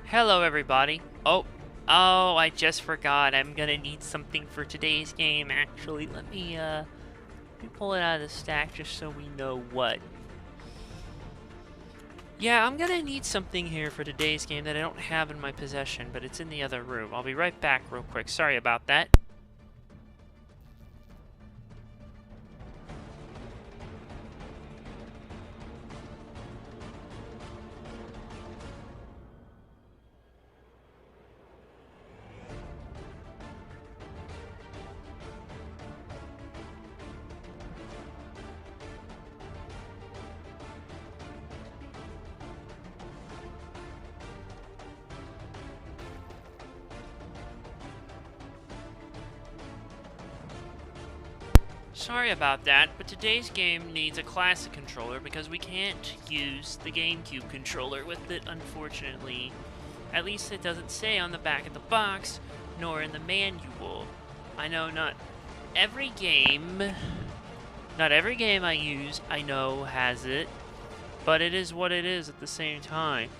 Hello, everybody. I just forgot. I'm gonna need something for today's game, actually. Let me pull it out of the stack just so we know what. Yeah, I'm gonna need something here for today's game that I don't have in my possession, but it's in the other room. I'll be right back real quick. Sorry about that. Sorry about that, but today's game needs a classic controller because we can't use the GameCube controller with it, unfortunately. At least it doesn't say on the back of the box, nor in the manual. I know not every game I use, I know, has it, but it is what it is at the same time.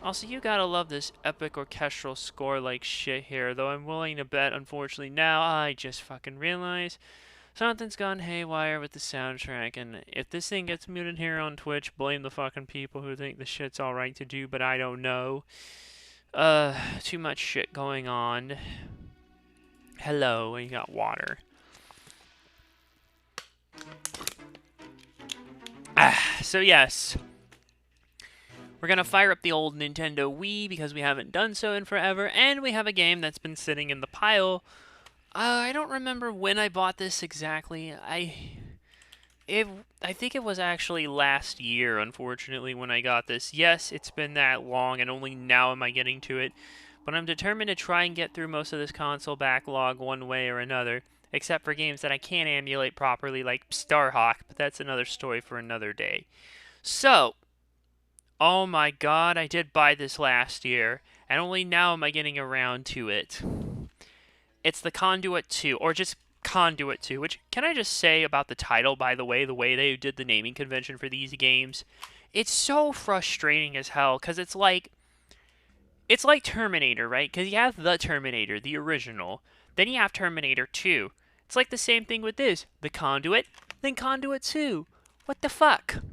Also, you gotta love this epic orchestral score like shit here, though I'm willing to bet, unfortunately, now I just fucking realize something's gone haywire with the soundtrack, and if this thing gets muted here on Twitch, blame the fucking people who think the shit's alright to do, but I don't know. Too much shit going on. Hello, you got water. So yes. We're gonna fire up the old Nintendo Wii because we haven't done so in forever, and we have a game that's been sitting in the pile. I don't remember when I bought this exactly. I think it was actually last year, unfortunately, when I got this. Yes, it's been that long, and only now am I getting to it. But I'm determined to try and get through most of this console backlog one way or another, except for games that I can't emulate properly, like Starhawk, but that's another story for another day. So, oh my god, I did buy this last year, and only now am I getting around to it. It's the Conduit 2, or just Conduit 2, which, can I just say about the title, by the way they did the naming convention for these games? It's so frustrating as hell, because it's like Terminator, right? Because you have the Terminator, the original. Then you have Terminator 2. It's like the same thing with this. The Conduit, then Conduit 2. What the fuck?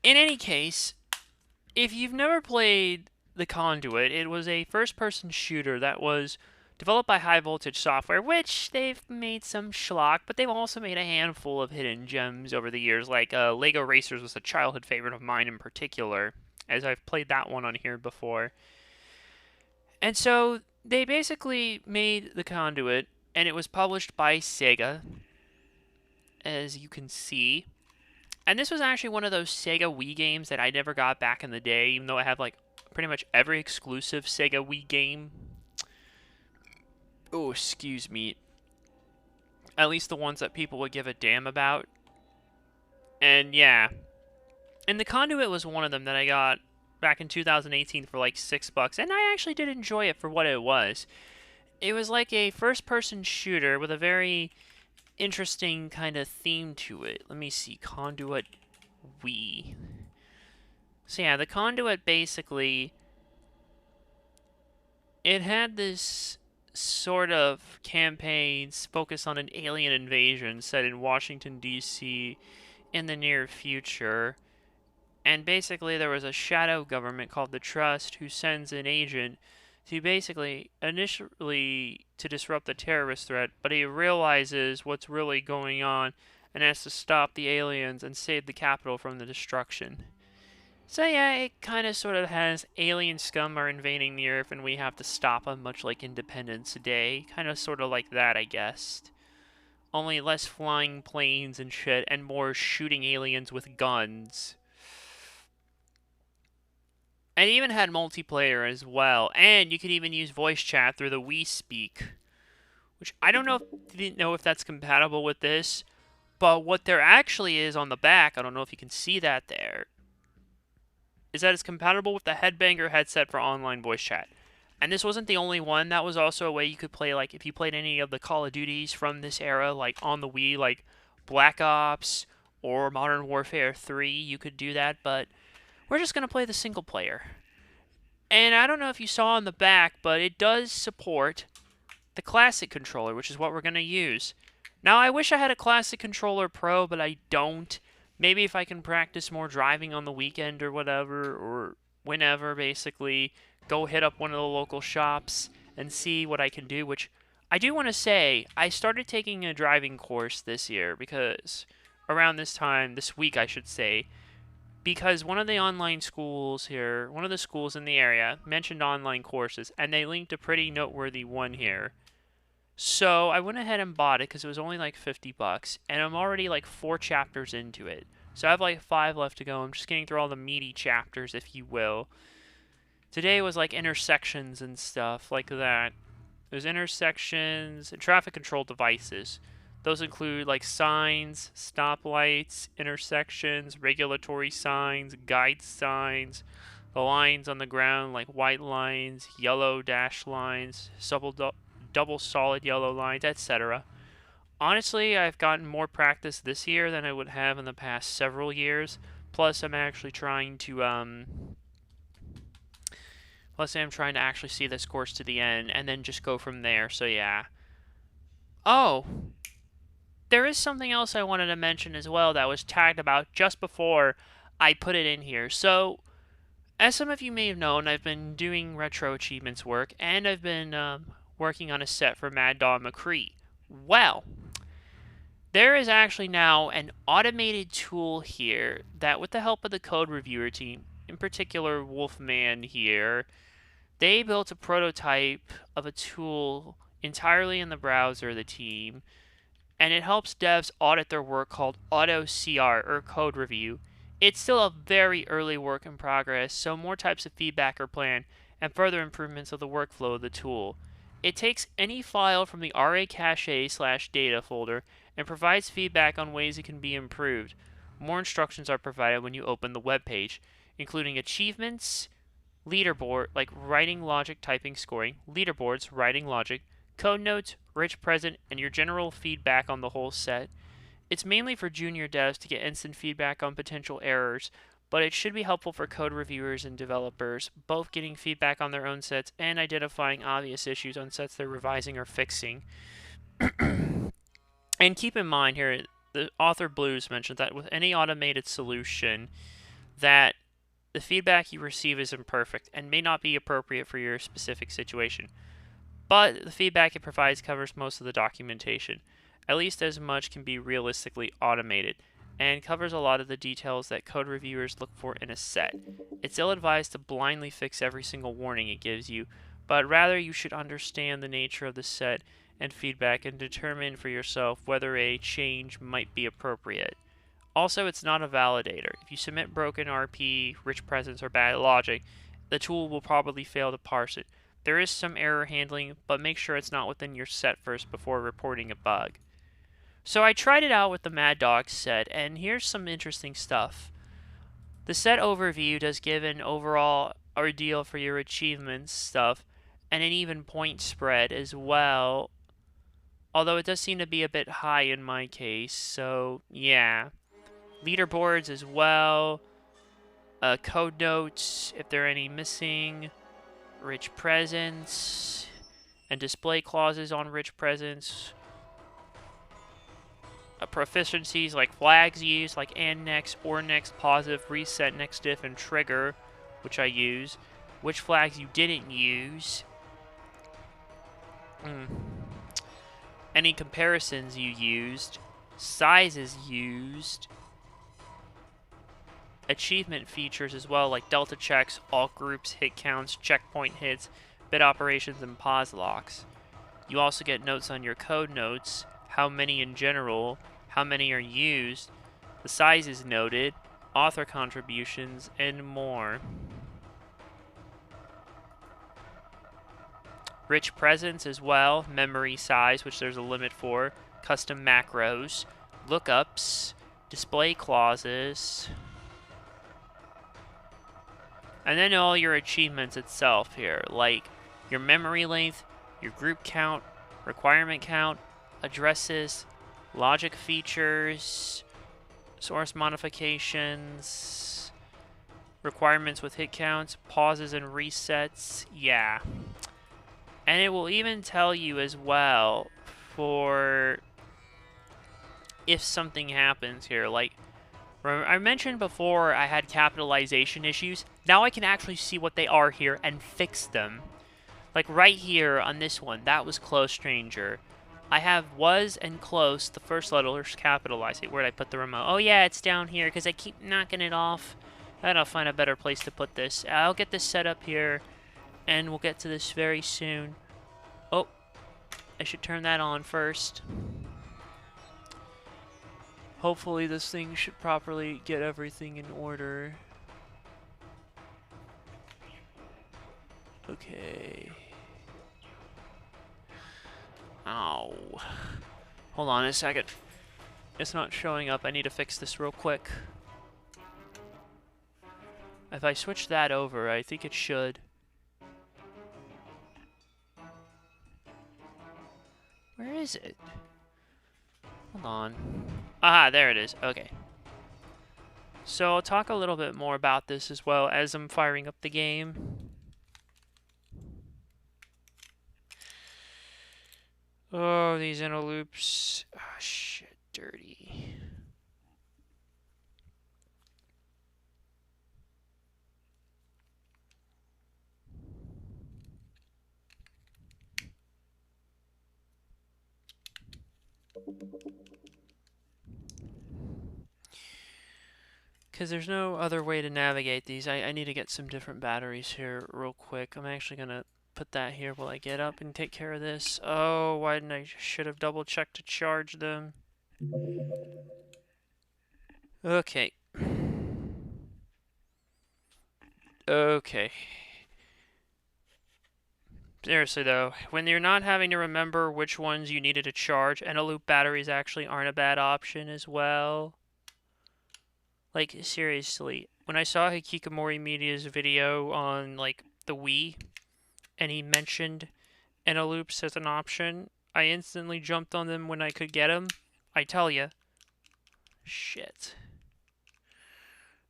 In any case, if you've never played the Conduit, it was a first-person shooter that was developed by High Voltage Software, which they've made some schlock, but they've also made a handful of hidden gems over the years, like Lego Racers was a childhood favorite of mine in particular, as I've played that one on here before. And so they basically made the Conduit, and it was published by Sega, as you can see. And this was actually one of those Sega Wii games that I never got back in the day, even though I have like pretty much every exclusive Sega Wii game. Oh, excuse me. At least the ones that people would give a damn about. And yeah. And the Conduit was one of them that I got back in 2018 for like $6, and I actually did enjoy it for what it was. It was like a first-person shooter with a very interesting kind of theme to it. Let me see, Conduit Wii. So yeah, the Conduit basically, it had this sort of campaigns focused on an alien invasion set in Washington, D.C. in the near future. And basically there was a shadow government called the Trust who sends an agent to basically initially to disrupt the terrorist threat, but he realizes what's really going on and has to stop the aliens and save the capital from the destruction. So yeah, it kind of sort of has alien scum are invading the Earth and we have to stop them, much like Independence Day. Kind of sort of like that, I guess. Only less flying planes and shit, and more shooting aliens with guns. And it even had multiplayer as well, and you could even use voice chat through the Wii Speak, which I don't know if that's compatible with this, but what there actually is on the back, I don't know if you can see that there, is that it's compatible with the Headbanger headset for online voice chat. And this wasn't the only one. That was also a way you could play, like, if you played any of the Call of Duties from this era, like, on the Wii, like Black Ops or Modern Warfare 3, you could do that, but we're just going to play the single player. And I don't know if you saw on the back, but it does support the Classic controller, which is what we're going to use. Now, I wish I had a Classic Controller Pro, but I don't. Maybe if I can practice more driving on the weekend or whatever, or whenever, basically, go hit up one of the local shops and see what I can do, which I do want to say, I started taking a driving course this year because around this time, this week I should say, because one of the online schools here, one of the schools in the area, mentioned online courses, and they linked a pretty noteworthy one here. So I went ahead and bought it because it was only like 50 bucks, and I'm already like 4 chapters into it. So I have like 5 left to go. I'm just getting through all the meaty chapters, if you will. Today was like intersections and stuff like that. There's intersections and traffic control devices. Those include like signs, stoplights, intersections, regulatory signs, guide signs, the lines on the ground like white lines, yellow dash lines, double solid yellow lines, etc. Honestly, I've gotten more practice this year than I would have in the past several years. Plus, I'm actually trying to actually see this course to the end and then just go from there. So yeah. Oh, there is something else I wanted to mention as well that was tagged about just before I put it in here. So, as some of you may have known, I've been doing retro achievements work, and I've been working on a set for Mad Dog McCree. Well, there is actually now an automated tool here that, with the help of the code reviewer team, in particular Wolfman here, they built a prototype of a tool entirely in the browser, the team, and it helps devs audit their work called AutoCR, or Code Review. It's still a very early work in progress, so more types of feedback are planned, and further improvements of the workflow of the tool. It takes any file from the RA cache/data folder and provides feedback on ways it can be improved. More instructions are provided when you open the web page, including achievements, leaderboard, like writing logic, typing, scoring, leaderboards, writing logic, code notes, rich present, and your general feedback on the whole set. It's mainly for junior devs to get instant feedback on potential errors, but it should be helpful for code reviewers and developers, both getting feedback on their own sets and identifying obvious issues on sets they're revising or fixing. And keep in mind here, the author Blues mentioned that with any automated solution, that the feedback you receive is imperfect and may not be appropriate for your specific situation. But the feedback it provides covers most of the documentation. At least as much can be realistically automated, and covers a lot of the details that code reviewers look for in a set. It's ill-advised to blindly fix every single warning it gives you, but rather you should understand the nature of the set and feedback and determine for yourself whether a change might be appropriate. Also, it's not a validator. If you submit broken RP, rich presence, or bad logic, the tool will probably fail to parse it. There is some error handling, but make sure it's not within your set first before reporting a bug. So I tried it out with the Mad Dog set, and here's some interesting stuff. The set overview does give an overall ordeal for your achievements stuff, and an even point spread as well. Although it does seem to be a bit high in my case, so yeah. Leaderboards as well. Code notes, if there are any missing. Rich presence, and display clauses on rich presence. Proficiencies like flags used, like and next, or next, positive, reset, next if, and trigger, which I use. Which flags you didn't use. Any comparisons you used. Sizes used. Achievement features as well, like delta checks, alt groups, hit counts, checkpoint hits, bit operations, and pause locks. You also get notes on your code notes, how many in general, how many are used, the size is noted, author contributions, and more. Rich presence as well, memory size, which there's a limit for, custom macros, lookups, display clauses, and then all your achievements itself here, like your memory length, your group count, requirement count, addresses, logic features, source modifications, requirements with hit counts, pauses and resets. Yeah. And it will even tell you as well for if something happens here. Like, I mentioned before I had capitalization issues. Now I can actually see what they are here and fix them. Like right here on this one, that was close stranger. I have was and close, the first letters capitalized. Where'd I put the remote? Oh yeah, it's down here because I keep knocking it off. And I'll find a better place to put this. I'll get this set up here and we'll get to this very soon. Oh, I should turn that on first. Hopefully this thing should properly get everything in order. Okay. Ow. Hold on a second. It's not showing up. I need to fix this real quick. If I switch that over, I think it should. Where is it? Hold on. Aha, there it is. Okay. So I'll talk a little bit more about this as well as I'm firing up the game. Oh, these inner loops. Ah, oh, shit, dirty. Because there's no other way to navigate these. I need to get some different batteries here real quick. I'm actually going to put that here while I get up and take care of this. Oh, why didn't I? Should have double checked to charge them. Okay. Okay. Seriously though, when you're not having to remember which ones you needed to charge, loop batteries actually aren't a bad option as well. Like, seriously, when I saw Hikikomori Media's video on, like, the Wii, and he mentioned loops as an option, I instantly jumped on them when I could get them. I tell ya. Shit.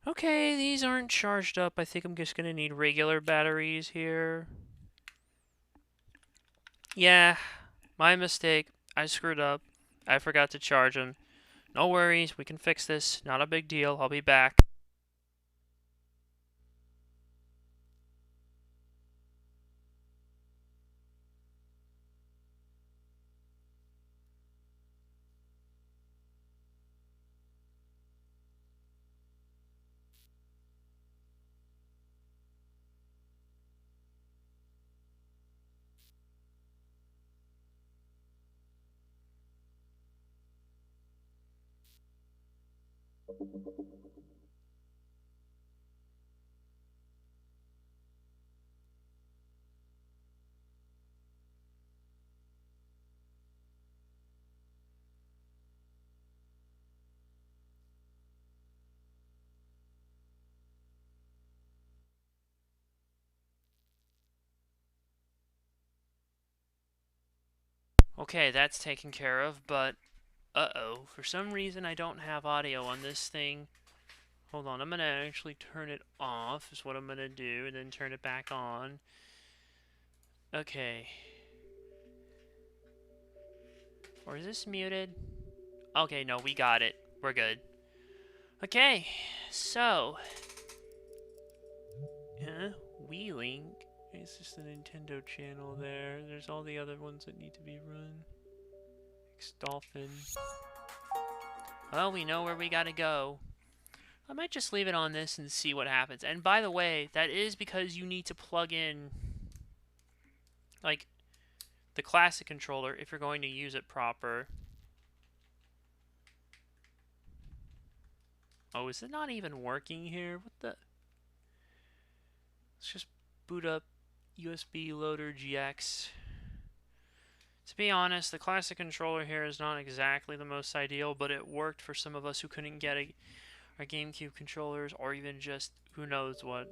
Okay, these aren't charged up. I think I'm just gonna need regular batteries here. Yeah, my mistake. I screwed up. I forgot to charge them. No worries, we can fix this. Not a big deal. I'll be back. Okay, that's taken care of, but uh-oh. For some reason, I don't have audio on this thing. Hold on, I'm going to actually turn it off, is what I'm going to do, and then turn it back on. Okay. Or is this muted? Okay, no, we got it. We're good. Okay, so... Wheeling. It's just the Nintendo channel there. There's all the other ones that need to be run. Dolphin. Well, we know where we gotta go. I might just leave it on this and see what happens. And by the way, that is because you need to plug in, like, the classic controller if you're going to use it proper. Oh, is it not even working here? What the? Let's just boot up USB Loader GX. To be honest, the classic controller here is not exactly the most ideal, but it worked for some of us who couldn't get our GameCube controllers, or even just who knows what.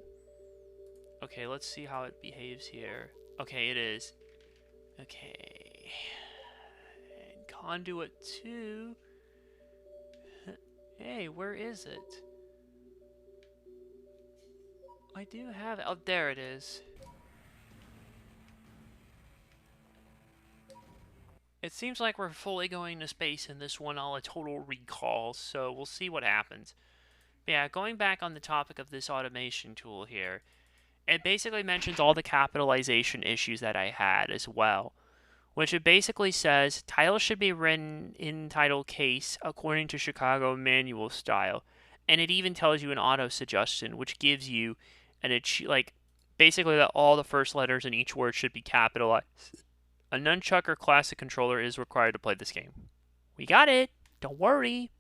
Okay, let's see how it behaves here. Okay, it is. Okay. And Conduit 2. Hey, where is it? I do have it. Oh, there it is. It seems like we're fully going to space in this one, all a total recall, so we'll see what happens. But yeah, going back on the topic of this automation tool here, it basically mentions all the capitalization issues that I had as well, which it basically says titles should be written in title case according to Chicago manual style, and it even tells you an auto suggestion, which gives you like basically that all the first letters in each word should be capitalized. A nunchuck or classic controller is required to play this game. We got it. Don't worry.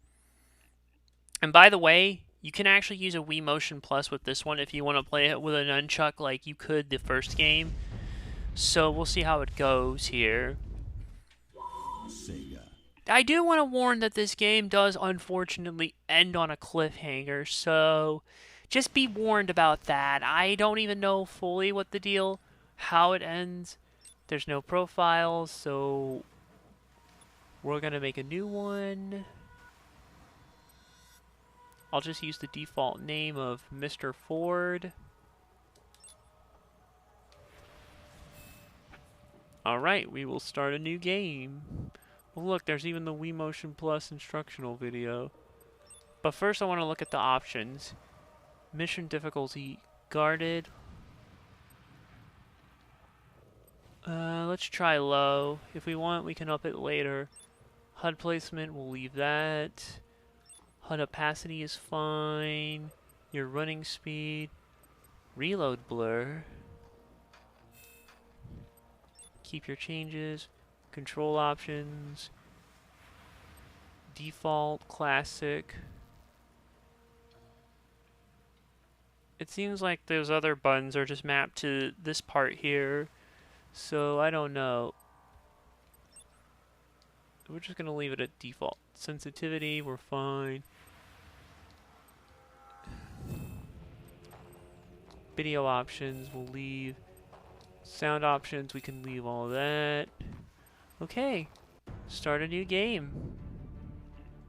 And by the way, you can actually use a Wii Motion Plus with this one if you want to play it with a nunchuck like you could the first game. So we'll see how it goes here. I do want to warn that this game does unfortunately end on a cliffhanger, so just be warned about that. I don't even know fully what the deal, how it ends. There's no profiles, so we're going to make a new one. I'll just use the default name of Mr. Ford. Alright, we will start a new game. Oh look, there's even the Wii Motion Plus instructional video. But first I want to look at the options. Mission difficulty, guarded. Let's try low. If we want, we can up it later. HUD placement, we'll leave that. HUD opacity is fine. Your running speed. Reload blur. Keep your changes. Control options. Default, classic. It seems like those other buttons are just mapped to this part here. So, I don't know. We're just going to leave it at default. Sensitivity, we're fine. Video options, we'll leave. Sound options, we can leave all that. Okay, start a new game.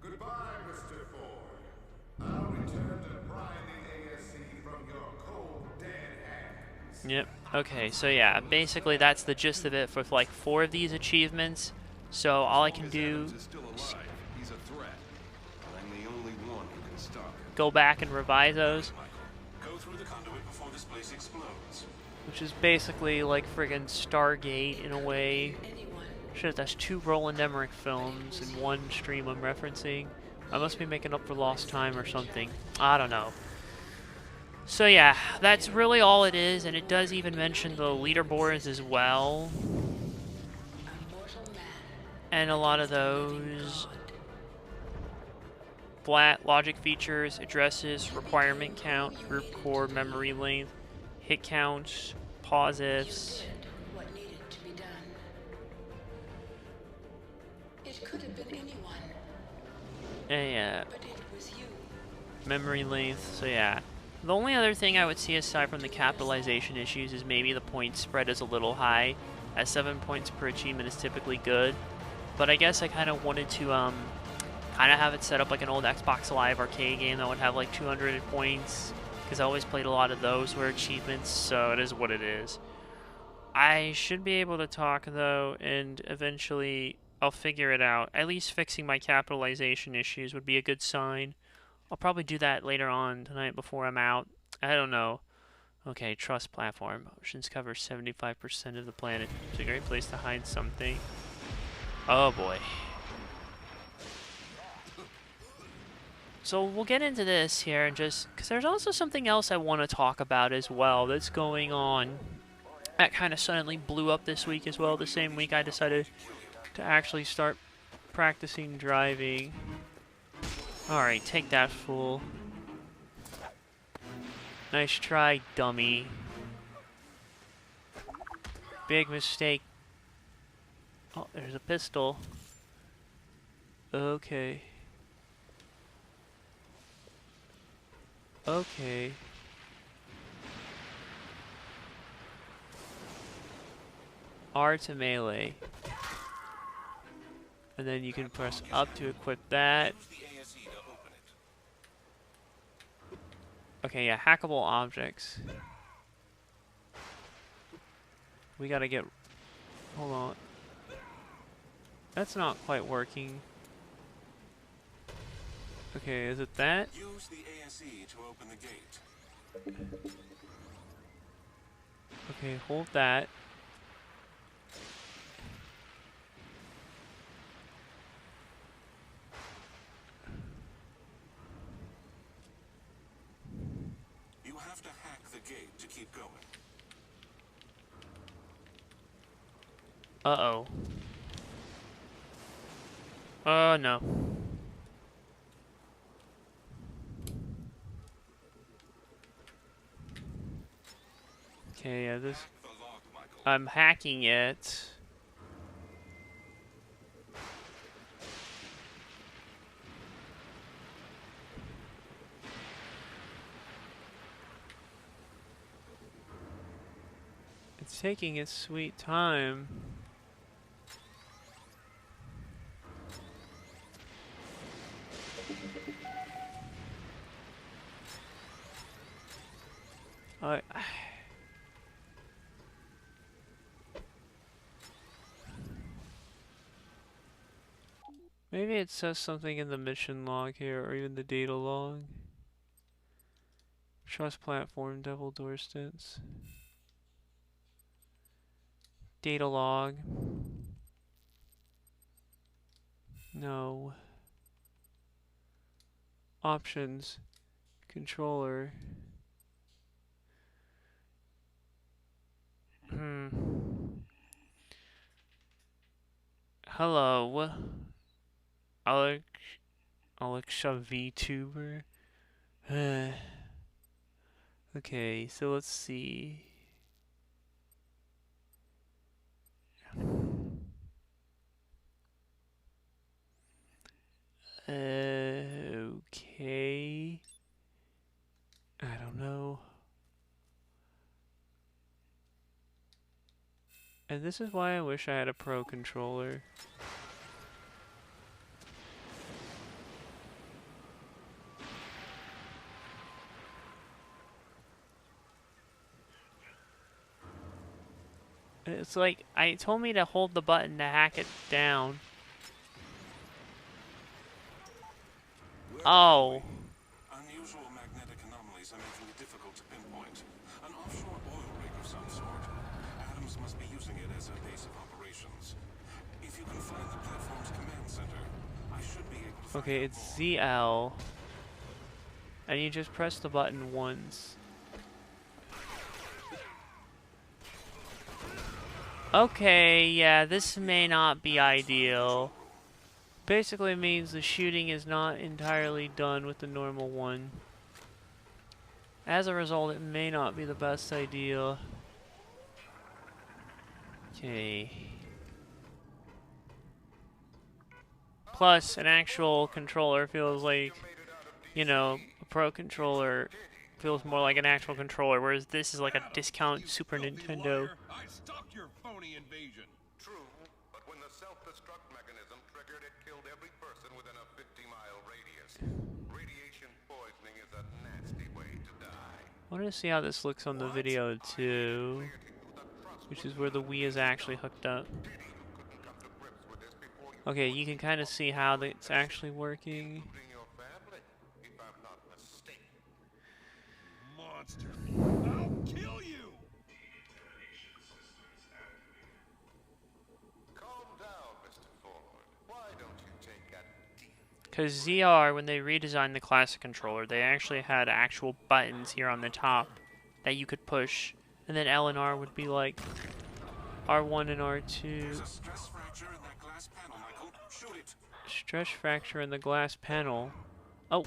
Goodbye, Mr. Ford. I'll return to pry the ASC from your cold, dead hands. Yep. Okay, so yeah, basically that's the gist of it for like 4 of these achievements. So all I can do is He's a threat. I'm the only one who can stop him. go back and revise those, Go through the conduit before this place explodes. which is basically like friggin' Stargate in a way. Shit, that's 2 Roland Emmerich films in one stream I'm referencing. I must be making up for lost time or something. I don't know. So yeah, that's really all it is, and it does even mention the leaderboards as well. And a lot of those flat logic features, addresses, requirement count, group core, memory length, hit counts, pause ifs. What needed to be done. It could have been anyone, And yeah, but it was you. memory length, so yeah. The only other thing I would see aside from the capitalization issues is maybe the point spread is a little high, as 7 points per achievement is typically good. But I guess I kind of wanted to kind of have it set up like an old Xbox Live arcade game that would have like 200 points, because I always played a lot of those were achievements, so it is what it is. I should be able to talk though, and eventually I'll figure it out. At least fixing my capitalization issues would be a good sign. I'll probably do that later on tonight before I'm out. I don't know. Okay, trust platform. Oceans cover 75% of the planet. It's a great place to hide something. Oh boy. So we'll get into this here and just... because there's also something else I want to talk about as well that's going on. That kind of suddenly blew up this week as well. The same week I decided to actually start practicing driving. Alright, take that, fool. Nice try, dummy. Big mistake. Oh, there's a pistol. Okay. Okay. R to melee. And then you can press up to equip that. Okay, yeah, hackable objects. We gotta get... Hold on. That's not quite working. Okay, is it that? Use the ASE to open the gate. Okay, hold that. You have to hack the gate to keep going. Uh-oh. Oh, no. Okay, yeah, this... Hack the lock, Michael. I'm hacking it. It's taking its sweet time. I... Maybe it says something in the mission log here, or even the data log. Trust platform, double door stints. Data log. No. Options. Controller. Hello. Alexa VTuber. Okay, so let's see. Okay. I don't know. And this is why I wish I had a pro controller. It's like, it told me to hold the button to hack it down. Oh. Unusual magnetic anomalies are making it difficult to pinpoint. An offshore oil rig of some sort. Adams must be using it as a base of operations. If you can find the platform's command center, I should be able to find Okay, out it's more. ZL. And you just press the button once. Okay, yeah, this may not be ideal. Basically means the shooting is not entirely done with the normal one. As a result, it may not be the best idea. Okay. Plus, an actual controller feels like, you know, a pro controller feels more like an actual controller, whereas this is like a discount Super Nintendo. I stopped your phony invasion. True, but when the self-destruct mechanism triggered, it killed every person within a 50-mile radius. Radiation poisoning is a nasty way to die. I want to see how this looks on the video too, which is where the Wii is actually hooked up. Okay, you can kind of see how it's actually working. Including your family, if I'm not mistaken. Monster. I'll kill you! Calm down, Mr. Ford. Why don't you take a deep... Because ZR, when they redesigned the classic controller, they actually had actual buttons here on the top that you could push, and then L and R would be like R1 and R2. There's a stress fracture in that glass panel, Michael. Shoot it. Stress fracture in the glass panel. Oh.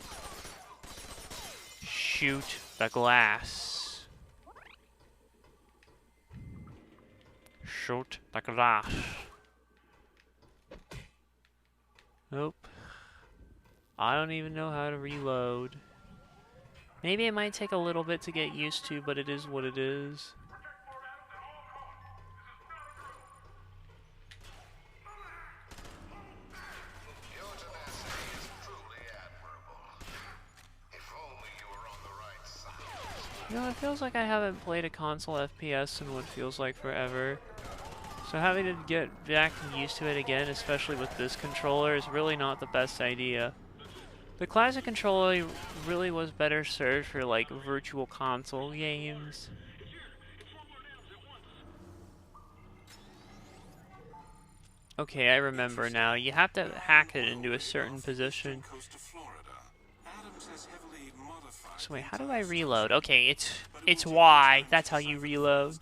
Shoot the glass. Shoot the glass. Nope. I don't even know how to reload. Maybe it might take a little bit to get used to, but it is what it is. Your tenacity is truly admirable. If only you were on the right side. You know, it feels like I haven't played a console FPS in what feels like forever. So having to get back used to it again, especially with this controller, is really not the best idea. The classic controller really was better served for like virtual console games. Okay, I remember now. You have to hack it into a certain position. So wait, how do I reload? Okay, it's Y. That's how you reload.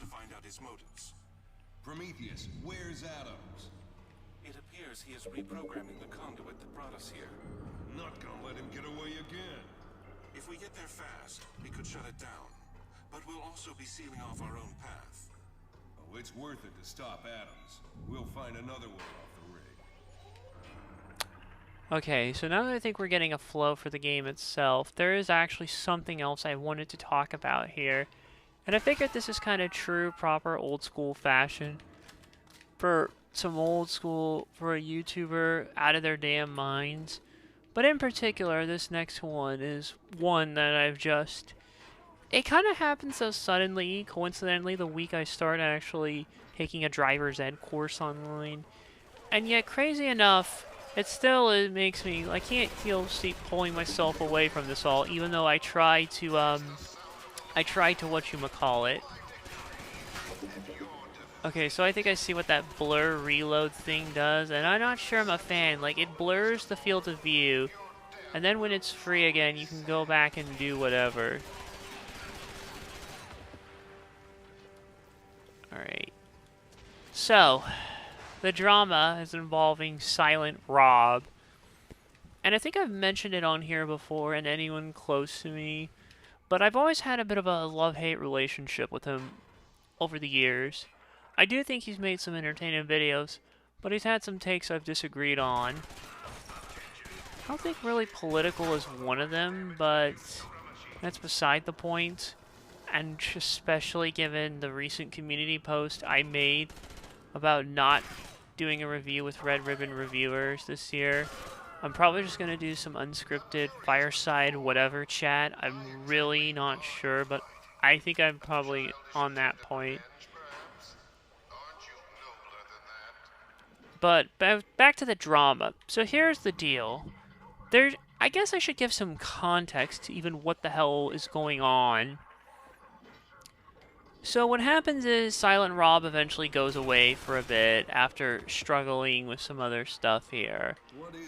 Prometheus, where's Adams? It appears he is reprogramming the conduit that brought us here. Not gonna let him get away again. If we get there fast, we could shut it down. But we'll also be sealing off our own path. Oh, it's worth it to stop Adams. We'll find another way off the rig. Okay, so now that I think we're getting a flow for the game itself, there is actually something else I wanted to talk about here. And I figured this is kind of true, proper, old school fashion. For some old school, for a YouTuber out of their damn minds. But in particular, this next one is one that I've just... It kind of happened so suddenly, coincidentally, the week I start actually taking a driver's ed course online. And yet, crazy enough, it makes me... I can't keep pulling myself away from this all, even though I try to whatchamacallit. Okay, so I think I see what that blur reload thing does, and I'm not sure I'm a fan. Like, it blurs the field of view, and then when it's free again, you can go back and do whatever. Alright. So, the drama is involving Silent Rob. And I think I've mentioned it on here before, and anyone close to me. But I've always had a bit of a love-hate relationship with him over the years. I do think he's made some entertaining videos, but he's had some takes I've disagreed on. I don't think really political is one of them, but that's beside the point. And especially given the recent community post I made about not doing a review with Red Ribbon Reviewers this year. I'm probably just going to do some unscripted fireside whatever chat. I'm really not sure, but I think I'm probably on that point. But back to the drama. So here's the deal. I guess I should give some context to even what the hell is going on. So what happens is Silent Rob eventually goes away for a bit after struggling with some other stuff here.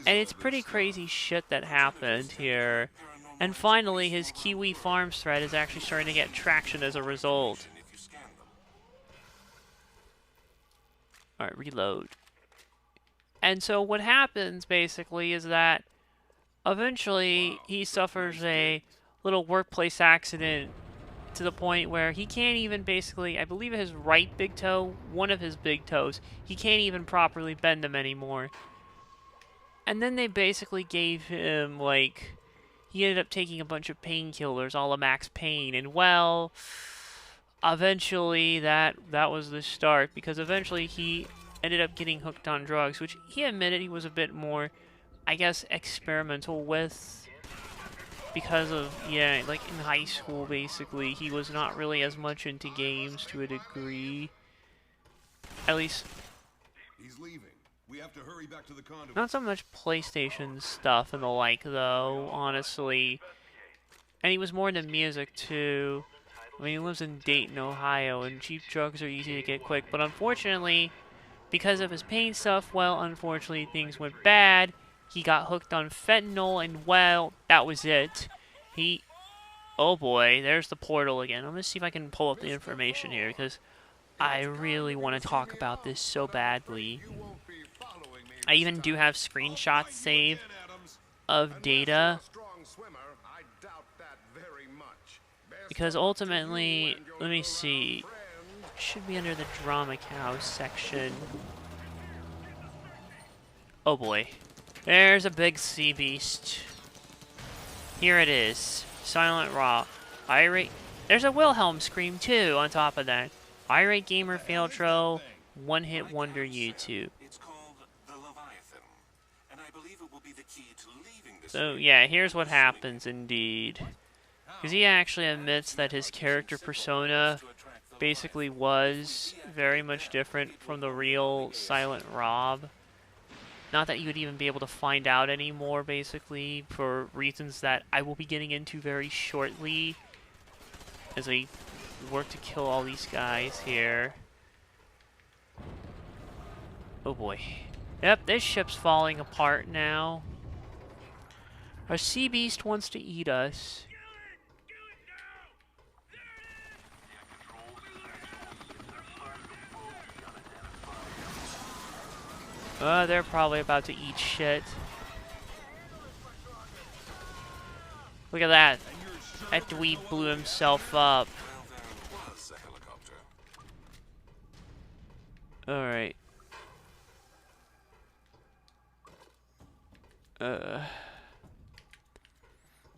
And it's pretty crazy shit that happened here. And finally, his Kiwi Farms thread is actually starting to get traction as a result. Alright, reload. And so what happens, basically, is that eventually he suffers a little workplace accident to the point where he can't even basically, I believe his right big toe, one of his big toes, he can't even properly bend them anymore. And then they basically gave him, like, he ended up taking a bunch of painkillers, a la Max Payne, and well, eventually that was the start, because eventually he ended up getting hooked on drugs, which he admitted he was a bit more, I guess, experimental with. Because of, yeah, like in high school, basically, he was not really as much into games to a degree. At least, He's leaving. We have to hurry back to the Conduit. not so much PlayStation stuff and the like, though, honestly. And he was more into music, too. I mean, he lives in Dayton, Ohio, and cheap drugs are easy to get quick. But unfortunately, because of his pain stuff, well, unfortunately, things went bad. He got hooked on fentanyl, and well, that was it. Oh boy, there's the portal again. I'm gonna see if I can pull up the information here, because I really want to talk about this so badly. I even do have screenshots saved of data, because ultimately, let me see, it should be under the Drama Cow section. Oh boy. There's a big sea beast. Here it is. Silent Rob. Irate. There's a Wilhelm scream too on top of that. Irate Gamer Failtro. One hit wonder YouTube. It's called the Leviathan, and I believe it will be the key to leaving this. So yeah, here's what happens indeed. Because he actually admits that his character persona basically was very much different from the real Silent Rob. Not that you would even be able to find out anymore, basically, for reasons that I will be getting into very shortly as I work to kill all these guys here. Oh boy. Yep, this ship's falling apart now. Our sea beast wants to eat us. They're probably about to eat shit. Look at that. That dweeb blew himself up. Well, there was a helicopter. Alright.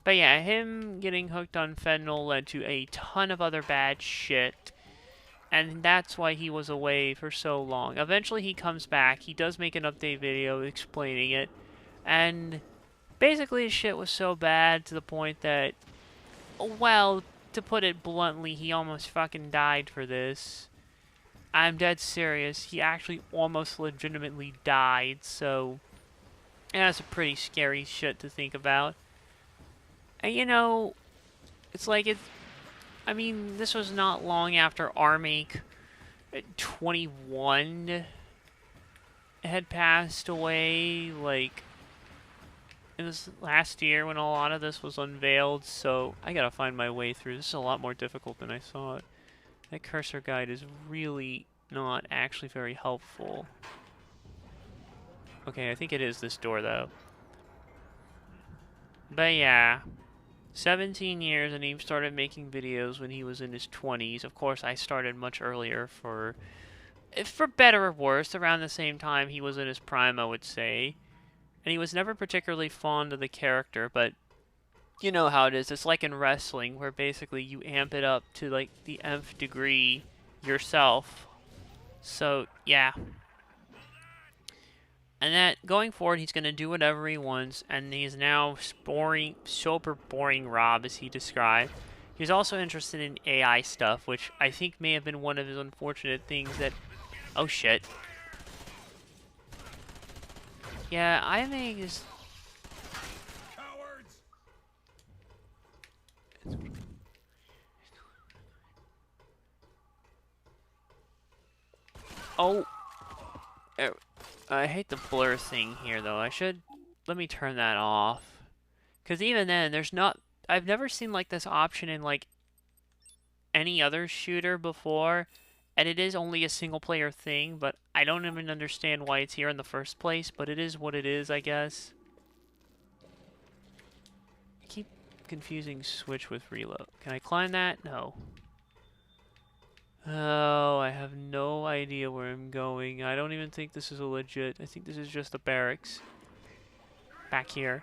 But yeah, him getting hooked on fentanyl led to a ton of other bad shit. And that's why he was away for so long. Eventually he comes back. He does make an update video explaining it. And basically his shit was so bad to the point that, well, to put it bluntly, he almost fucking died for this. I'm dead serious. He actually almost legitimately died, so yeah, that's a pretty scary shit to think about. And you know, it's like I mean, this was not long after Armake 21 had passed away, like, it was last year when a lot of this was unveiled, so I gotta find my way through. This is a lot more difficult than I thought. That cursor guide is really not actually very helpful. Okay, I think it is this door, though. But yeah, 17 years, and he started making videos when he was in his 20s. Of course, I started much earlier for better or worse, around the same time he was in his prime, I would say. And he was never particularly fond of the character, but you know how it is. It's like in wrestling, where basically you amp it up to like the nth degree yourself. So, yeah. And that, going forward, he's going to do whatever he wants, and he's now super boring Rob, as he described. He's also interested in AI stuff, which I think may have been one of his unfortunate things that... Oh, shit. Yeah, I think is... Cowards! Oh! I hate the blur thing here, though. Let me turn that off. Because even then, there's not... I've never seen, like, this option in, like, any other shooter before. And it is only a single-player thing, but I don't even understand why it's here in the first place. But it is what it is, I guess. I keep confusing switch with reload. Can I climb that? No. Oh, I have no idea where I'm going. I don't even think this is a legit... I think this is just a barracks. Back here.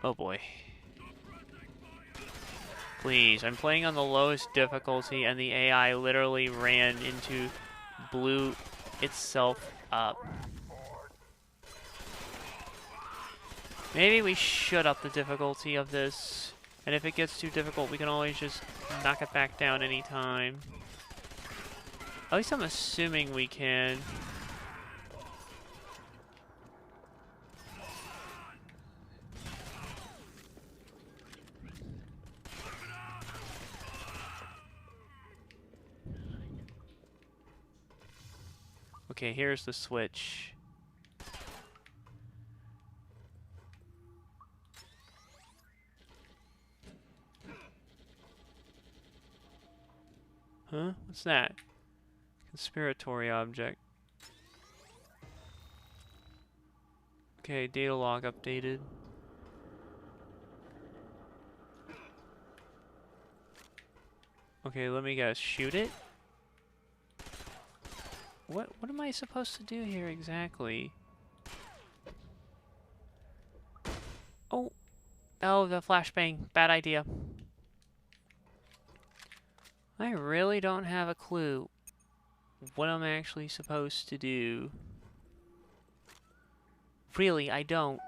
Oh boy. Please, I'm playing on the lowest difficulty and the AI literally blew itself up. Maybe we should up the difficulty of this. And if it gets too difficult, we can always just knock it back down anytime. At least I'm assuming we can. Okay, here's the switch. Huh? What's that? Conspiratory object. Okay, data log updated. Okay, let me guess. Shoot it? What am I supposed to do here exactly? Oh! Oh, the flashbang. Bad idea. I really don't have a clue what I'm actually supposed to do. Really, I don't.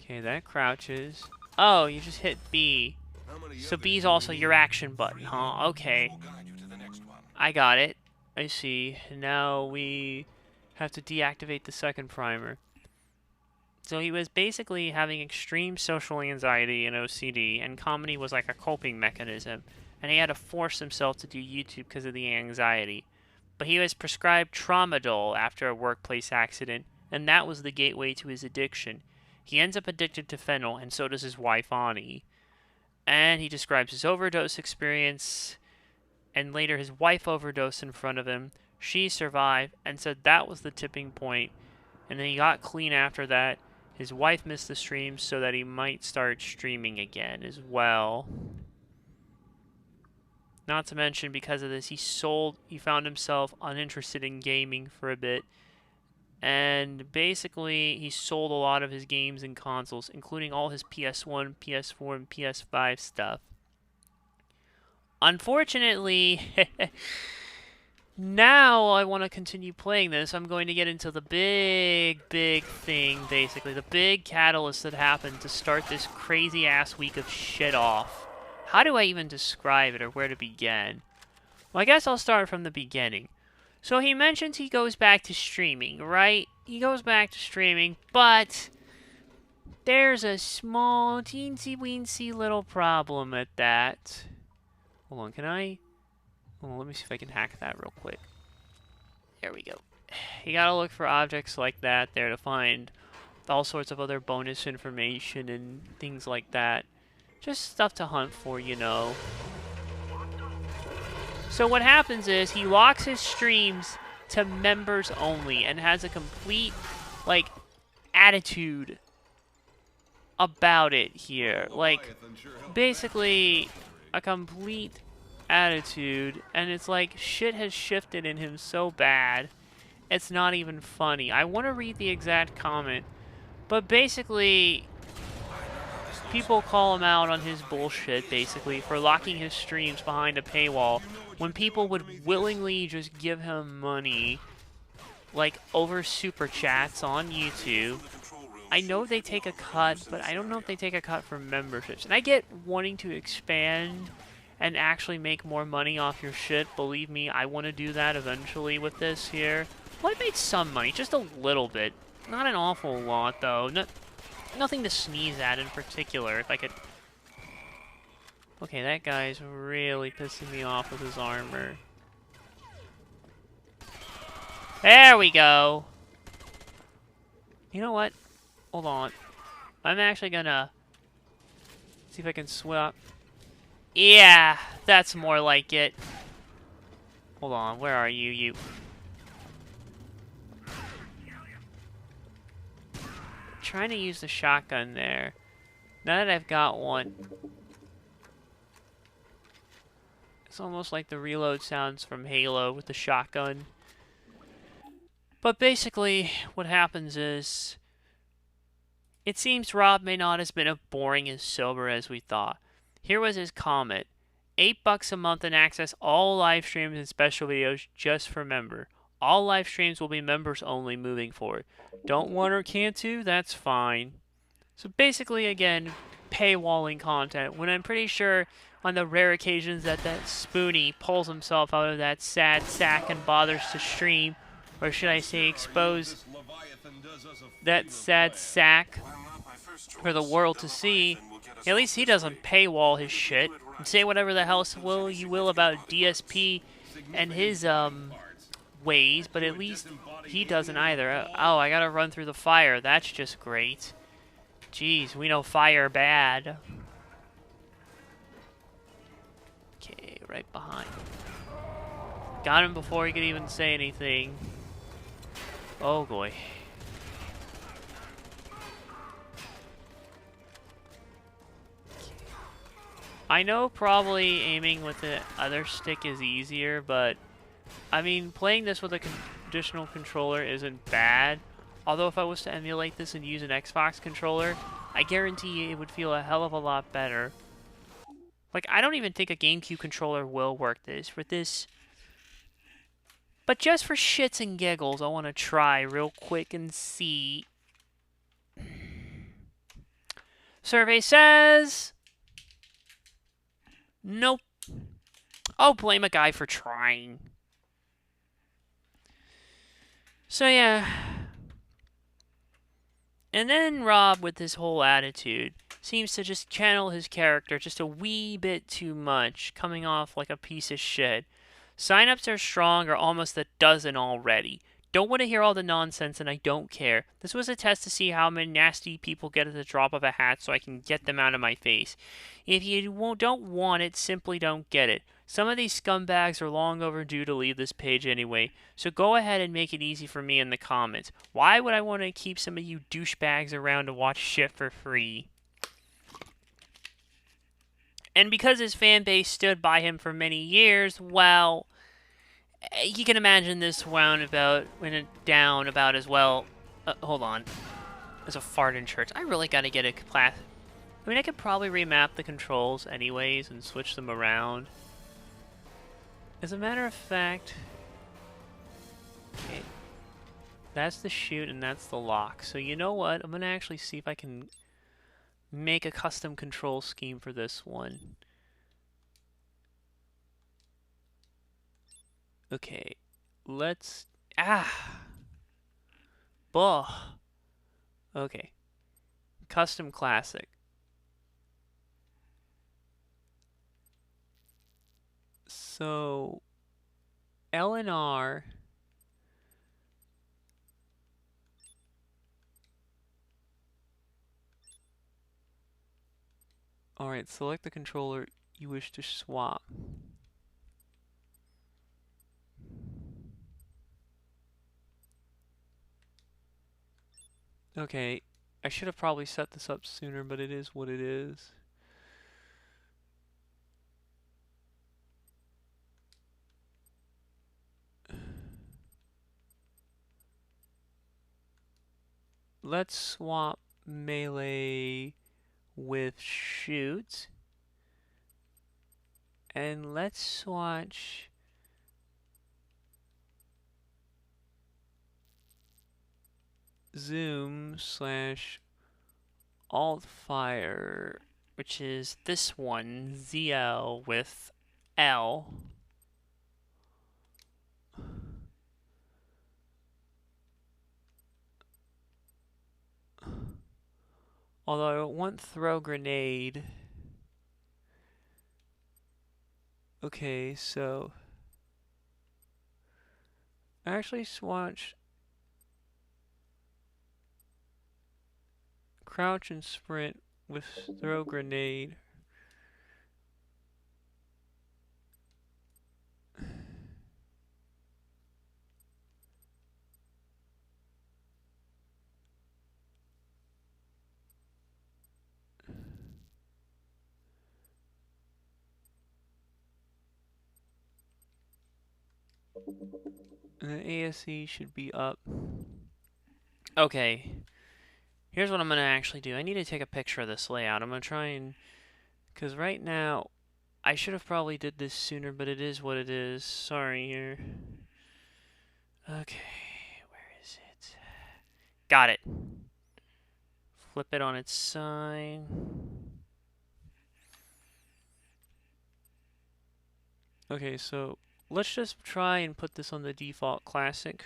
Okay, that crouches. Oh, you just hit B. So B's also your action button, huh? Okay. We'll guide you to the next one. I got it. I see. Now we have to deactivate the second primer. So he was basically having extreme social anxiety and OCD, and comedy was like a coping mechanism. And he had to force himself to do YouTube because of the anxiety. But he was prescribed tramadol after a workplace accident, and that was the gateway to his addiction. He ends up addicted to fentanyl, and so does his wife, Ani. And he describes his overdose experience, and later his wife overdosed in front of him. She survived, and said that was the tipping point. And then he got clean after that. His wife missed the streams so that he might start streaming again as well. Not to mention, because of this, he found himself uninterested in gaming for a bit. And basically, he sold a lot of his games and consoles, including all his PS1, PS4, and PS5 stuff. Unfortunately, now I want to continue playing this. I'm going to get into the big thing, basically. The big catalyst that happened to start this crazy-ass week of shit off. How do I even describe it, or where to begin? Well, I guess I'll start from the beginning. So he mentions he goes back to streaming, right? He goes back to streaming, but there's a small, teensy-weensy little problem at that. Hold on, can I? Well, let me see if I can hack that real quick. There we go. You gotta look for objects like that there to find all sorts of other bonus information and things like that. Just stuff to hunt for, you know. So what happens is he locks his streams to members only and has a complete, like, attitude about it here. Like, basically a complete attitude, and it's like shit has shifted in him so bad it's not even funny. I want to read the exact comment, but basically people call him out on his bullshit, basically, for locking his streams behind a paywall when people would willingly just give him money, like over super chats on YouTube. I know they take a cut, but I don't know if they take a cut from memberships. And I get wanting to expand and actually make more money off your shit. Believe me, I want to do that eventually with this here. Well, I made some money, just a little bit. Not an awful lot, though. Nothing to sneeze at in particular, if I could... Okay, that guy's really pissing me off with his armor. There we go! You know what? Hold on. I'm actually gonna... see if I can swap... Yeah, that's more like it. Hold on, where are you, you? Trying to use the shotgun there. Now that I've got one, it's almost like the reload sounds from Halo with the shotgun. But basically, what happens is, it seems Rob may not have been as boring and sober as we thought. Here was his comment: $8 a month and access all live streams and special videos just for member. All live streams will be members only moving forward. Don't want or can't to? That's fine. So basically, again, paywalling content, when I'm pretty sure on the rare occasions that Spoonie pulls himself out of that sad sack and bothers to stream, or should I say expose that sad sack for the world to see, at least he doesn't paywall his shit and say whatever the hell you will about DSP and his ways, but at least he doesn't either. Oh, I gotta run through the fire. That's just great. Jeez, we know fire bad. Okay, right behind. Got him before he could even say anything. Oh boy. I know probably aiming with the other stick is easier, but I mean, playing this with a traditional controller isn't bad. Although if I was to emulate this and use an Xbox controller, I guarantee it would feel a hell of a lot better. Like, I don't even think a GameCube controller will work for this. But just for shits and giggles, I want to try real quick and see. Survey says... Nope. Oh, blame a guy for trying. So, yeah. And then Rob, with his whole attitude, seems to just channel his character just a wee bit too much, coming off like a piece of shit. Sign-ups are strong or almost a dozen already. Don't want to hear all the nonsense and I don't care. This was a test to see how many nasty people get at the drop of a hat so I can get them out of my face. If you don't want it, simply don't get it. Some of these scumbags are long overdue to leave this page anyway, so go ahead and make it easy for me in the comments. Why would I want to keep some of you douchebags around to watch shit for free? And because his fan base stood by him for many years, well, you can imagine this went down about as well. Hold on. There's a fart in church. I really gotta get a class. I mean, I could probably remap the controls anyways and switch them around. As a matter of fact... Okay. That's the shoot and that's the lock. So you know what? I'm gonna actually see if I can make a custom control scheme for this one. Okay. Let's... Buh. Okay. Custom classic. So... L and R... Alright, select the controller you wish to swap. Okay, I should have probably set this up sooner, but it is what it is. Let's swap melee with shoot. And let's swatch zoom / alt fire, which is this one, ZL with L. Although I want throw grenade. Okay, so actually swatch crouch and sprint with throw grenade. And the ASE should be up. Okay. Here's what I'm going to actually do. I need to take a picture of this layout. I'm going to try and... Because right now, I should have probably did this sooner, but it is what it is. Sorry here. Okay. Where is it? Got it. Flip it on its side. Okay, so let's just try and put this on the default classic.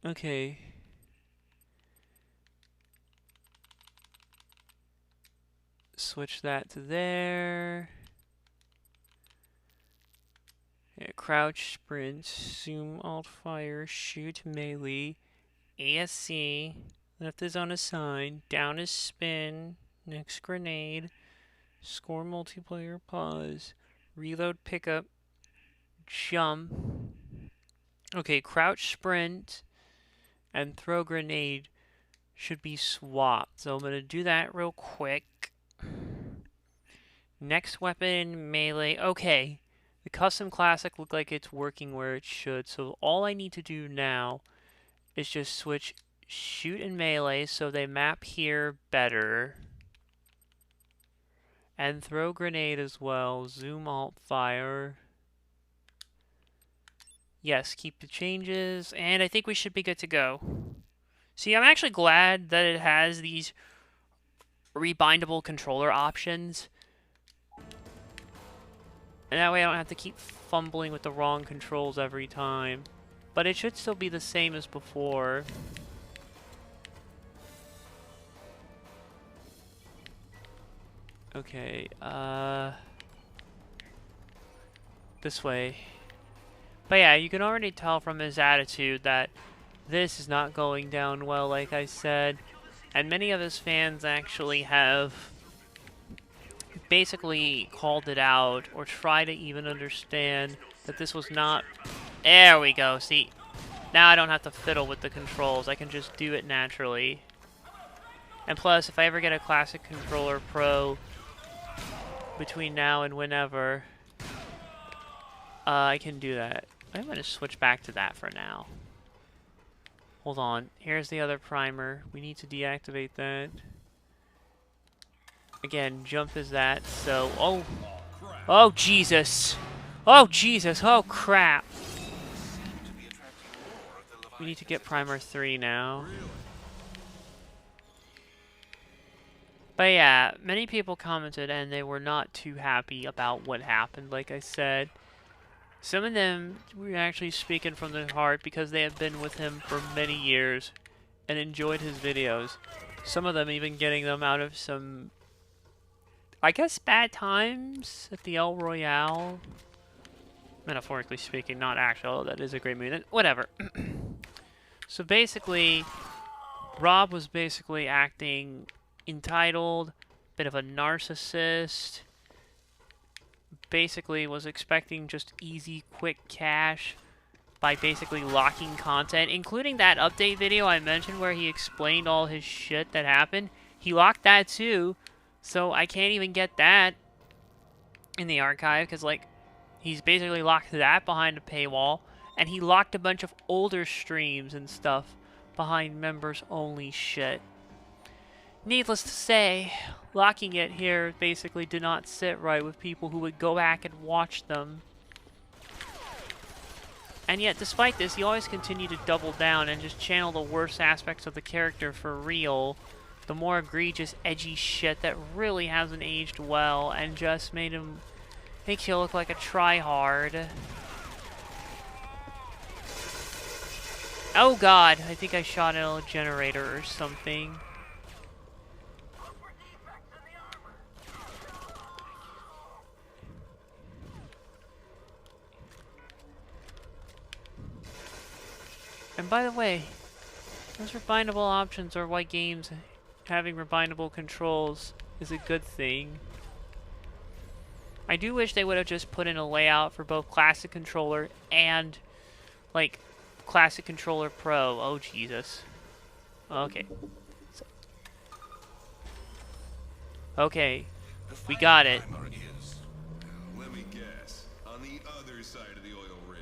Okay. Switch that to there. Yeah, crouch, sprint, zoom, alt fire, shoot, melee, ASC, left is unassigned, down is spin, next grenade, score multiplayer, pause, reload pickup, jump. Okay, crouch, sprint, and throw grenade should be swapped. So I'm going to do that real quick. Next weapon, melee. Okay, the custom classic looked like it's working where it should. So all I need to do now is just switch shoot and melee so they map here better. And throw grenade as well. Zoom alt fire. Yes, keep the changes. And I think we should be good to go. See, I'm actually glad that it has these rebindable controller options. And that way I don't have to keep fumbling with the wrong controls every time. But it should still be the same as before. Okay, this way. But yeah, you can already tell from his attitude that this is not going down well, like I said. And many of his fans actually have basically called it out or try to even understand that this was not... There we go, see? Now I don't have to fiddle with the controls. I can just do it naturally. And plus, if I ever get a Classic Controller Pro between now and whenever, I can do that. I'm going to switch back to that for now. Hold on. Here's the other primer. We need to deactivate that. Again, jump is that, so... Oh! Oh, Jesus! Oh, Jesus! Oh, crap! We need to get primer 3 now. But yeah, many people commented and they were not too happy about what happened, like I said. Some of them were actually speaking from their heart because they have been with him for many years and enjoyed his videos. Some of them even getting them out of some, I guess, bad times at the El Royale. Metaphorically speaking, not actual. That is a great movie. Whatever. So basically, Rob was basically acting entitled, bit of a narcissist. Basically was expecting just easy, quick cash by basically locking content, including that update video I mentioned where he explained all his shit that happened. He locked that too, so I can't even get that in the archive because, like, he's basically locked that behind a paywall, and he locked a bunch of older streams and stuff behind members-only shit. Needless to say, locking it here basically did not sit right with people who would go back and watch them. And yet, despite this, he always continued to double down and just channel the worst aspects of the character for real. The more egregious, edgy shit that really hasn't aged well and just made him make you look like a tryhard. Oh god, I think I shot a generator or something. And by the way, those rebindable options are why games having rebindable controls is a good thing. I do wish they would have just put in a layout for both Classic Controller and, like, Classic Controller Pro. Oh, Jesus. Okay. Okay. We got it. Let me guess. On the other side of the oil rig.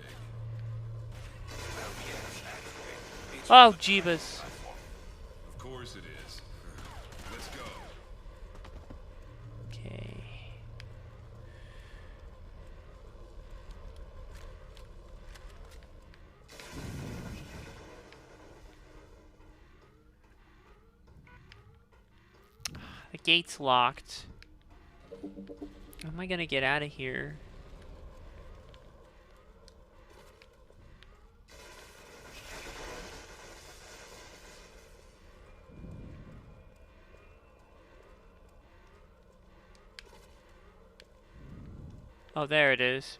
Oh, Jeebus. Of course it is. Let's go. Okay. The gate's locked. How am I gonna get out of here? Oh, there it is.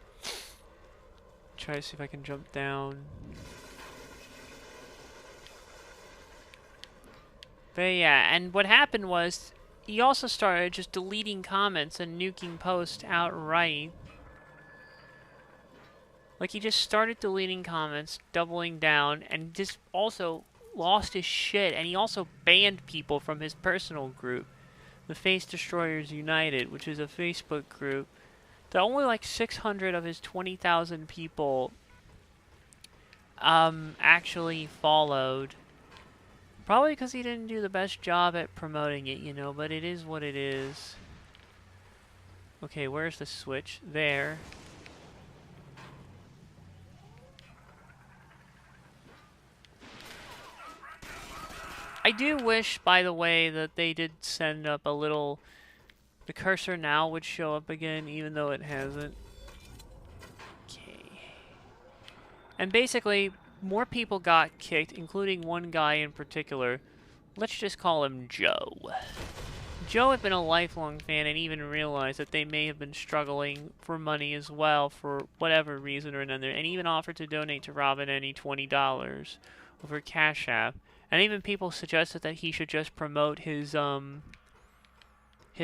Try to see if I can jump down. But yeah, and what happened was he also started just deleting comments and nuking posts outright. Like, he just started deleting comments, doubling down, and just also lost his shit. And he also banned people from his personal group, the Face Destroyers United, which is a Facebook group that only like 600 of his 20,000 people actually followed. Probably because he didn't do the best job at promoting it, you know, but it is what it is. Okay, where's the switch? There. I do wish, by the way, that they did send up a little... The cursor now would show up again, even though it hasn't. Okay. And basically, more people got kicked, including one guy in particular. Let's just call him Joe. Joe had been a lifelong fan and even realized that they may have been struggling for money as well for whatever reason or another, and even offered to donate to Robin any $20 over Cash App. And even people suggested that he should just promote his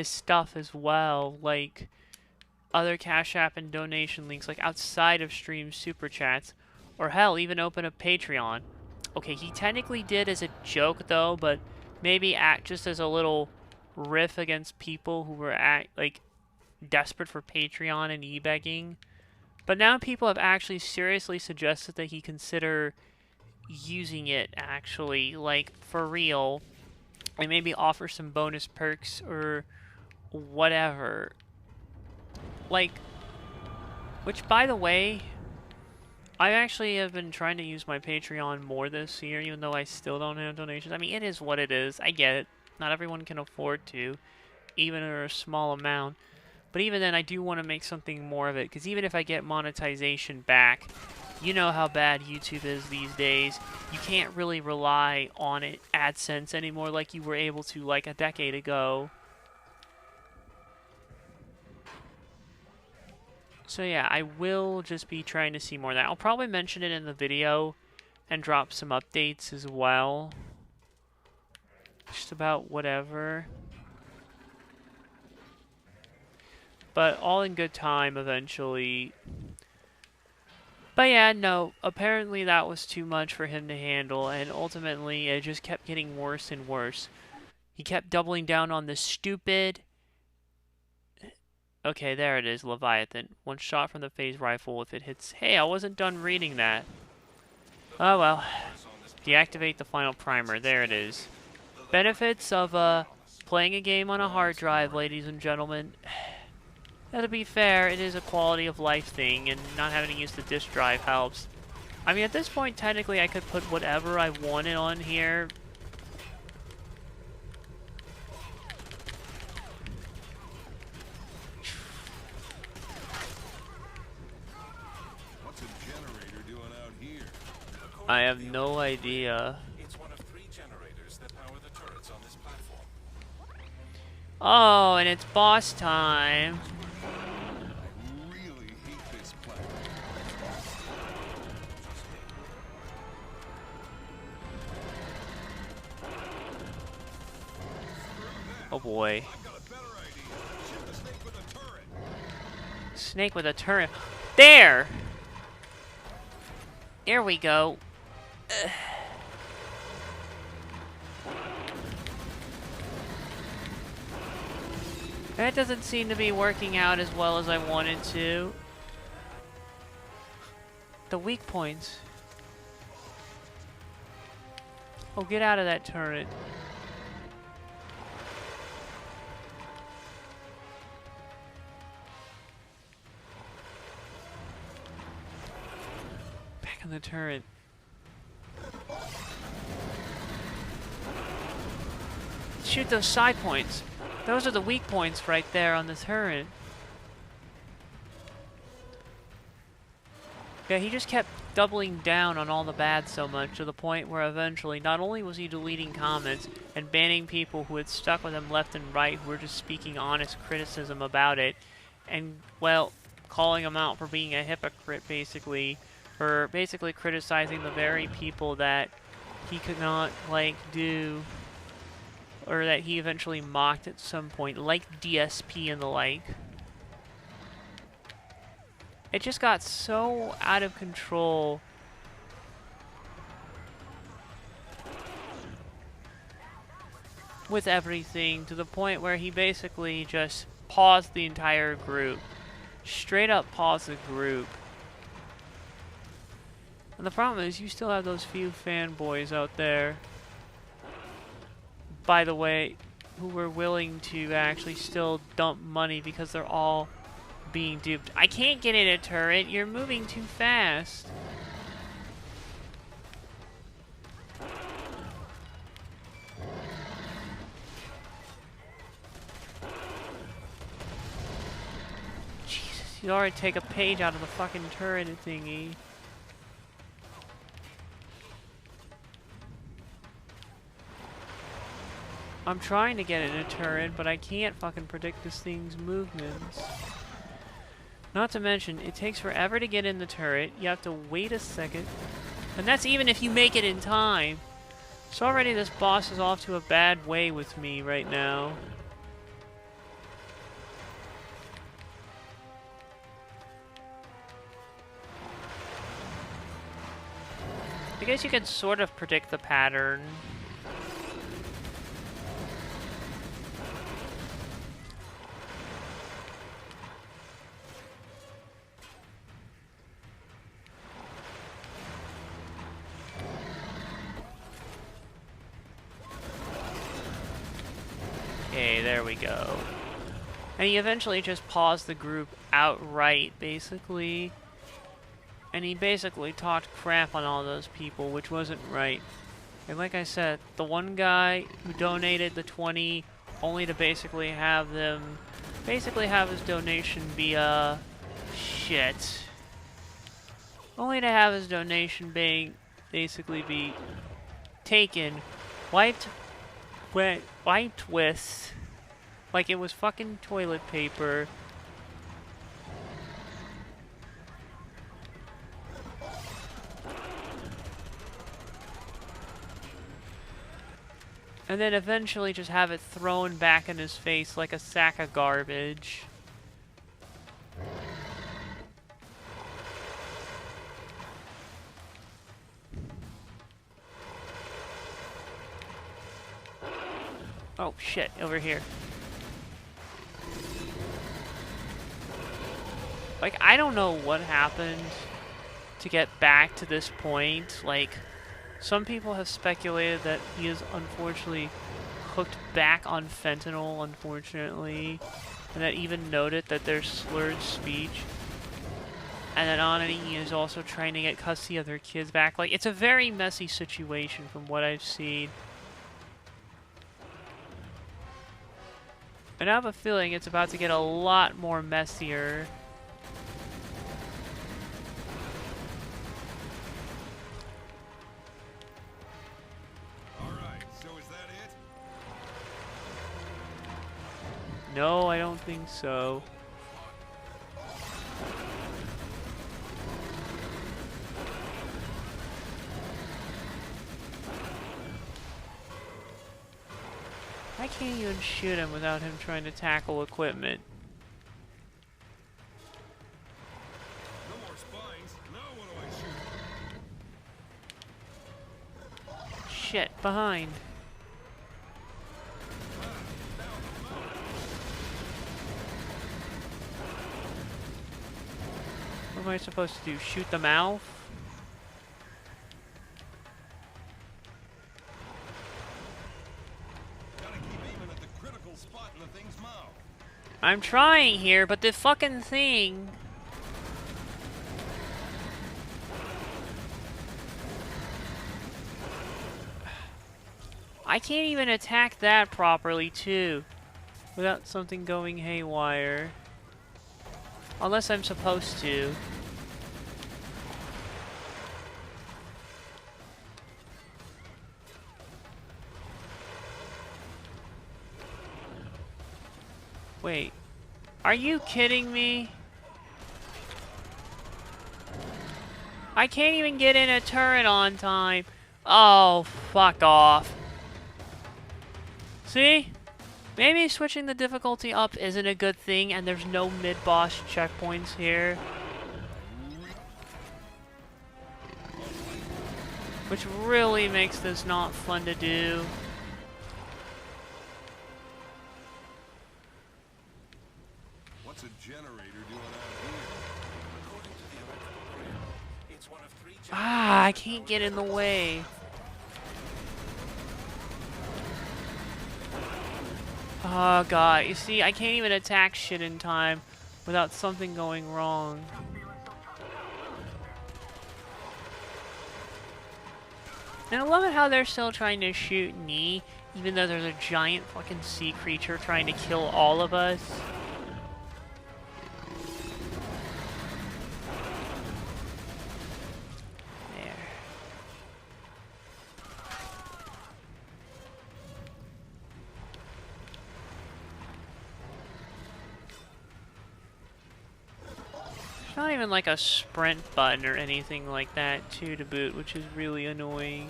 stuff as well, like other Cash App and donation links, like outside of stream super chats, or hell, even open a Patreon. Okay, he technically did as a joke though, but maybe act just as a little riff against people who were like desperate for Patreon and e-begging. But now people have actually seriously suggested that he consider using it actually, like for real, and maybe offer some bonus perks or whatever. Like, which by the way, I actually have been trying to use my Patreon more this year, even though I still don't have donations. I mean, it is what it is. I get it. Not everyone can afford to, even for a small amount. But even then, I do want to make something more of it, because even if I get monetization back, you know how bad YouTube is these days. You can't really rely on it, AdSense anymore like you were able to like a decade ago. So yeah, I will just be trying to see more of that. I'll probably mention it in the video and drop some updates as well. Just about whatever. But all in good time eventually. But yeah, no, apparently that was too much for him to handle, and ultimately it just kept getting worse and worse. He kept doubling down on the stupid... Okay, there it is, Leviathan. One shot from the phase rifle if it hits... Hey, I wasn't done reading that. Oh well. Deactivate the final primer. There it is. Benefits of playing a game on a hard drive, ladies and gentlemen. Now, to be fair, it is a quality of life thing, and not having to use the disk drive helps. I mean, at this point, technically, I could put whatever I wanted on here. What's a generator doing out here? I have no idea. It's one of 3 generators that power the turrets on this platform. Oh, and it's boss time. I really hate this place. Oh boy. I've got a better idea. Shoot the snake with a turret. Snake with a turret. There! Here we go. Ugh. That doesn't seem to be working out as well as I wanted to. The weak points. Oh, get out of that turret. Back on the turret. Shoot those side points. Those are the weak points right there on the turret. Yeah, he just kept doubling down on all the bad so much to the point where eventually not only was he deleting comments and banning people who had stuck with him left and right who were just speaking honest criticism about it, and, well, calling him out for being a hypocrite, basically, for basically criticizing the very people that he could not, like, do, or that he eventually mocked at some point, like DSP and the like. It just got so out of control. With everything, to the point where he basically just paused the entire group. Straight up paused the group. And the problem is, you still have those few fanboys out there, by the way, who were willing to actually still dump money because they're all being duped. I can't get in a turret. You're moving too fast. You already take a page out of the fucking turret thingy. I'm trying to get in a turret, but I can't fucking predict this thing's movements. Not to mention, it takes forever to get in the turret. You have to wait a second. And that's even if you make it in time. So already this boss is off to a bad way with me right now. I guess you can sort of predict the pattern. Okay, there we go. And he eventually just paused the group outright, basically. And he basically talked crap on all those people, which wasn't right. And like I said, the one guy who donated the 20 only to basically have his donation be, shit. Only to have his donation basically be taken, wiped with, like it was fucking toilet paper. And then eventually just have it thrown back in his face like a sack of garbage. Oh shit, over here. Like, I don't know what happened to get back to this point. Like, some people have speculated that he is unfortunately hooked back on fentanyl, unfortunately. And that even noted that there's slurred speech. And that on it, he is also trying to get custody of their kids back. Like, it's a very messy situation from what I've seen. And I have a feeling it's about to get a lot more messier. Alright, so is that it? No, I don't think so. I can't even shoot him without him trying to tackle equipment. No more spines. Now what do I shoot? Shit, behind. What am I supposed to do? Shoot the mouth? I'm trying here, but the fucking thing... I can't even attack that properly, too, without something going haywire. Unless I'm supposed to. Wait, are you kidding me? I can't even get in a turret on time. Oh, fuck off. See? Maybe switching the difficulty up isn't a good thing and there's no mid-boss checkpoints here. Which really makes this not fun to do. What's a generator doing out here? According to the electrical grid, it's one of 3 Ah, I can't get in the way. Oh god, you see, I can't even attack shit in time without something going wrong. And I love it how they're still trying to shoot me, even though there's a giant fucking sea creature trying to kill all of us. not even like a sprint button or anything like that too to boot, which is really annoying.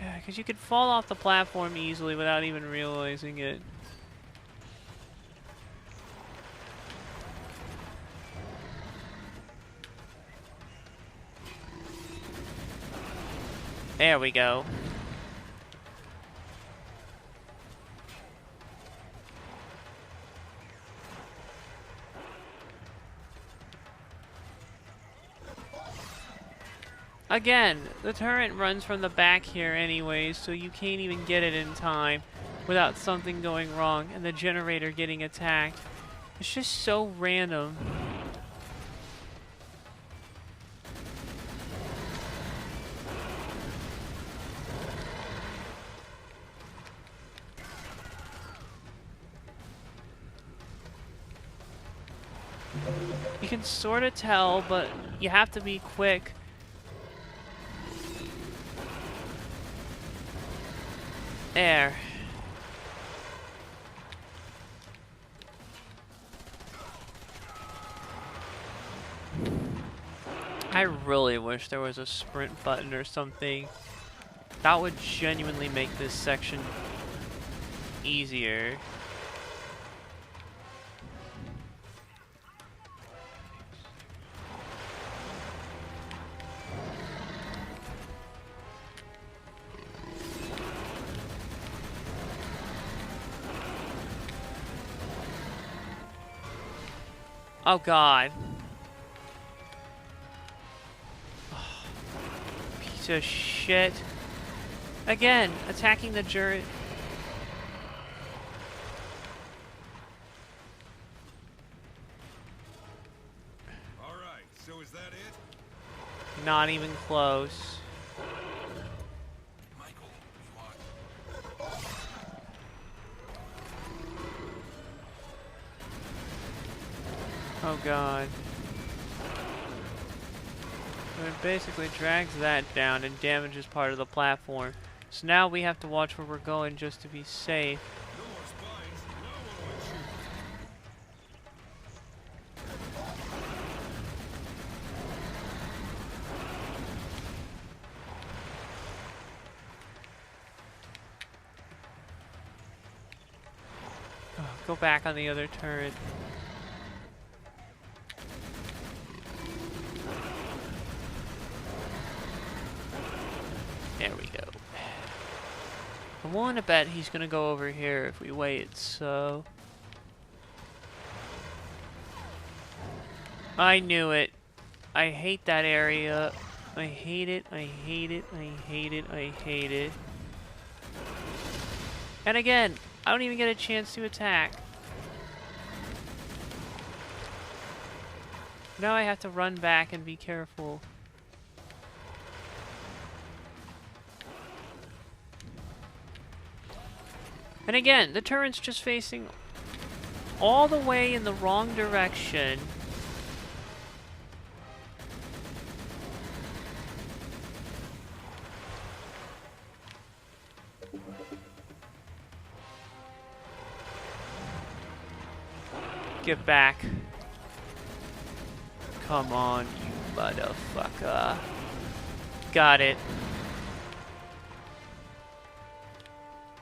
Yeah, because you could fall off the platform easily without even realizing it. There we go. Again, the turret runs from the back here anyways, so you can't even get it in time without something going wrong and the generator getting attacked. It's just so random. You can sort of tell, but you have to be quick. There. I really wish there was a sprint button or something. That would genuinely make this section easier. Oh god. Piece of shit. Again, attacking the turret. Alright, so is that it? Not even close. Michael, you are... Oh god. So it basically drags that down and damages part of the platform. So now we have to watch where we're going just to be safe. No more spines. No one would shoot. Oh, go back on the other turret. There we go. I'm willing to bet he's gonna go over here if we wait, so... I knew it. I hate that area. I hate it, I hate it, I hate it, I hate it. And again, I don't even get a chance to attack. Now I have to run back and be careful. And again, the turret's just facing all the way in the wrong direction. Get back. Come on, you motherfucker. Got it.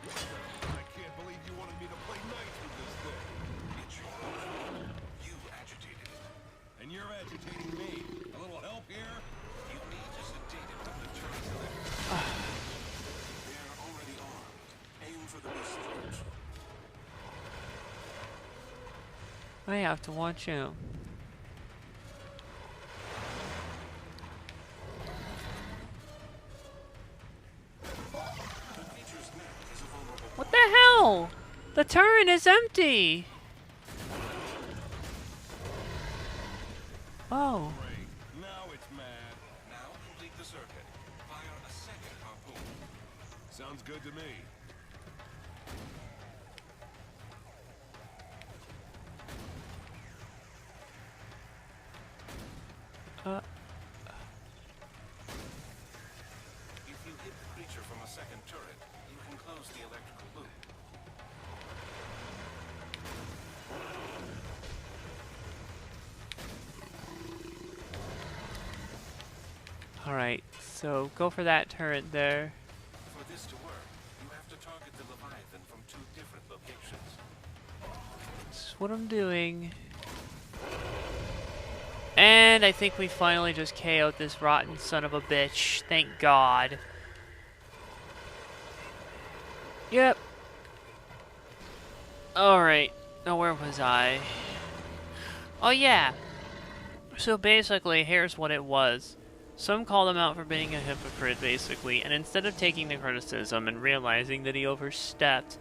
I can't believe you wanted me to play nice with this thing. It's your own fault. You agitated it. And you're agitating me. A little help here? You need to sedate it when the turret's electric. They're already armed. Aim for the beast's throat. I have to watch out. The creature's neck is a vulnerable What the hell? The turret is empty. Oh. Great. Now it's mad. Now complete the circuit. Fire a second harpoon. Sounds good to me. If you hit the creature from a second turret, you can close the electrical loop. Alright, so go for that turret there. For this to work, you have to target the Leviathan from 2 different locations. That's what I'm doing. And I think we finally just KO'd this rotten son of a bitch. Thank God. Yep. Alright. Now where was I? Oh yeah. So basically, here's what it was. Some called him out for being a hypocrite, basically, and instead of taking the criticism and realizing that he overstepped,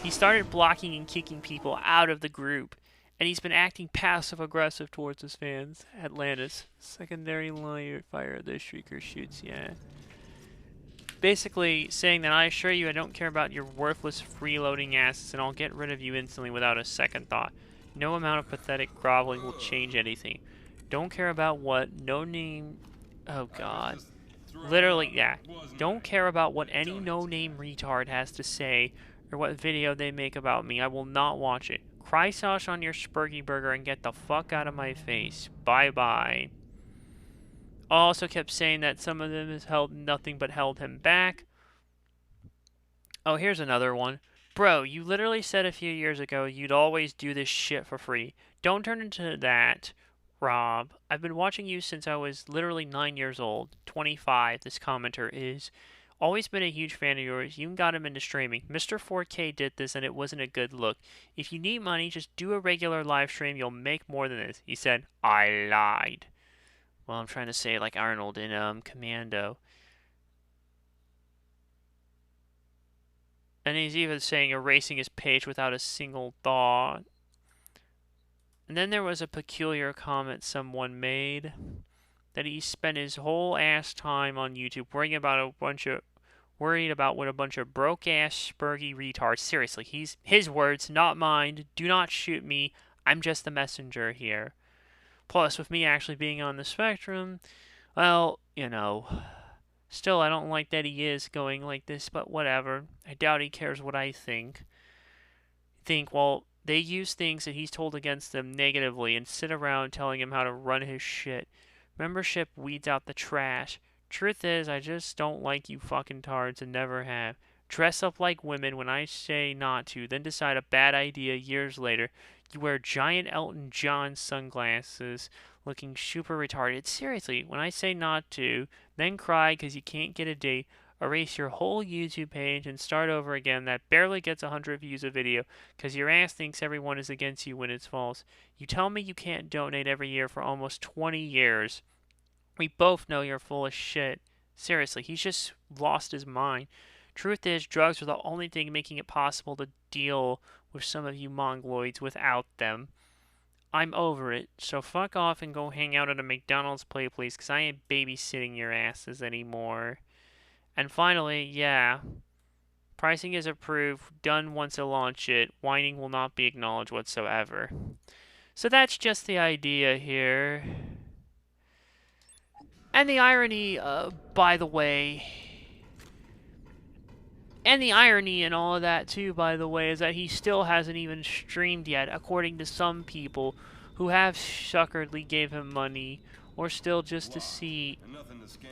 he started blocking and kicking people out of the group. And he's been acting passive-aggressive towards his fans. Atlantis. Secondary line fire, the Shrieker shoots, yeah. Basically saying that I assure you I don't care about your worthless freeloading asses and I'll get rid of you instantly without a second thought. No amount of pathetic groveling will change anything. Don't care about what no-name... Oh, God. Literally, yeah. Don't care about what any no-name retard has to say or what video they make about me. I will not watch it. Cry sauce on your Spurgy burger and get the fuck out of my face. Bye-bye. Also kept saying that some of them has held nothing but held him back. Oh, here's another one. Bro, you literally said a few years ago you'd always do this shit for free. Don't turn into that, Rob. I've been watching you since I was literally 9 years old. 25, this commenter is. Always been a huge fan of yours. You got him into streaming. Mr. 4K did this and it wasn't a good look. If you need money, just do a regular live stream. You'll make more than this. He said, I lied. Well, I'm trying to say it like Arnold in Commando. And he's even saying erasing his page without a single thought. And then there was a peculiar comment someone made that he spent his whole ass time on YouTube worrying about what a bunch of broke ass spurgy retards. Seriously, he's his words, not mine. Do not shoot me. I'm just the messenger here. Plus, with me actually being on the spectrum, well, you know, still I don't like that he is going like this, but whatever. I doubt he cares what I think. Well, they use things that he's told against them negatively and sit around telling him how to run his shit. Membership weeds out the trash. Truth is, I just don't like you fucking tards and never have. Dress up like women when I say not to, then decide a bad idea years later. You wear giant Elton John sunglasses, looking super retarded. Seriously, when I say not to, then cry because you can't get a date, erase your whole YouTube page and start over again. That barely gets 100 views a video because your ass thinks everyone is against you when it's false. You tell me you can't donate every year for almost 20 years. We both know you're full of shit. Seriously, he's just lost his mind. Truth is, drugs are the only thing making it possible to deal with some of you mongoloids without them. I'm over it, so fuck off and go hang out at a McDonald's play place, because I ain't babysitting your asses anymore. And finally, yeah, pricing is approved, done once I launch it, whining will not be acknowledged whatsoever. So that's just the idea here. And the irony, by the way... And the irony in all of that, too, by the way, is that he still hasn't even streamed yet, according to some people who have suckeredly gave him money, or still just to see... Nothing to scan.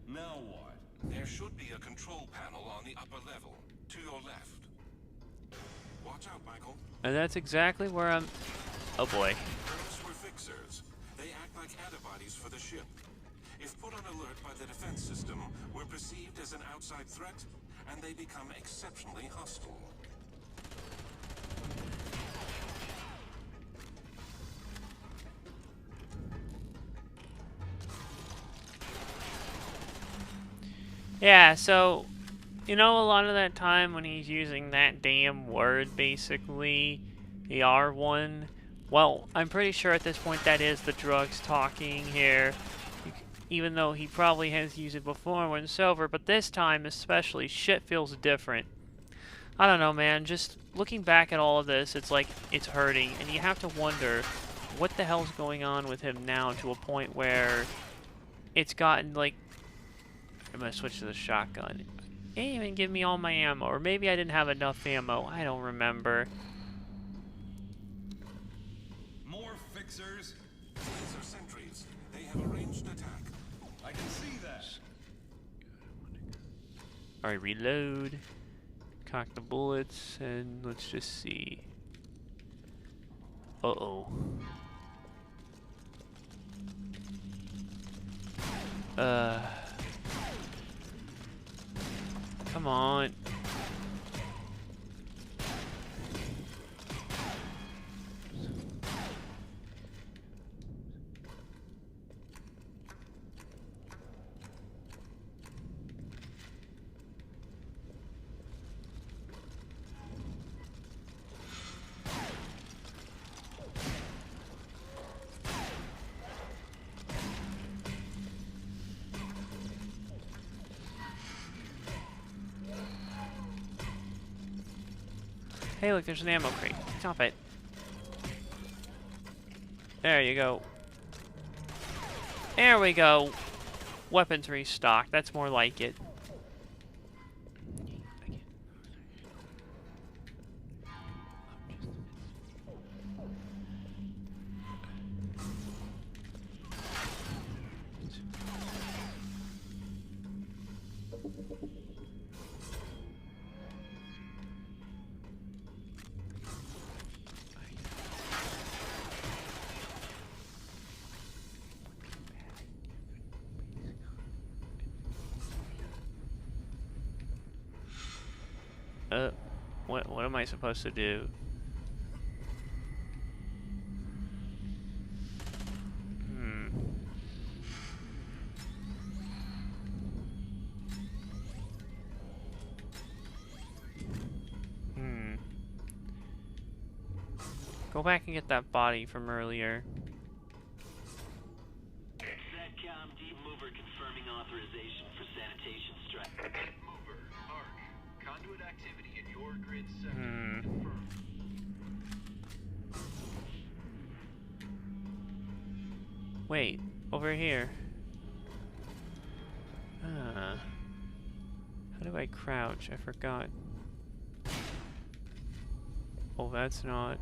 Now what? There should be a control panel on the upper level, to your left. Watch out, Michael. And that's exactly where I'm... Oh boy. Those were fixers. They act like antibodies for the ship. If put on alert by the defense system, we're perceived as an outside threat, and they become exceptionally hostile. Yeah, so, you know, a lot of that time when he's using that damn word, basically, the R1, well, I'm pretty sure at this point that is the drugs talking here. Even though he probably has used it before when sober, but this time especially, shit feels different. I don't know, man, just looking back at all of this, it's like, it's hurting, and you have to wonder, what the hell's going on with him now to a point where it's gotten, like, I'm gonna switch to the shotgun. It didn't even give me all my ammo, or maybe I didn't have enough ammo, I don't remember. More fixers? These are sentries. They have arranged attack. I can see that. Alright, reload. Cock the bullets, and let's just see. Uh-oh. Come on. Hey, look, there's an ammo crate. Stop it. There you go. There we go. Weapons restocked. That's more like it. What am I supposed to do? Go back and get that body from earlier. SATCOM deep mover confirming authorization for sanitation strike. Mover, Arc. Conduit activity in your grid sector. Confirmed. Wait, over here. How do I crouch? I forgot. Oh, that's not.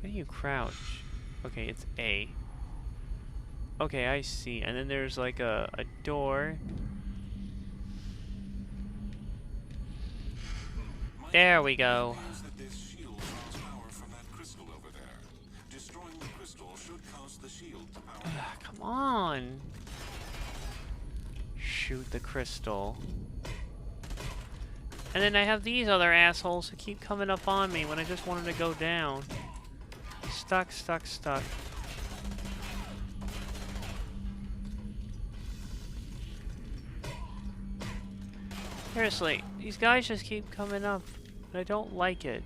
How do you crouch? Okay, it's A. Okay, I see. And then there's like a door. There we go. This shield draws power from that crystal over there. Destroying the crystal should cause the shield to power down. Come on. Shoot the crystal. And then I have these other assholes who keep coming up on me when I just wanted to go down. Stuck, stuck, stuck. Seriously, these guys just keep coming up. And I don't like it.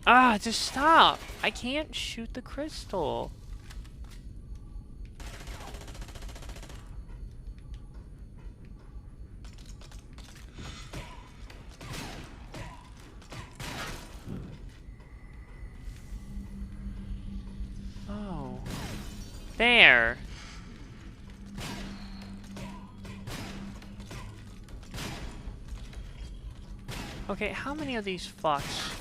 Ah, just stop! I can't shoot the crystal. Oh. There! Okay, how many of these fucks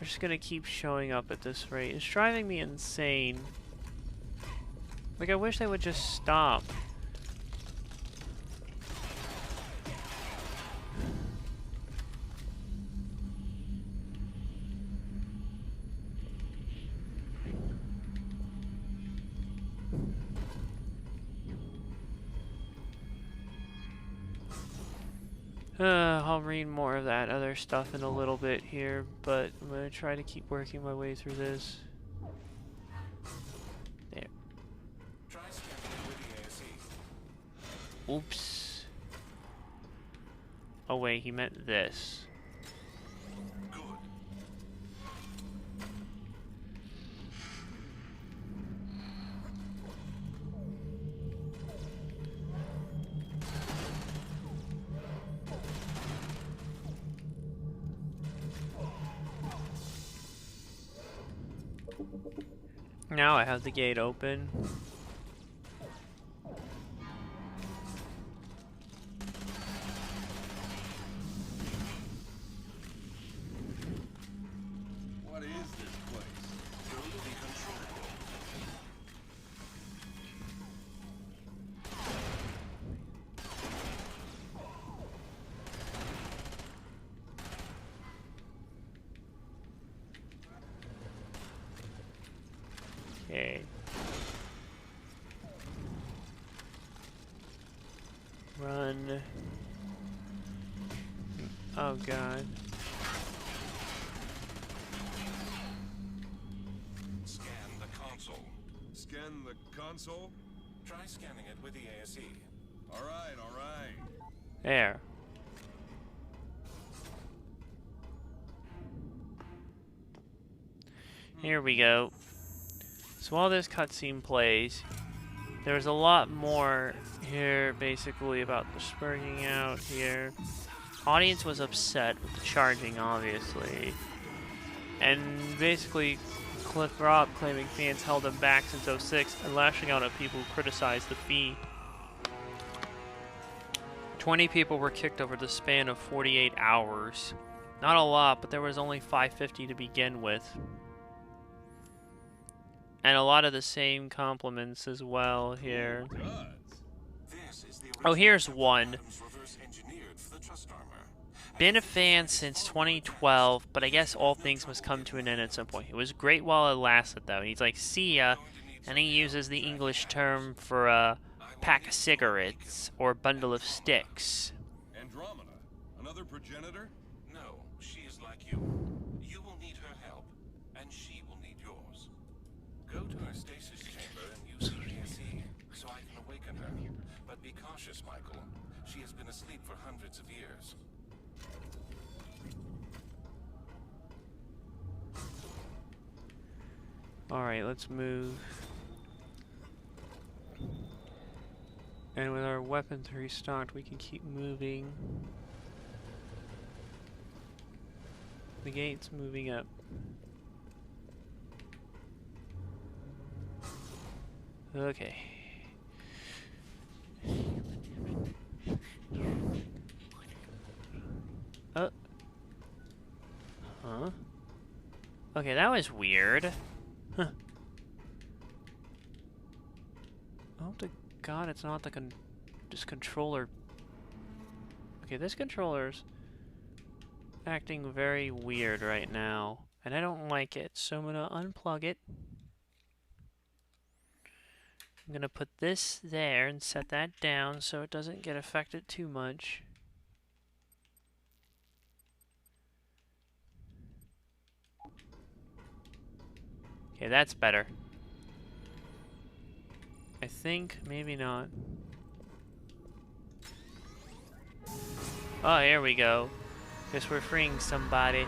are just gonna keep showing up at this rate? It's driving me insane. Like, I wish they would just stop. I'll read more of that other stuff in a little bit here, but I'm gonna try to keep working my way through this. There. Try scanning with the ASE. Oops. Oh wait, he meant this. Good. Now I have the gate open. What is this place? You're looking Okay. Run. Oh god. Scan the console. Scan the console? Try scanning it with the ASE. Alright, alright. There. Here we go. So while this cutscene plays, there's a lot more here basically about the spurting out here. Audience was upset with the charging, obviously. And basically, Cliff Rob claiming fans held him back since '06 and lashing out at people who criticized the fee. 20 people were kicked over the span of 48 hours. Not a lot, but there was only 550 to begin with. And a lot of the same compliments as well here. This is the Oh, here's one. Adams reverse engineered for the trust armor. Been a fan since 2012, but I guess all things must come to an end at some point. It was great while it lasted, though. He's like, see ya, and he uses the English term for a pack of cigarettes or bundle of sticks. Andromeda? Another progenitor? No, she is like you. You will need her help, and she will need yours. Go to her stasis chamber and use the ASE so I can awaken her. But be cautious, Michael. She has been asleep for hundreds of years. Alright, let's move. And with our weapons restocked, we can keep moving. The gate's moving up. Okay. Huh? Okay, that was weird. Huh. Oh, to God, it's not this controller. Okay, this controller's acting very weird right now, and I don't like it, so I'm gonna unplug it. I'm gonna put this there and set that down so it doesn't get affected too much. Okay, that's better. I think, maybe not. Oh, here we go. Guess we're freeing somebody.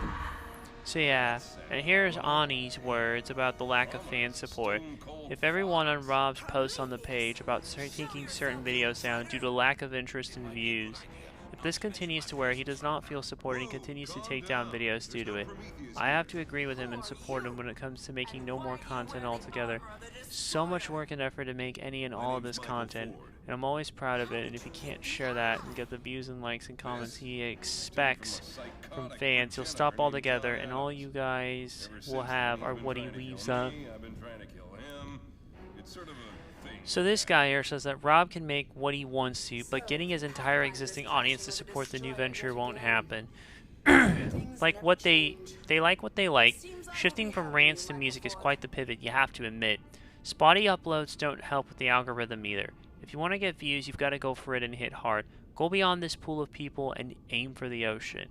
So yeah, and here's Ani's words about the lack of fan support. If everyone on Rob's posts on the page about taking certain videos down due to lack of interest and views, if this continues to where he does not feel supported and continues to take down videos due to it, I have to agree with him and support him when it comes to making no more content altogether. So much work and effort to make any and all of this content, and I'm always proud of it, and if he can't share that and get the views and likes and comments he expects from fans, he'll stop altogether, and all you guys will have are what he leaves up. So this guy here says that Rob can make what he wants to, but getting his entire existing audience to support the new venture won't happen. Like what they like what they like. Shifting from rants to music is quite the pivot, you have to admit. Spotty uploads don't help with the algorithm either. If you want to get views, you've got to go for it and hit hard. Go beyond this pool of people and aim for the ocean.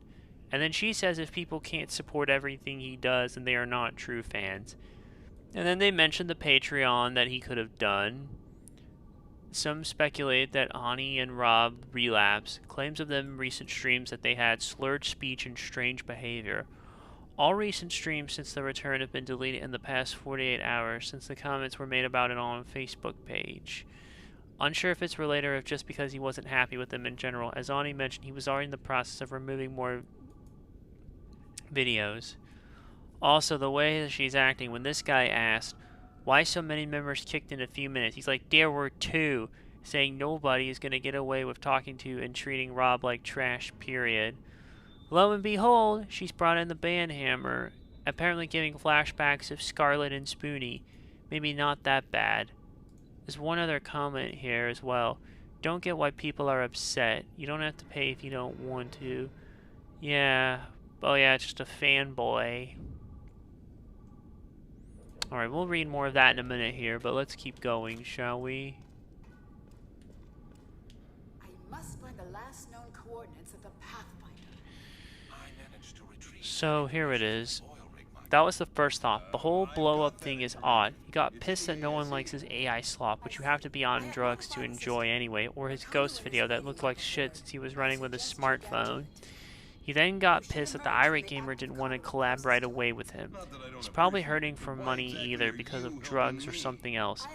And then she says if people can't support everything he does, then they are not true fans. And then they mentioned the Patreon that he could have done. Some speculate that Ani and Rob relapse, claims of them in recent streams that they had slurred speech and strange behavior. All recent streams since the return have been deleted in the past 48 hours since the comments were made about it on a Facebook page. Unsure if it's related or if just because he wasn't happy with them in general. As Ani mentioned, he was already in the process of removing more videos. Also, the way that she's acting, when this guy asked, why so many members kicked in a few minutes? He's like, there were 2, saying nobody is going to get away with talking to and treating Rob like trash, period. Lo and behold, she's brought in the band hammer, apparently giving flashbacks of Scarlet and Spoonie. Maybe not that bad. There's one other comment here as well. Don't get why people are upset. You don't have to pay if you don't want to. Yeah. Oh yeah, just a fanboy. Alright, we'll read more of that in a minute here, but let's keep going, shall we? I must find the last known coordinates of the Pathfinder. I managed to retrieve So, here it information is. from the oil rig mine. That was the first thought. The whole blow-up thing is odd. He got pissed that no one likes his AI slop, which you have to be on drugs to enjoy anyway, or his ghost video that looked like shit since he was running with his smartphone. He then got pissed that the irate gamer didn't want to collab right away with him. He's probably hurting for money either because of drugs or something else.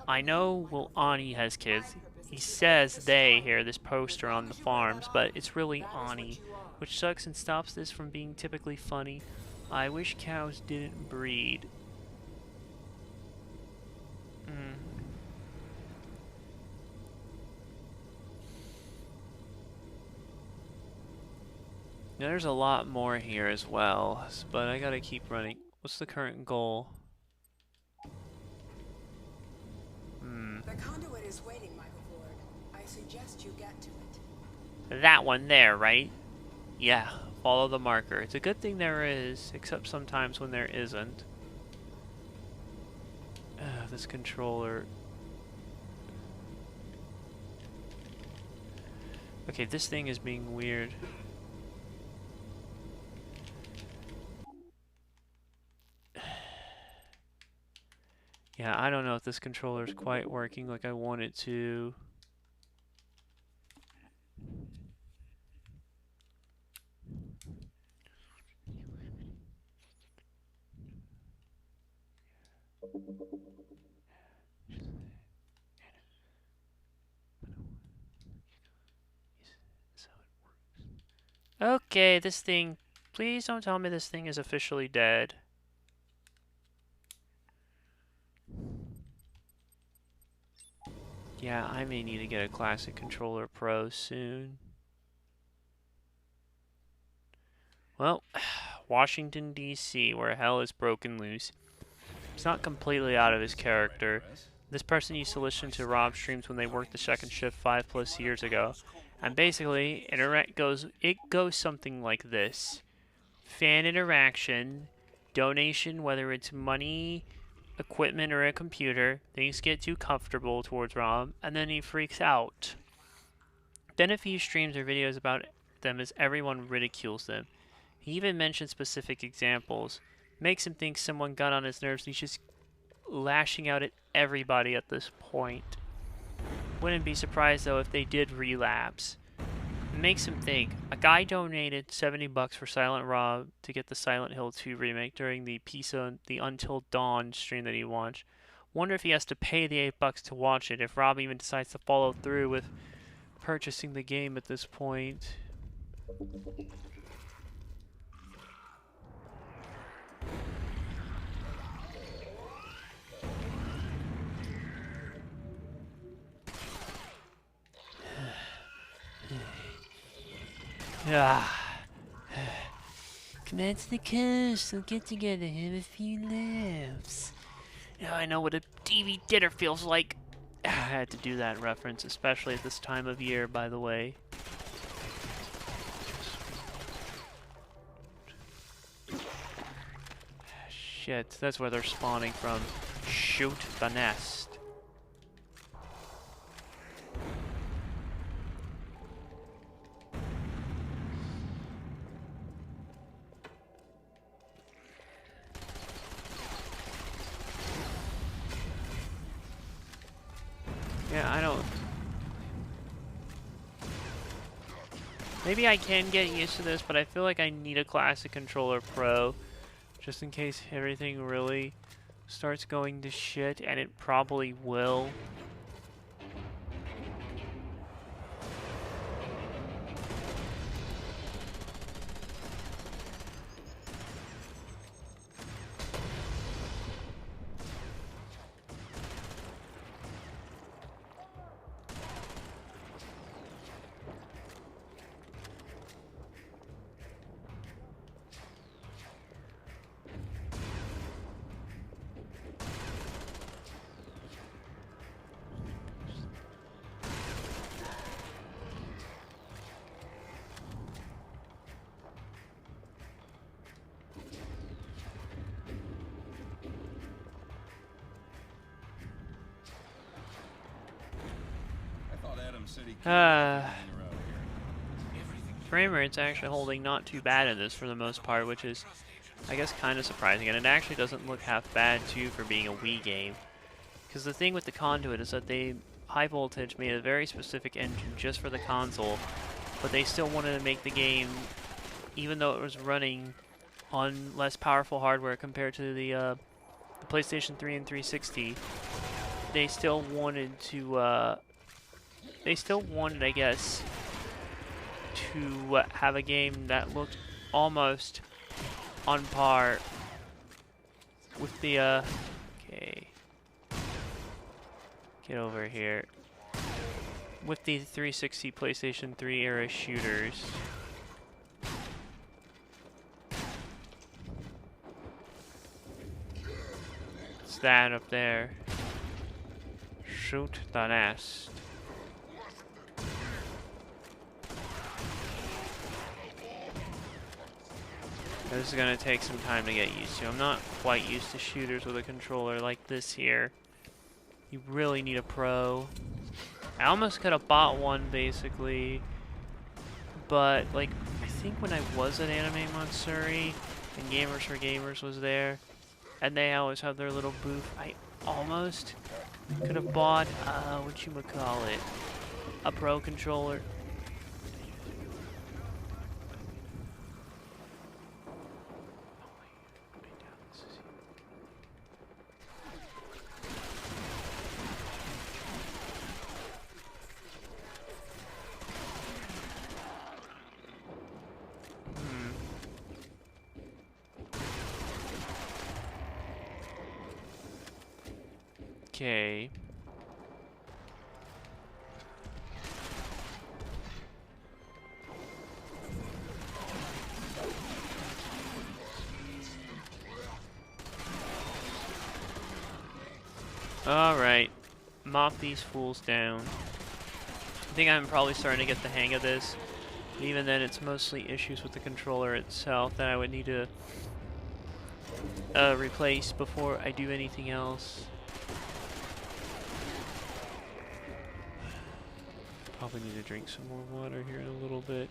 I know Will Ani has kids. He says they here, this poster on the farms, but it's really Ani, which sucks and stops this from being typically funny. I wish cows didn't breed. Now, there's a lot more here as well, but I gotta keep running. What's the current goal? The conduit is waiting, Michael Ward. I suggest you get to it. That one there, right? Yeah, follow the marker. It's a good thing there is, except sometimes when there isn't. This controller. Okay, this thing is being weird. Yeah, I don't know if this controller is quite working like I want it to. Okay, this thing. Please don't tell me this thing is officially dead. Yeah, I may need to get a Classic Controller Pro soon. Well, Washington, D.C., where hell is broken loose. He's not completely out of his character. This person used to listen to Rob streams when they worked the second shift 5+ years ago. And basically, it goes something like this. Fan interaction, donation, whether it's money, equipment, or a computer. Things get too comfortable towards Rob, and then he freaks out. Then a few streams or videos about them as everyone ridicules them. He even mentions specific examples. Makes him think someone got on his nerves and he's just lashing out at everybody at this point. Wouldn't be surprised though if they did relapse. It makes him think. A guy donated $70 for Silent Rob to get the Silent Hill 2 remake during the the Until Dawn stream that he watched. Wonder if he has to pay the $8 to watch it, if Rob even decides to follow through with purchasing the game at this point. Come out to the coast, we'll get together, have a few laughs. Now I know what a TV dinner feels like. I had to do that reference, especially at this time of year, by the way. Shit, that's where they're spawning from. Shoot the nest. Yeah, I don't... Maybe I can get used to this, but I feel like I need a Classic Controller Pro just in case everything really starts going to shit, and it probably will. Adam said he killed Uh, everything around here. frame rate's actually holding not too bad in this for the most part, which is, I guess, kind of surprising. And it actually doesn't look half bad, too, for being a Wii game. Because the thing with the Conduit is that they, High Voltage, made a very specific engine just for the console, but they still wanted to make the game, even though it was running on less powerful hardware compared to the PlayStation 3 and 360, they still wanted to, I guess, to have a game that looked almost on par with the, okay, get over here, with the 360 PlayStation 3 era shooters. It's that up there. Shoot the nest. This is gonna take some time to get used to. I'm not quite used to shooters with a controller like this here. You really need a pro. I almost could have bought one, basically. But, like, I think when I was at Anime Matsuri, and Gamers for Gamers was there, and they always have their little booth, I almost could have bought, whatchamacallit, a pro controller. Okay. Alright. Mop these fools down. I think I'm probably starting to get the hang of this. Even then, it's mostly issues with the controller itself that I would need to replace before I do anything else. Probably need to drink some more water here in a little bit.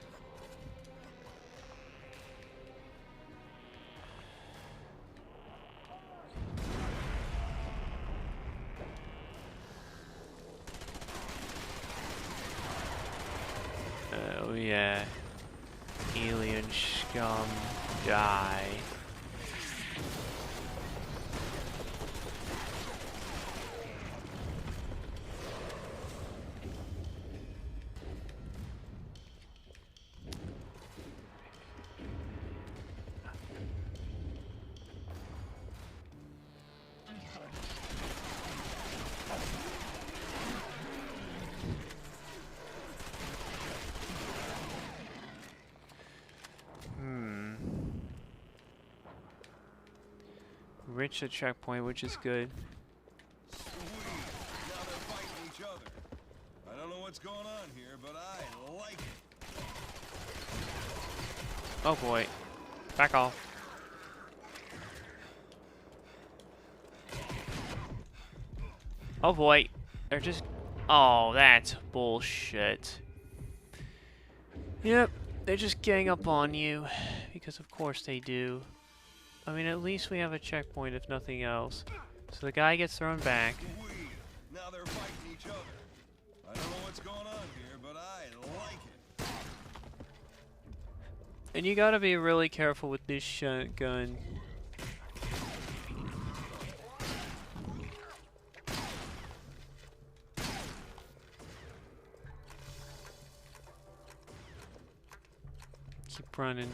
Oh yeah. Alien scum, die. Reach the checkpoint, which is good. Now they're fighting each other. I don't know what's going on here, but I like it. Oh boy. Back off. Oh boy. They're just... Oh, that's bullshit. Yep. They just gang up on you. Because of course they do. I mean, at least we have a checkpoint, if nothing else. So the guy gets thrown back. Now they're fighting each other. I don't know what's going on here, but I like it. And you gotta be really careful with this shotgun. Keep running.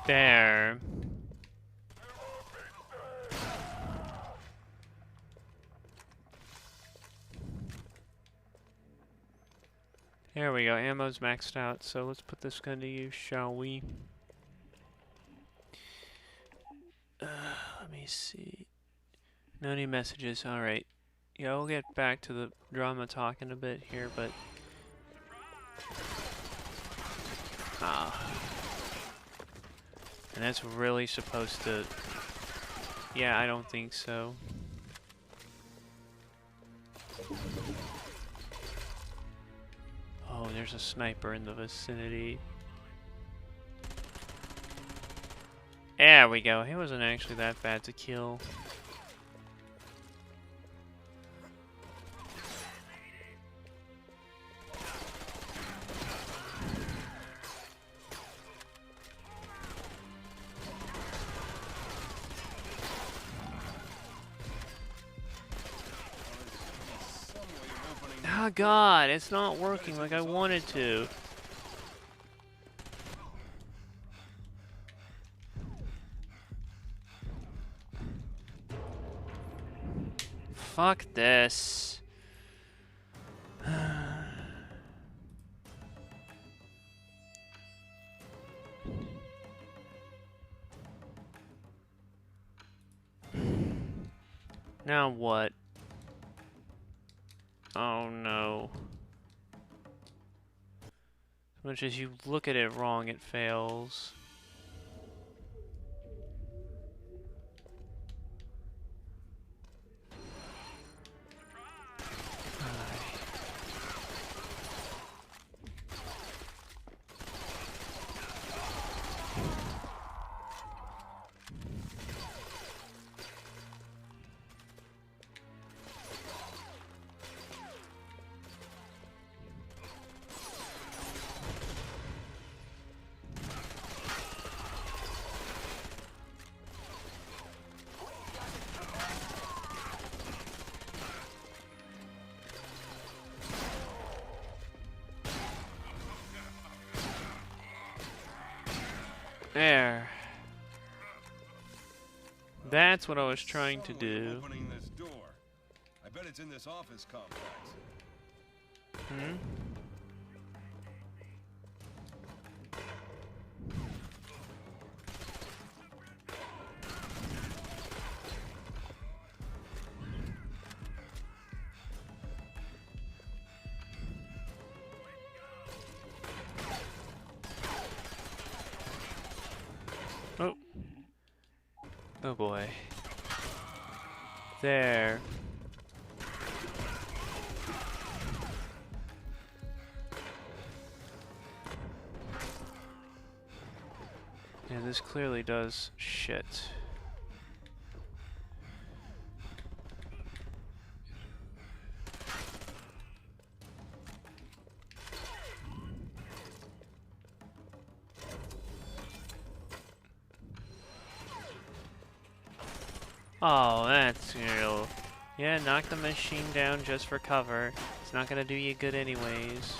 There. There we go. Ammo's maxed out, so let's put this gun to use, shall we? Let me see. No new messages. Alright. Yeah, we'll get back to the drama talk in a bit here, but... And that's really supposed to... Yeah, I don't think so. Oh, there's a sniper in the vicinity. There we go. He wasn't actually that bad to kill. Oh god, it's not working like I wanted to. Fuck this. Now what? Oh no. As much as you look at it wrong, it fails. There. That's what I was trying to do. Opening this door. I bet it's in this office complex. Hmm? Oh. Oh boy. There. Yeah, this clearly does shit. Oh, that's real. Yeah, knock the machine down just for cover. It's not gonna do you good anyways.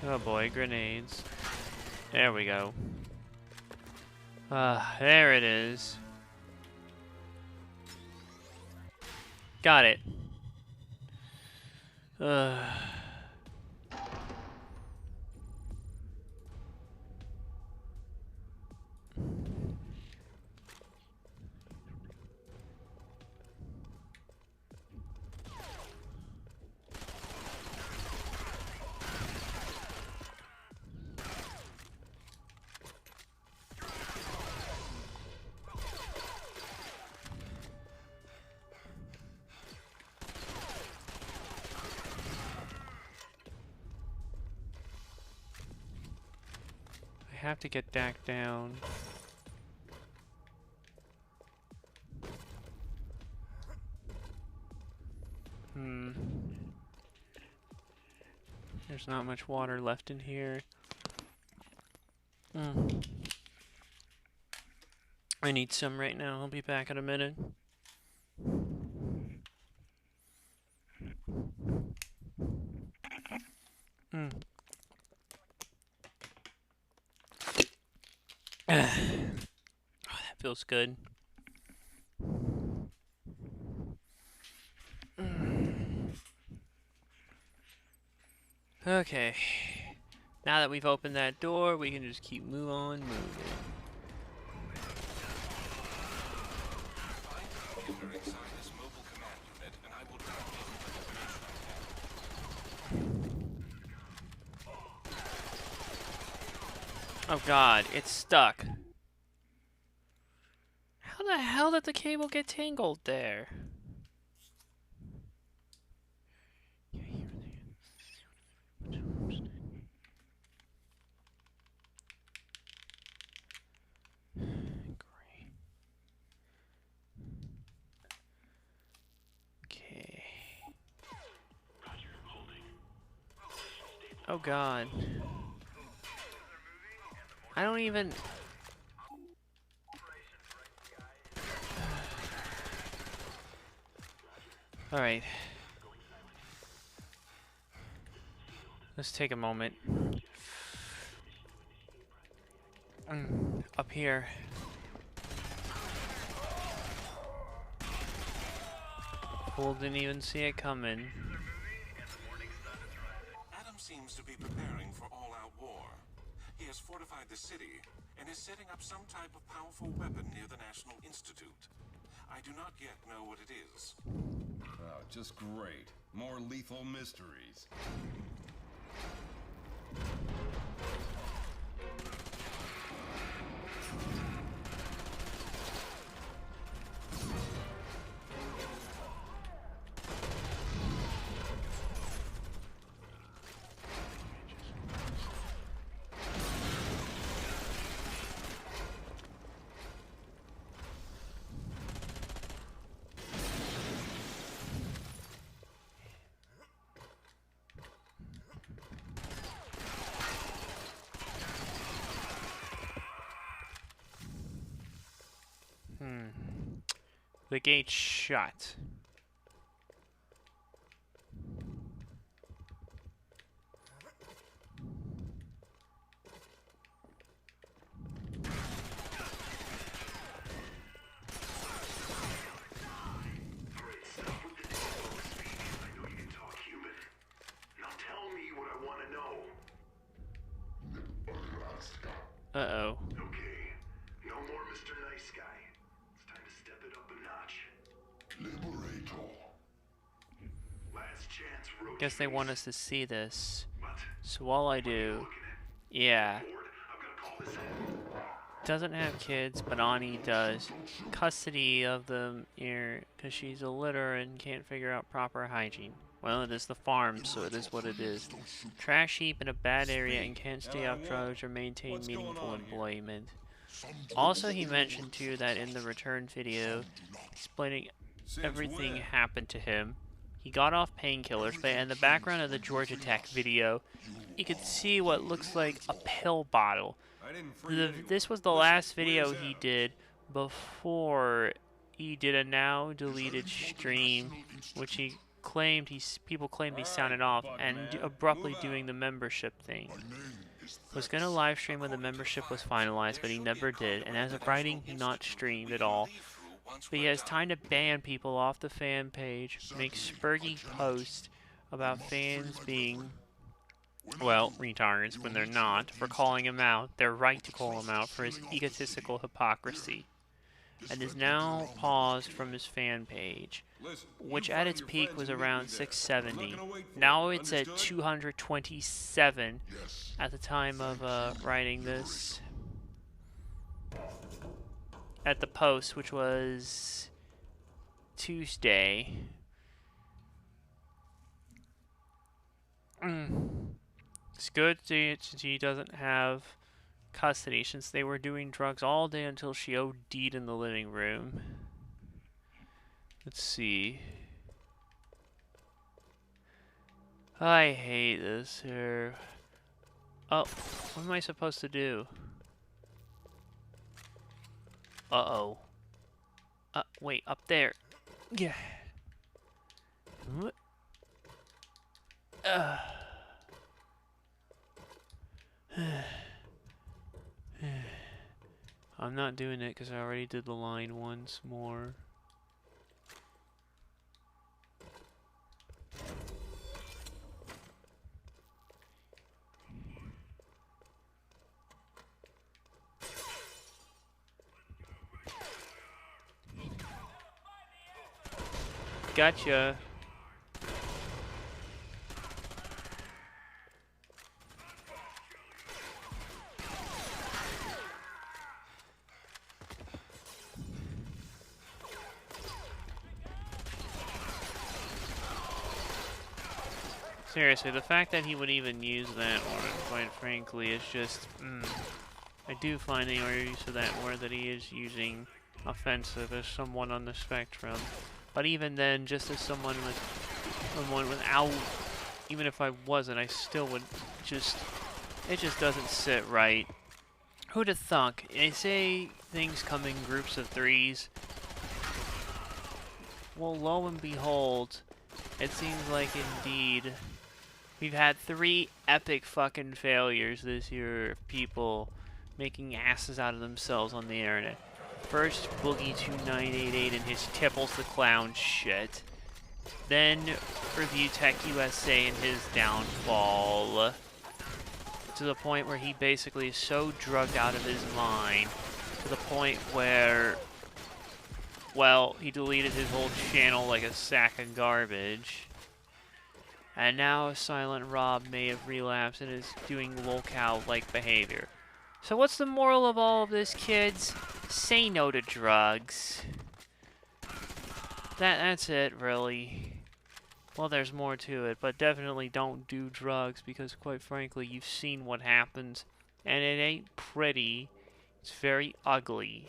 Oh boy, grenades. There we go. There it is. Got it. have to get back down. There's not much water left in here. I need some right now. I'll be back in a minute. Oh, that feels good. Okay. Now that we've opened that door, we can just keep moving. Computer inside this mobile command unit, and I will drop information I can. Oh god, it's stuck. How the hell did the cable get tangled there? Okay. Oh god. I don't even... Alright. Let's take a moment. Up here. Fool didn't even see it coming. Adam seems to be preparing for all-out war. He has fortified the city and is setting up some type of powerful weapon near the National Institute. I do not yet know what it is. Oh, just great. More lethal mysteries. The gate's shut. Uh-oh. Okay, no more Mr. Nice Guy. It's time to step it up a notch. Liberator. Last chance, roach Guess they face. want us to see this. What? So all I What are you do... looking at? Yeah. Bored? I'm gonna call this in. Doesn't have kids, but Ani does. Custody of them here because she's illiterate and can't figure out proper hygiene. Well, it is the farm, so it is what it is. Trash heap in a bad area and can't stay off drugs or maintain meaningful employment. Also, he mentioned too that in the return video, explaining everything happened to him. He got off painkillers, but in the background of the Georgia Tech video, you could see what looks like a pill bottle. This was the last video he did before he did a now deleted stream, which he claimed people claimed he sounded off, and abruptly doing the membership thing. Was gonna live stream when the membership was finalized, but he never did, and as of writing, he not streamed at all. But he has time to ban people off the fan page, make spurgy posts about fans being, well, retards when they're not, for calling him out. They're right to call him out for his egotistical hypocrisy. And is now paused from his fan page, which at its peak was around 670. Now it's at 227 at the time of writing this. At the post, which was Tuesday. It's good since he doesn't have custody since they were doing drugs all day until she OD'd in the living room. Let's see. I hate this here. Oh, what am I supposed to do? Uh-oh. Wait, up there. Yeah. What? I'm not doing it because I already did the line once more. Gotcha. Seriously, the fact that he would even use that word, quite frankly, is just, I do find the use of that word that he is using offensive as someone on the spectrum. But even then, just as someone without, even if I wasn't, I still would just, it just doesn't sit right. Who'd have thunk? They say things come in groups of threes. Well, lo and behold, it seems like indeed we've had 3 epic fucking failures this year of people making asses out of themselves on the internet. First, Boogie2988 and his Tipples the Clown shit. Then, Review Tech USA and his downfall. To the point where he basically is so drugged out of his mind. To the point where, well, he deleted his whole channel like a sack of garbage. And now Silent Rob may have relapsed and is doing lolcow-like behavior. So what's the moral of all of this, kids? Say no to drugs. That's it, really. Well, there's more to it, but definitely don't do drugs because, quite frankly, you've seen what happens, and it ain't pretty. It's very ugly.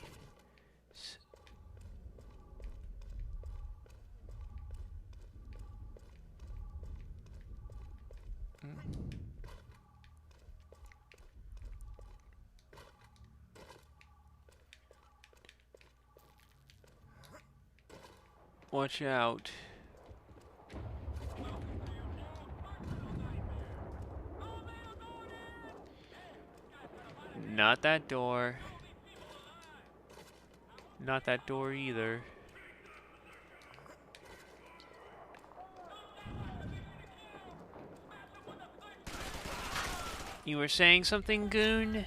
Watch out. Not that door. Not that door either. You were saying something, goon?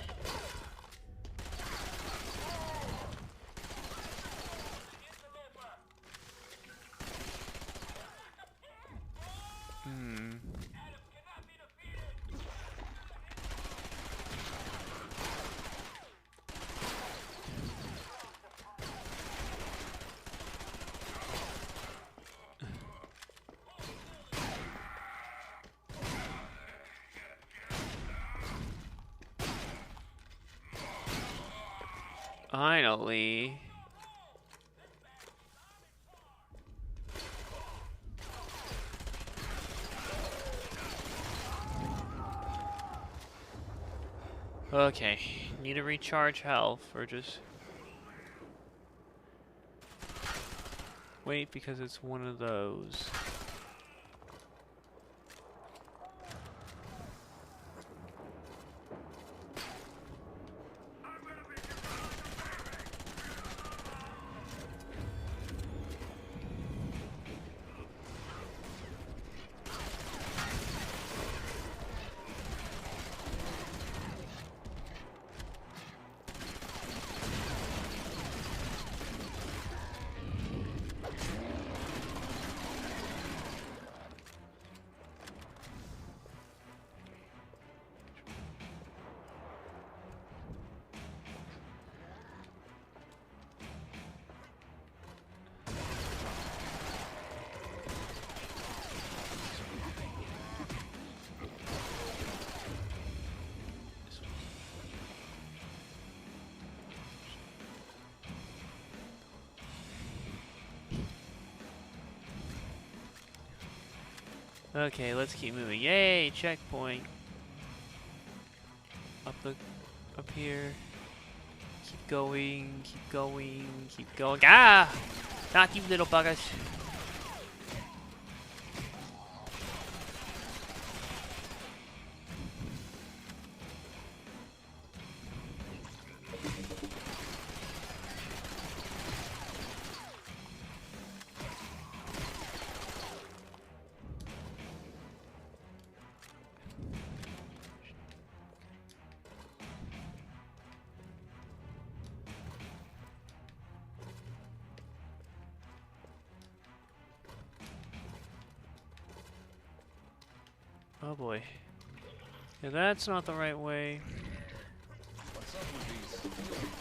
Finally. Okay, need to recharge health or just wait because it's one of those. Okay, let's keep moving. Yay, checkpoint. Up here. Keep going, keep going, keep going. Ah! Not you little buggers. Oh boy. Yeah, that's not the right way. What's up with these steel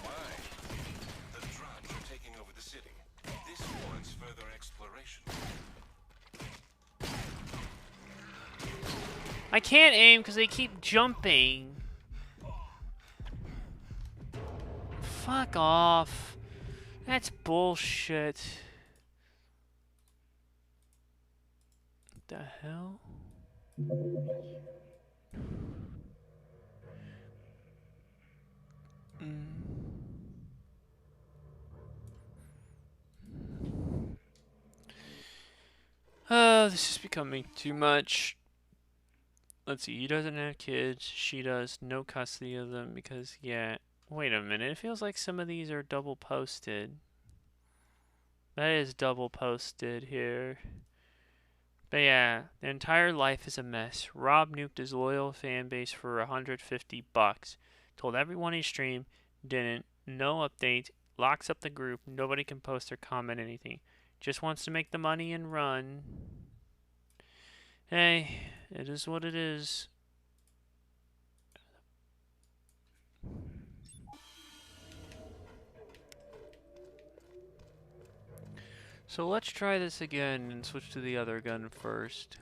mines? The Drudge are taking over the city. This warrants further exploration. I can't aim because they keep jumping. Fuck off. That's bullshit. What the hell? Oh, this is becoming too much. Let's see, he doesn't have kids. She does. No custody of them because, yeah. Wait a minute. It feels like some of these are double posted. That is double posted here. But yeah, their entire life is a mess. Rob nuked his loyal fan base for $150. Told everyone he streamed, didn't. No update. Locks up the group. Nobody can post or comment anything. Just wants to make the money and run. Hey, it is what it is. So let's try this again and switch to the other gun first.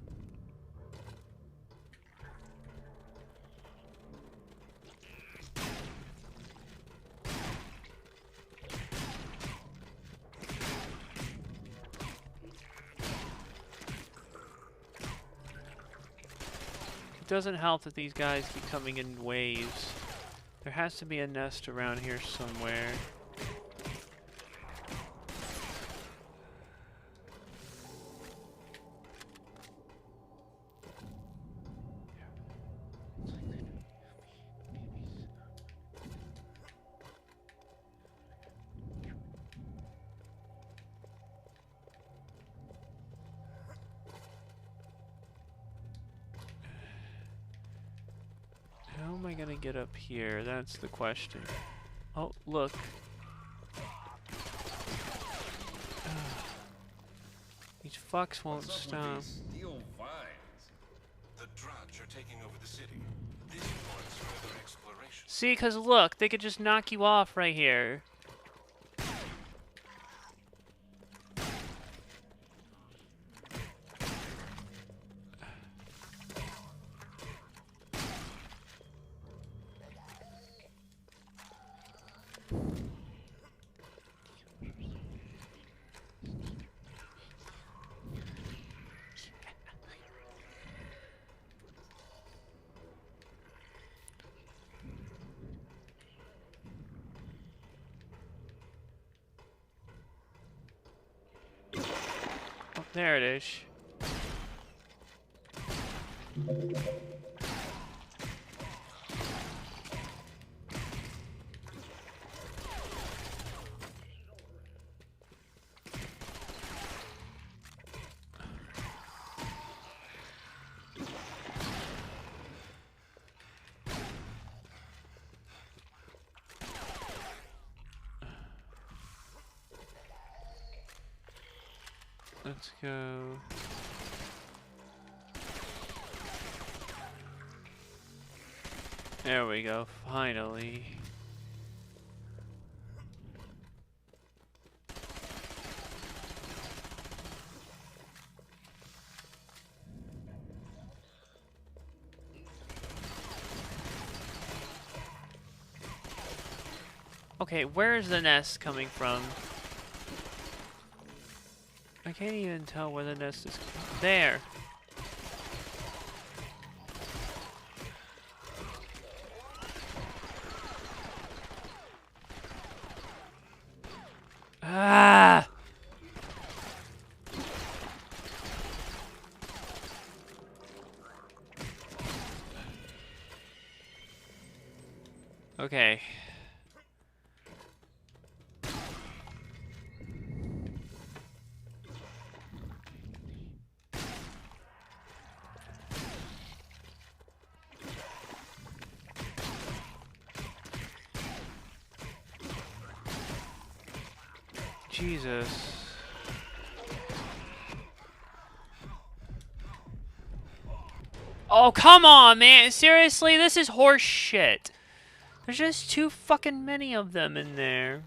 It doesn't help that these guys keep coming in waves. There has to be a nest around here somewhere. How am I gonna get up here? That's the question. Oh, look. These fucks won't What's up stop. with these steel vines? The Drudge are taking over the city. This warrants further exploration. See, because look, they could just knock you off right here. There it is. Let's go. There we go, finally. Okay, where is the nest coming from? I can't even tell where the nest is. There. Ah! Okay. Jesus. Oh, come on, man. Seriously, this is horse shit. There's just too fucking many of them in there.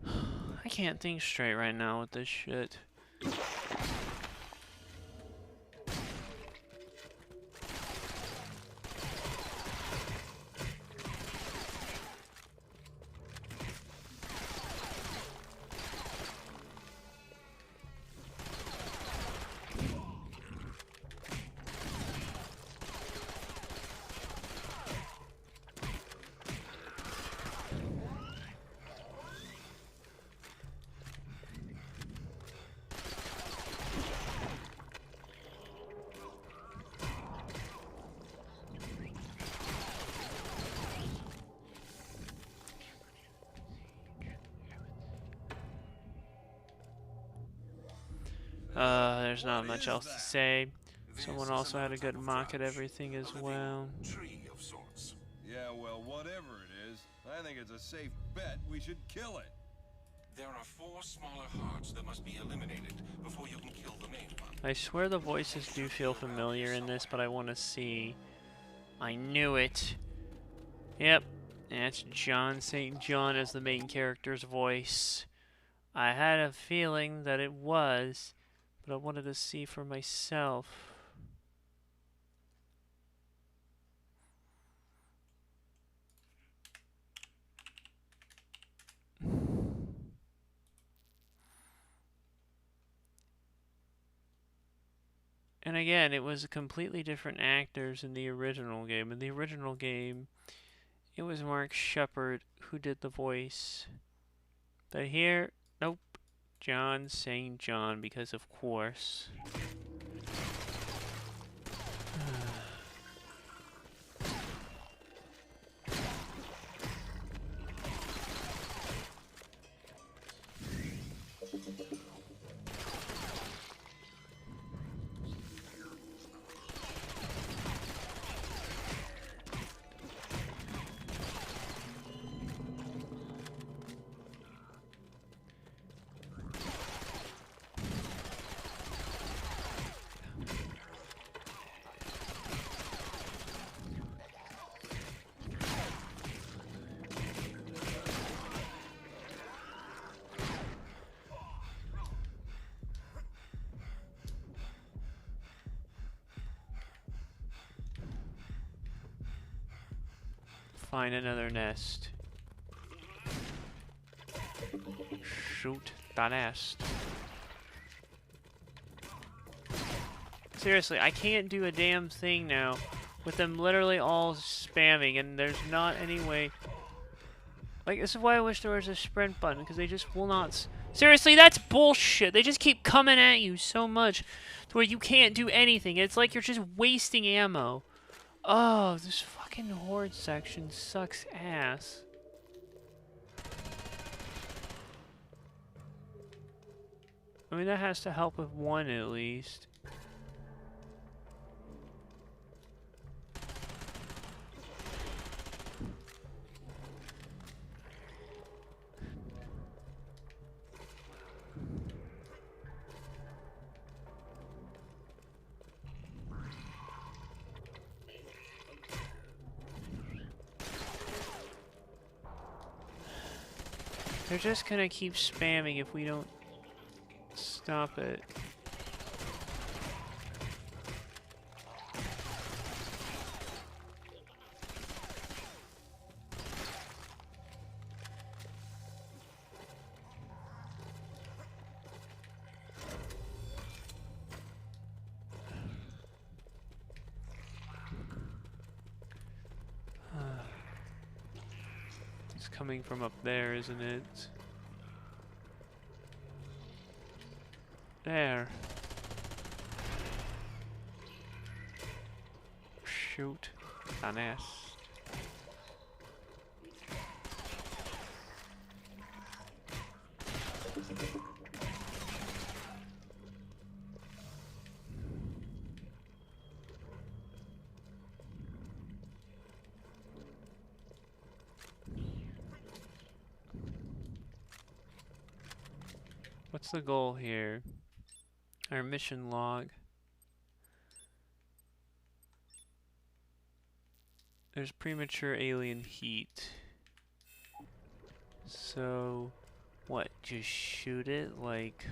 I can't think straight right now with this shit. There's not much else to say. Someone also had a good mock at everything as well. Tree of sorts. Yeah, well, whatever it is, I think it's a safe bet we should kill it. There are 4 smaller hearts that must be eliminated before you can kill the main one. I swear the voices do feel familiar in this, but I want to see. I knew it. Yep, that's John St. John as the main character's voice. I had a feeling that it was, but I wanted to see for myself. And again, it was completely different actors in the original game. In the original game, it was Mark Shepard who did the voice. But here, nope, John St. John, because of course. Find another nest. Shoot that nest. Seriously, I can't do a damn thing now with them literally all spamming, and there's not any way. Like, this is why I wish there was a sprint button, because they just will not. Seriously, that's bullshit. They just keep coming at you so much to where you can't do anything. It's like you're just wasting ammo. Oh, this fucking horde section sucks ass. I mean, that has to help with one at least. They're just gonna keep spamming if we don't stop it. It's coming from up there, isn't it? There. Shoot the nest. What's the goal here? Our mission log. There's premature alien heat. So, what? Just shoot it like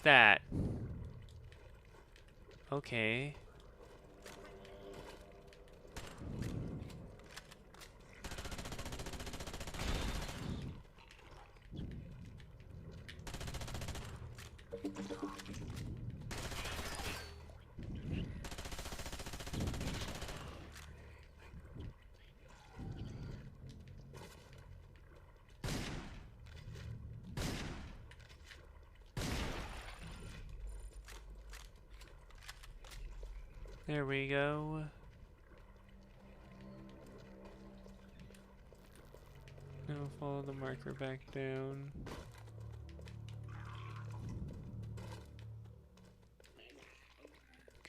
that. Okay. There we go. Now follow the marker back down.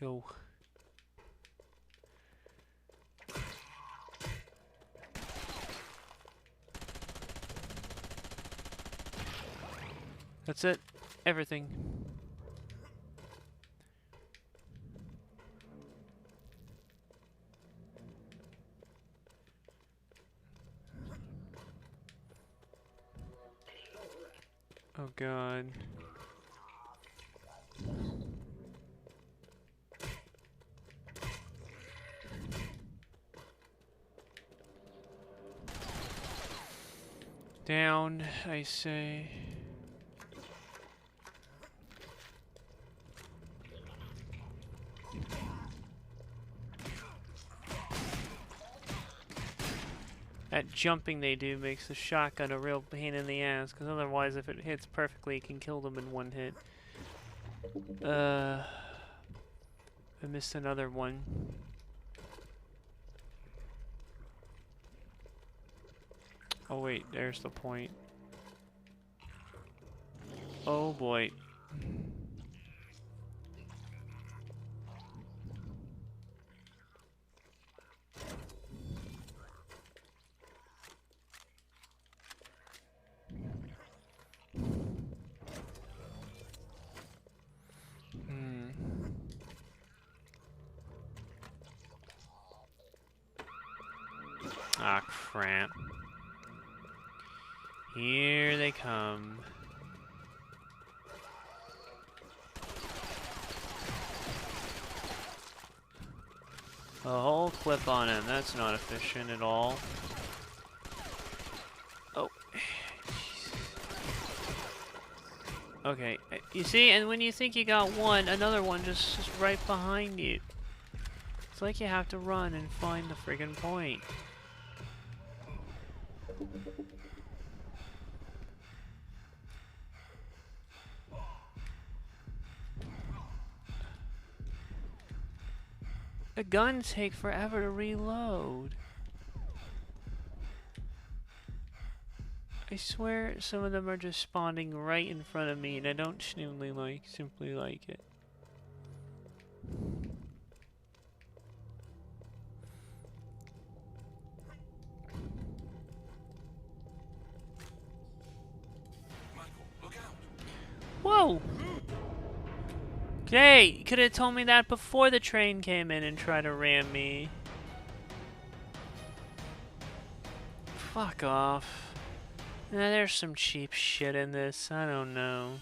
Go. That's it. Everything. Oh God. Down, I say. That jumping they do makes the shotgun a real pain in the ass, because otherwise if it hits perfectly it can kill them in one hit. I missed another one. Oh wait, there's the point. Oh boy. Ah, crap. Here they come. A whole clip on him. That's not efficient at all. Oh. Okay. You see, and when you think you got one, another one just is right behind you. It's like you have to run and find the friggin' point. The guns take forever to reload. I swear some of them are just spawning right in front of me and I don't simply like it. Michael, look out! Whoa! Okay, you could have told me that before the train came in and tried to ram me. Fuck off. There's some cheap shit in this. I don't know.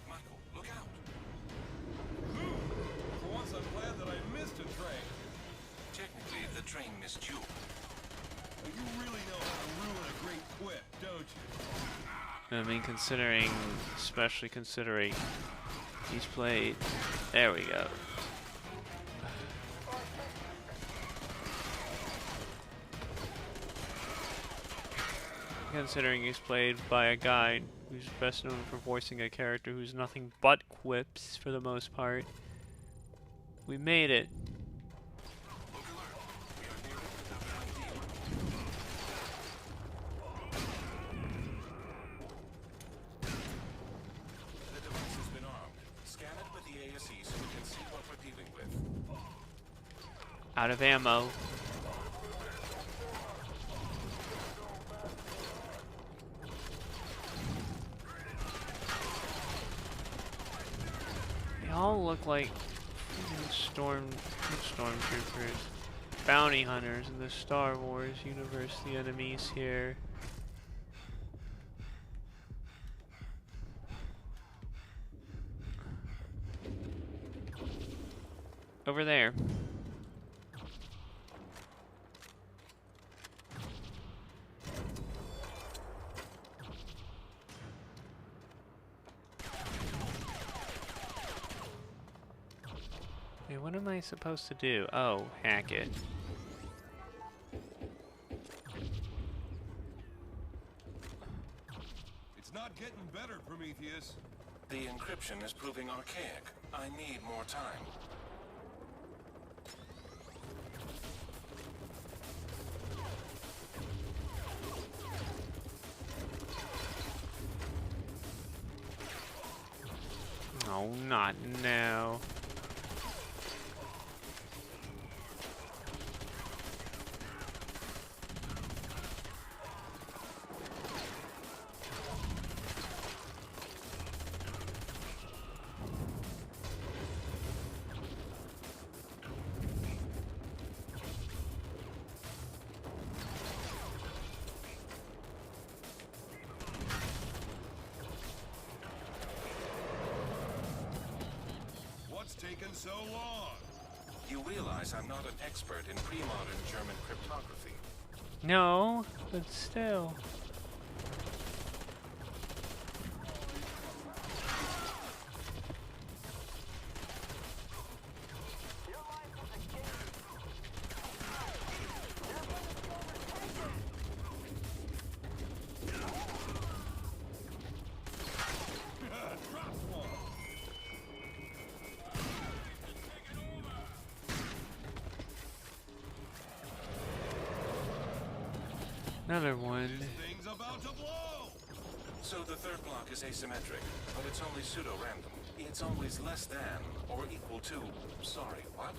Michael, look out! For once, I'm glad that I missed a train. Technically, the train missed you. You really know how to ruin a great quip, don't you? I mean, especially considering he's played. There we go. Considering he's played by a guy who's best known for voicing a character who's nothing but quips for the most part. We made it. The device has been armed. Scan it with the ASE so we can see what we're dealing with. Out of ammo. They all look like stormtroopers, bounty hunters in the Star Wars universe. The enemies here. Over there. Hey, what am I supposed to do? Oh, hack it. It's not getting better, Prometheus. The encryption is proving archaic. I need more time. Oh, not now. What's taking so long? You realize I'm not an expert in pre-modern German cryptography. No, but still. Drop one. Another one. Thing's about to blow. So the third block is asymmetric, but it's only pseudo-random. It's always less than or equal to... Sorry, what?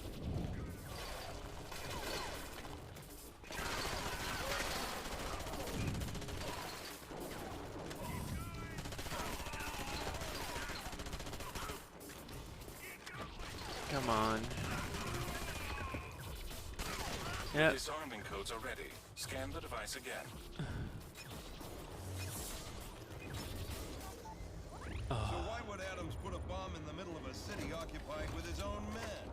Come on. Yep. Disarming codes are ready. Scan the device again. So why would Adams put a bomb in the middle of a city occupied with his own men?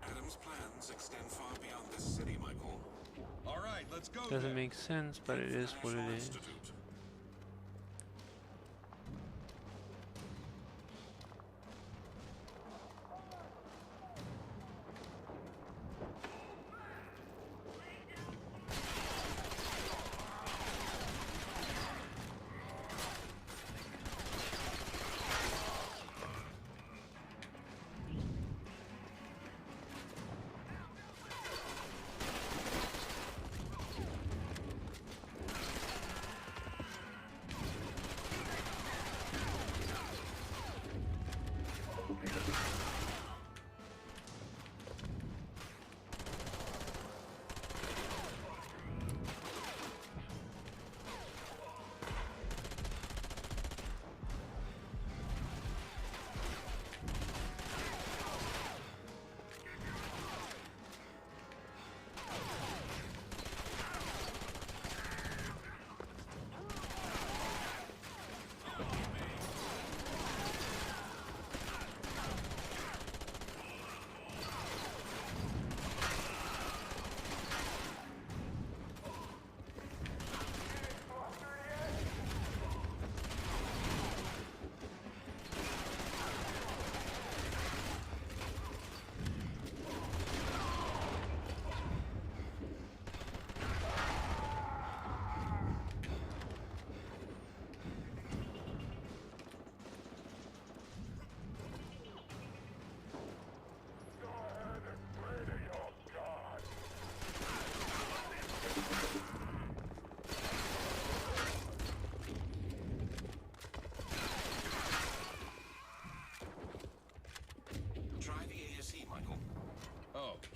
Adams' plans extend far beyond this city, Michael. All right, let's go. Doesn't then. make sense, but it is what it National is. Institute.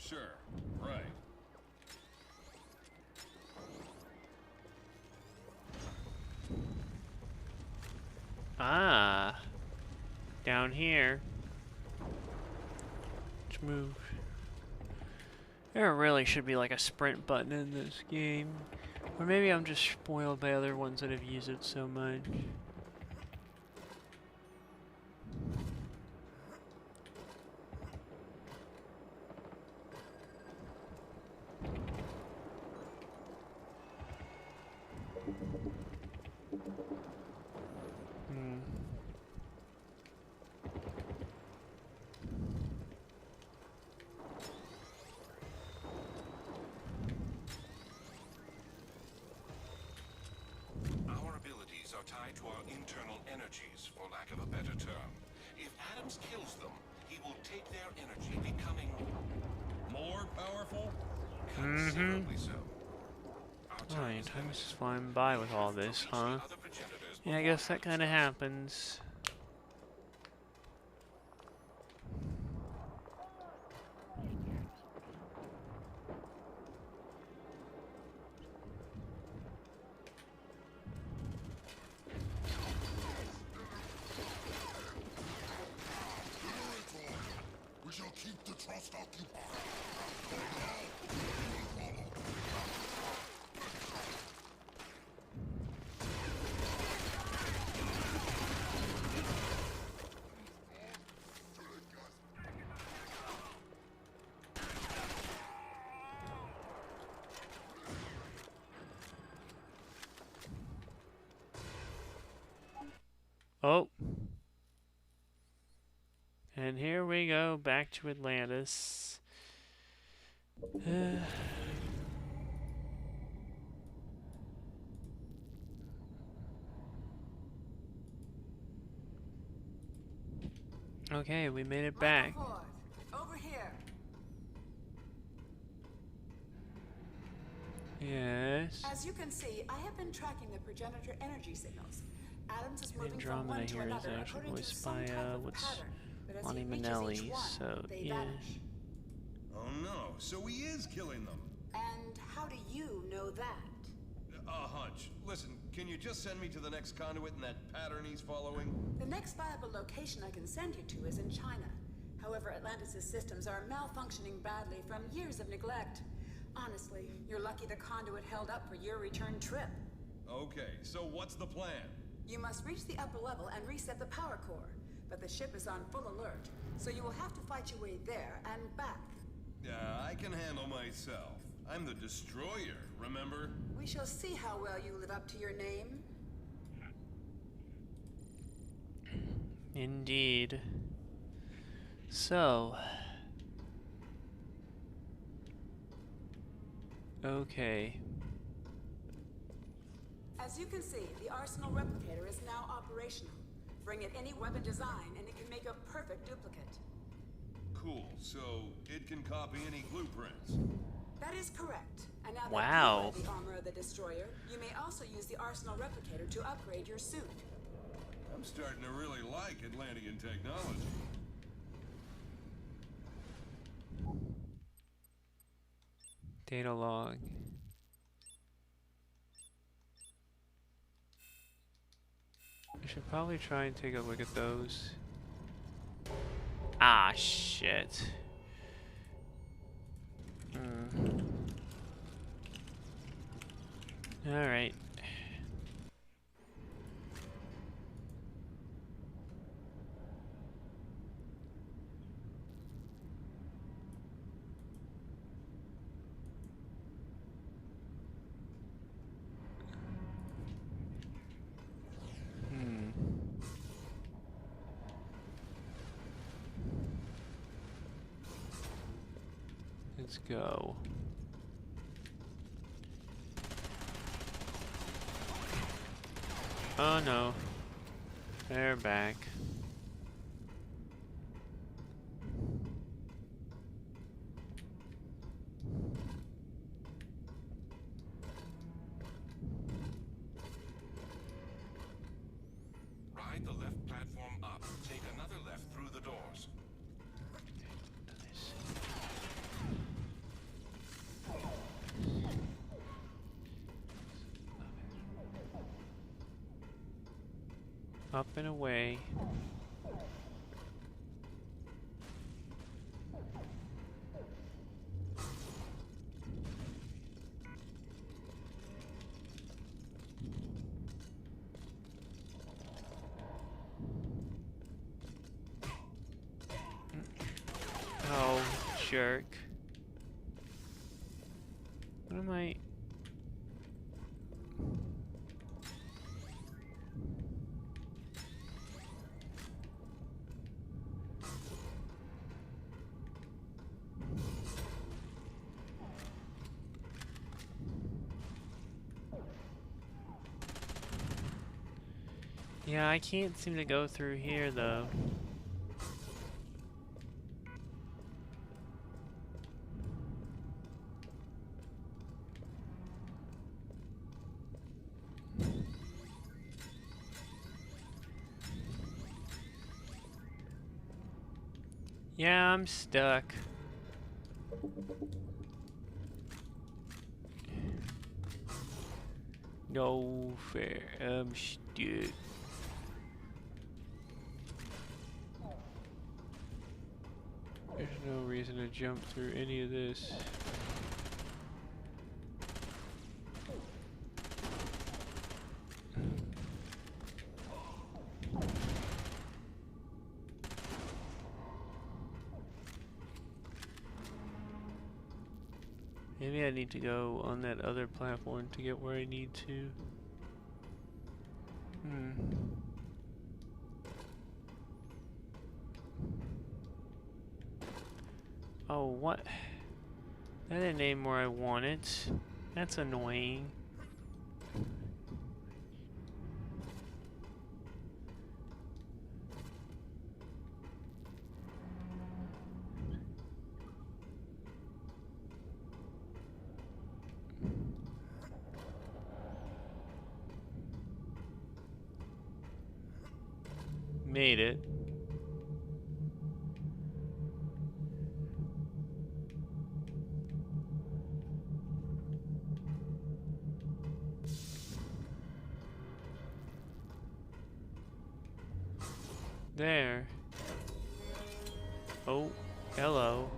Sure, right. Ah. Down here. Let's move. There really should be like a sprint button in this game. Or maybe I'm just spoiled by other ones that have used it so much. Our abilities are tied to our internal energies, for lack of a better term. If Adams kills them, he will take their energy, becoming More powerful? considerably so. Our Oh, time yeah, is time's limited. just flying by with all We have this, to reach the huh? other progenitors Yeah, I before guess that Adams kind of does. happens. We shall keep the trust occupied. Oh. And here we go, back to Atlantis. Okay, we made it back. Michael Ford, over here. Yes. As you can see, I have been tracking the progenitor energy signals. Adams is moving from Andromeda one to here is another actually according to voiced some by, type of what's pattern. But as Lonnie he reaches Manelli, each one, so, they yeah. vanish. Oh no, so he is killing them. And how do you know that? A hunch. Listen, can you just send me to the next conduit in that pattern he's following? The next viable location I can send you to is in China. However, Atlantis' systems are malfunctioning badly from years of neglect. Honestly, you're lucky the conduit held up for your return trip. Okay, so what's the plan? You must reach the upper level and reset the power core. But the ship is on full alert, so you will have to fight your way there and back. I can handle myself. I'm the destroyer, remember? We shall see how well you live up to your name. Indeed. So. Okay. As you can see, the Arsenal replicator is now operational. Bring it any weapon design, and it can make a perfect duplicate. Cool, so it can copy any blueprints. That is correct. And now Wow. that you have the armor of the destroyer, you may also use the Arsenal replicator to upgrade your suit. I'm starting to really like Atlantean technology. Data log. I should probably try and take a look at those. Ah, shit. Alright. Let's go. Oh no. They're back. Ride the left platform up. Take another left through the doors. Up and away. Oh, jerk. What am I... Yeah, I can't seem to go through here, though. Yeah, I'm stuck. No fair. I'm stuck. There's no reason to jump through any of this. Maybe I need to go on that other platform to get where I need to. Oh, what? That didn't aim where I want it. That's annoying. Made it. There. Oh, hello.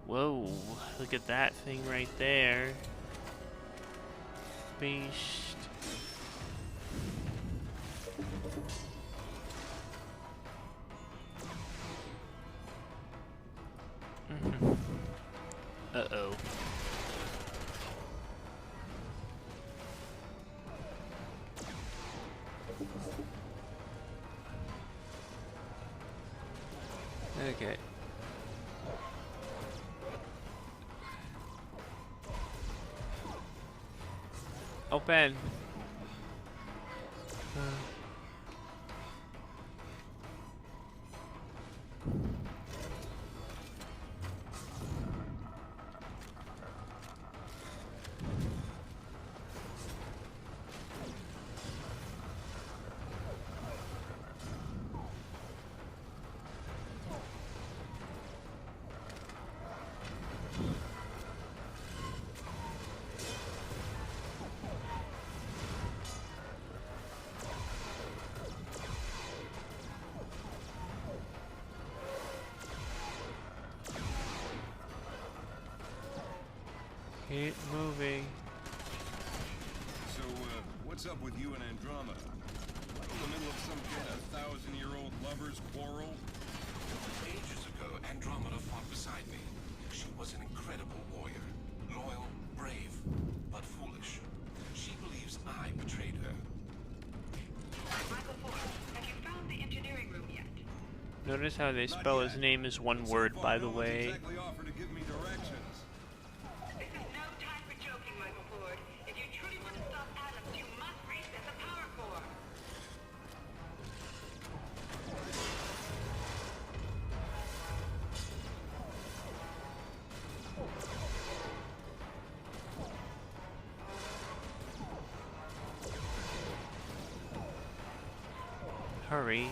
Whoa, look at that thing right there. Beast. Uh-oh. Okay. Open. Keep moving. So, what's up with you and Andromeda? Like in the middle of some kind of 1,000-year-old lovers' quarrel? Ages ago, Andromeda fought beside me. She was an incredible warrior. Loyal, brave, but foolish. She believes I betrayed her. Michael Ford, have you found the engineering room yet? Notice how they spell his name as one word, by the way. Exactly offered to give me directions. This is no time for joking, Michael Ford. If you truly want to stop Adams, you must reset the power core. Hurry.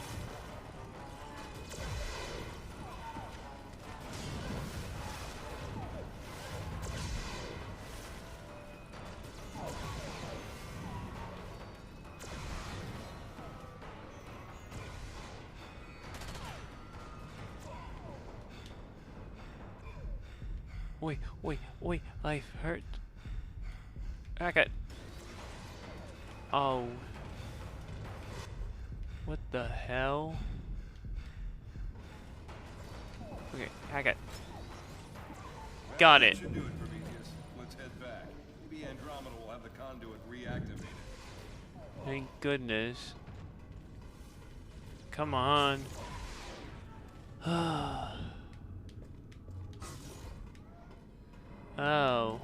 Oi, oi, oi, I've hurt. Okay. Oh. What the hell? Okay, I got it. That should do it, Prometheus. Let's head back. Maybe Andromeda will have the conduit reactivated. Thank goodness. Come on. Oh. No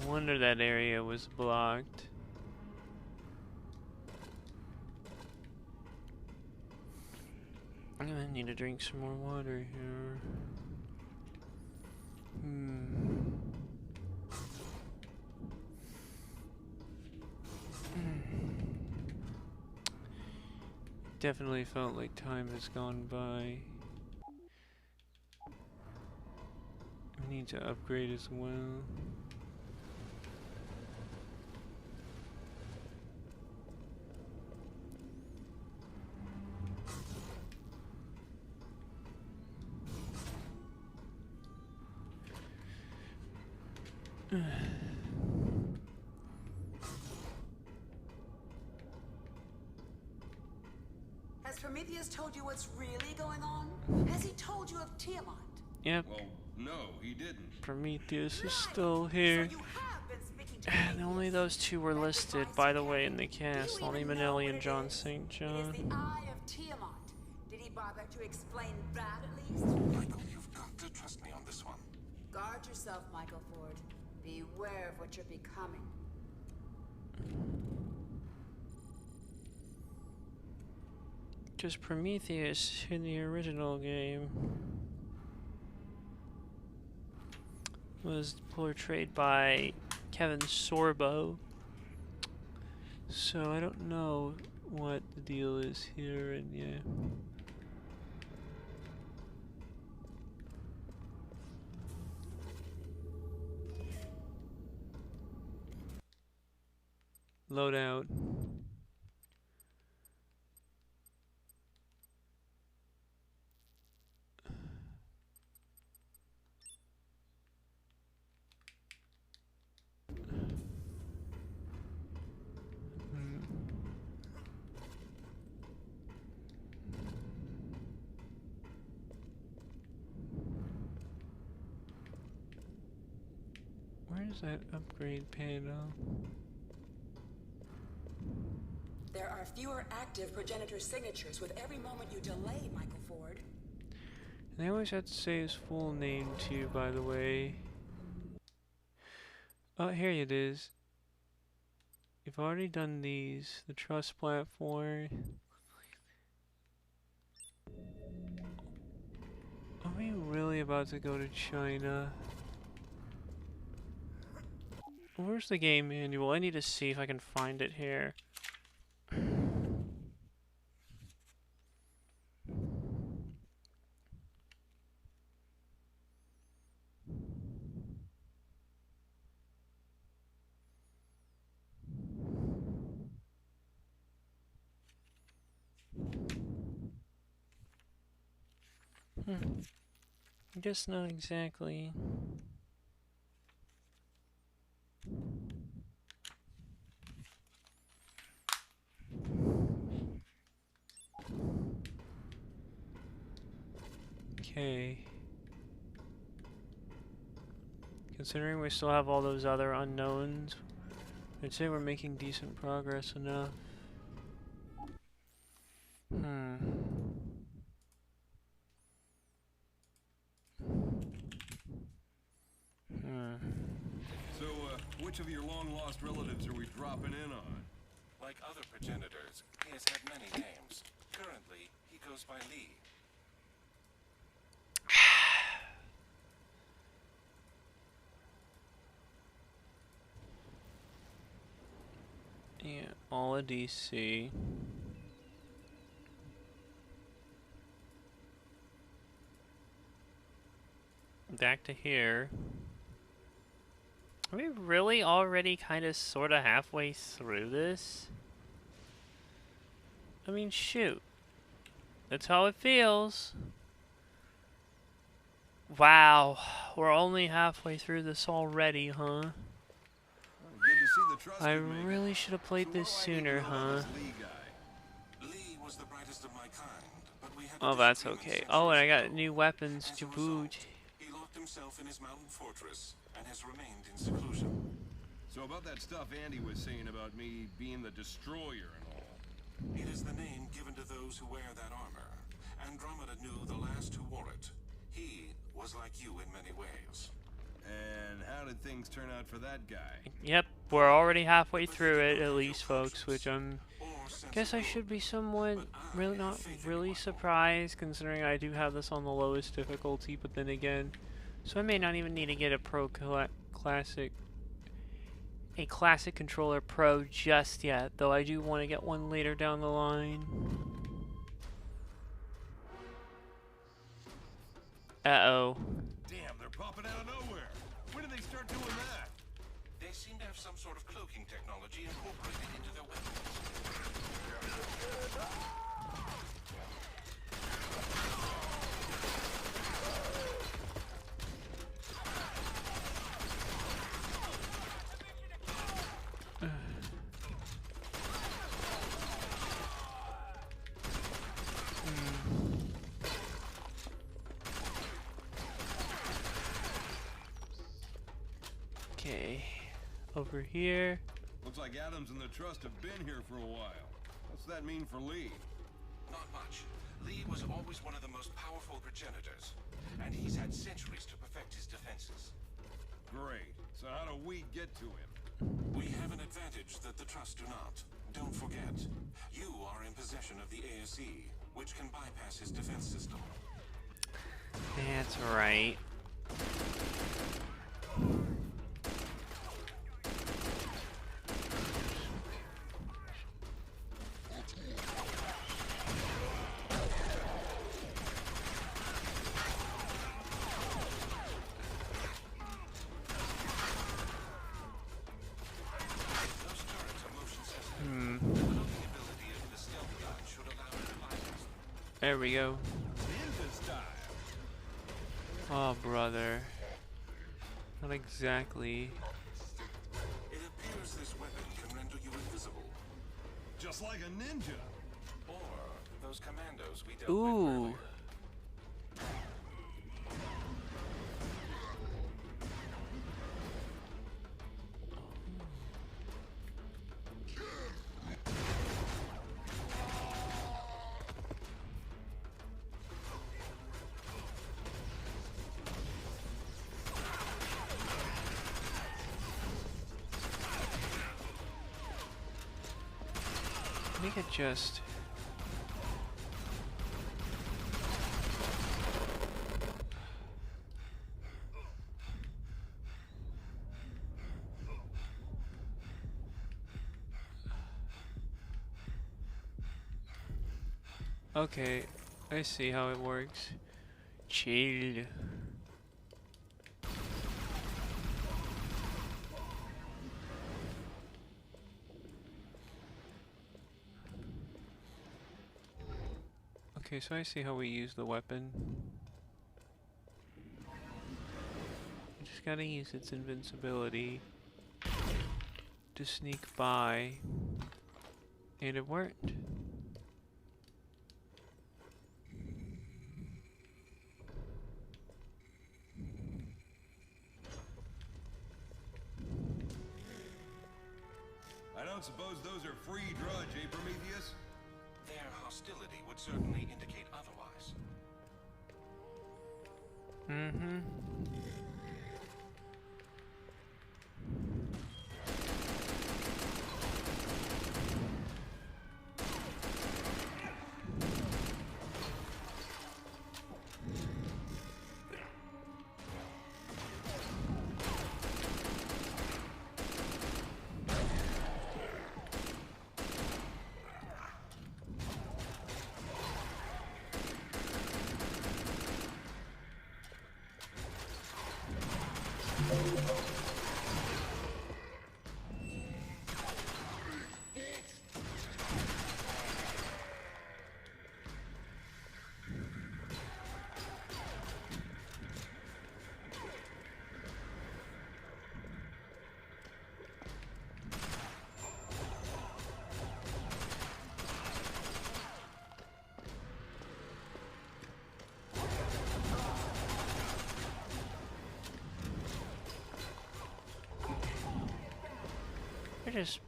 wonder that area was blocked. I'm gonna need to drink some more water here. Definitely felt like time has gone by. I need to upgrade as well. Has Prometheus told you what's really going on? Has he told you of Tiamat? Yep. Well, no, he didn't. Prometheus is still here. So you have been speaking to And Prometheus. only those two were listed, by the way, in the cast. Lonnie Manelli and John St. It is John. the Eye of Tiamat. Did he bother to explain that at least? Michael, you've got to trust me on this one. Guard yourself, Michael Ford. Beware of what you're becoming. Because Prometheus in the original game was portrayed by Kevin Sorbo. So I don't know what the deal is here, and yeah. Loadout. Where's that upgrade panel? There are fewer active progenitor signatures with every moment you delay, Michael Ford. And I always have to say his full name too, by the way. Oh, here it is. You've already done these. The trust platform. Are we really about to go to China? Where's the game manual? I need to see if I can find it here. I guess not exactly. Okay. Considering we still have all those other unknowns, I'd say we're making decent progress enough. So, which of your long-lost relatives are we dropping in on? Like other progenitors, he has had many names. Currently, he goes by Lee. Yeah, all a DC. Back to here. Are we really already kind of sort of halfway through this? I mean, shoot. That's how it feels. Wow, we're only halfway through this already, huh? Good to see the trust I you're making. really should have played this So what do I need to sooner, know about huh? this Lee guy? Lee was the brightest of my kind, but we had Oh, a that's disagreement okay. Oh, and I centuries got ago. new weapons As to a result, boot. he locked himself in his mountain fortress and has remained in seclusion. So about that stuff Andy was saying about me being the destroyer and all. It is the name given to those who wear that armor. Andromeda knew the last who wore it. He was like you in many ways. And how did things turn out for that guy? Yep, we're already halfway through it, at least, folks, which guess I should be somewhat not really surprised, considering I do have this on the lowest difficulty, but then again, so I may not even need to get a classic controller pro just yet, though I do want to get one later down the line. Uh-oh. Damn, they're popping out of nowhere. When did they start doing that? They seem to have some sort of cloaking technology incorporated into their weapons. Okay, over here. Looks like Adams and the Trust have been here for a while. What's that mean for Lee? Not much. Lee was always one of the most powerful progenitors, and he's had centuries to perfect his defenses. Great. So how do we get to him? We have an advantage that the Trust do not. Don't forget, you are in possession of the ASE, which can bypass his defense system. That's right. Those turrets are motion sensitive. The cloaking ability of the stealth gun should allow you to bypass them. There we go. Ninja style. Oh, brother. Not exactly. It appears this weapon can render you invisible. Just like a ninja. Or those commandos we dealt with Ooh. earlier. I think it just... Okay, I see how it works. Chill. Okay, so I see how we use the weapon. You just gotta use its invincibility to sneak by. And it worked. I don't suppose those are free drudge, eh, Prometheus? Their hostility would certainly indicate otherwise. Mm-hmm. I just...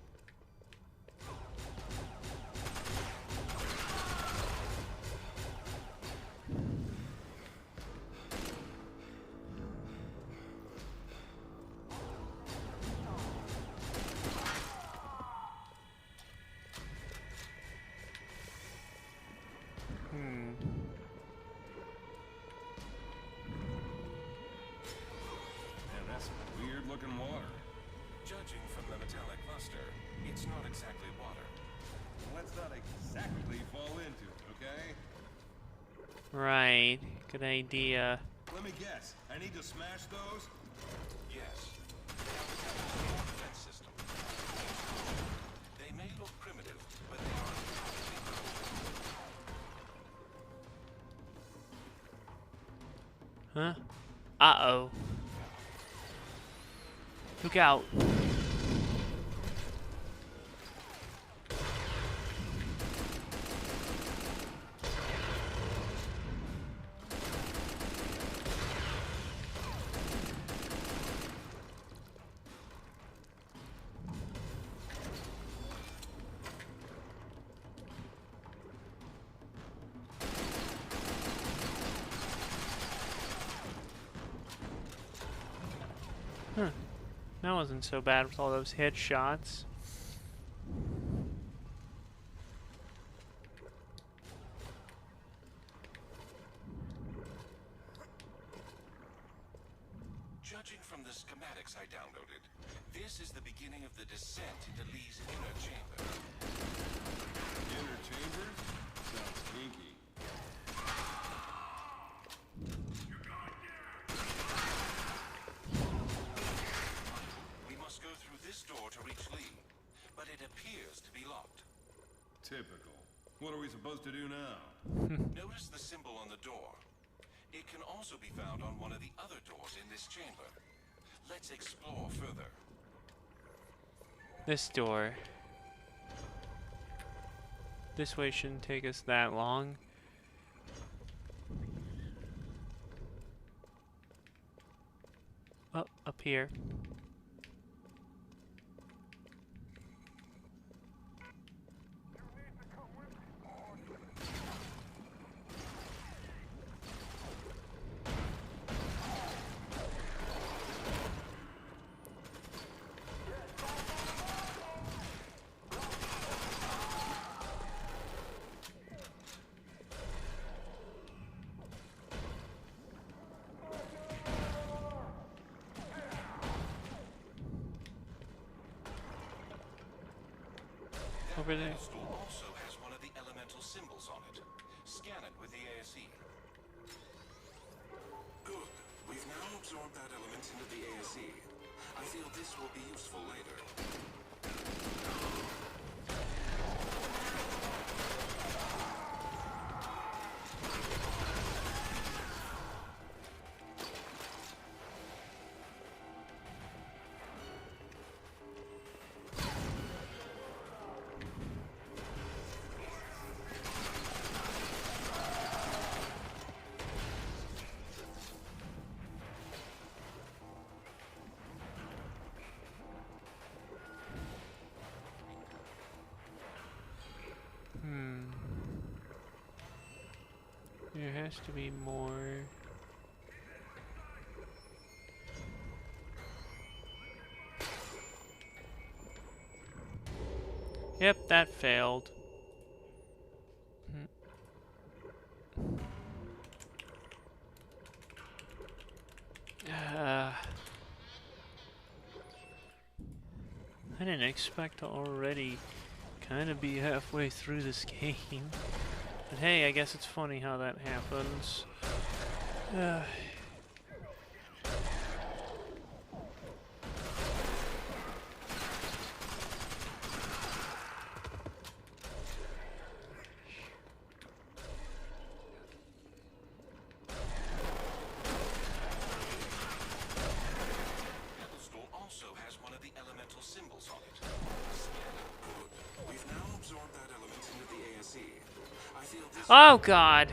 Man, that's some weird-looking water. Judging from the metallic luster, it's not exactly water. Let's not exactly fall into it, okay? Right. Good idea. Let me guess. I need to smash those? Yes. They have a capital defense system. They may look primitive, but they are Huh? Uh-oh. Look out. Huh. That wasn't so bad with all those headshots. Judging from the schematics I downloaded, this is the beginning of the descent into Lee's inner chamber. Inner chambers? Sounds kinky. We must go through this door to reach Lee, but it appears to be locked. Typical. What are we supposed to do now? Notice the symbol on the door. It can also be found on one of the other doors in this chamber. Let's explore further. This door. This way shouldn't take us that long. Oh, up here. Over there. The stool also has one of the elemental symbols on it. Scan it with the ASE. Good. We've now absorbed that element into the ASE. I feel this will be useful later. There has to be more. Yep, that failed. I didn't expect to already kind of be halfway through this game. But hey, I guess it's funny how that happens. The stool also has one of the elemental symbols on it. Scan it. Good. We've now absorbed that element into the ASE. I feel this. Oh god.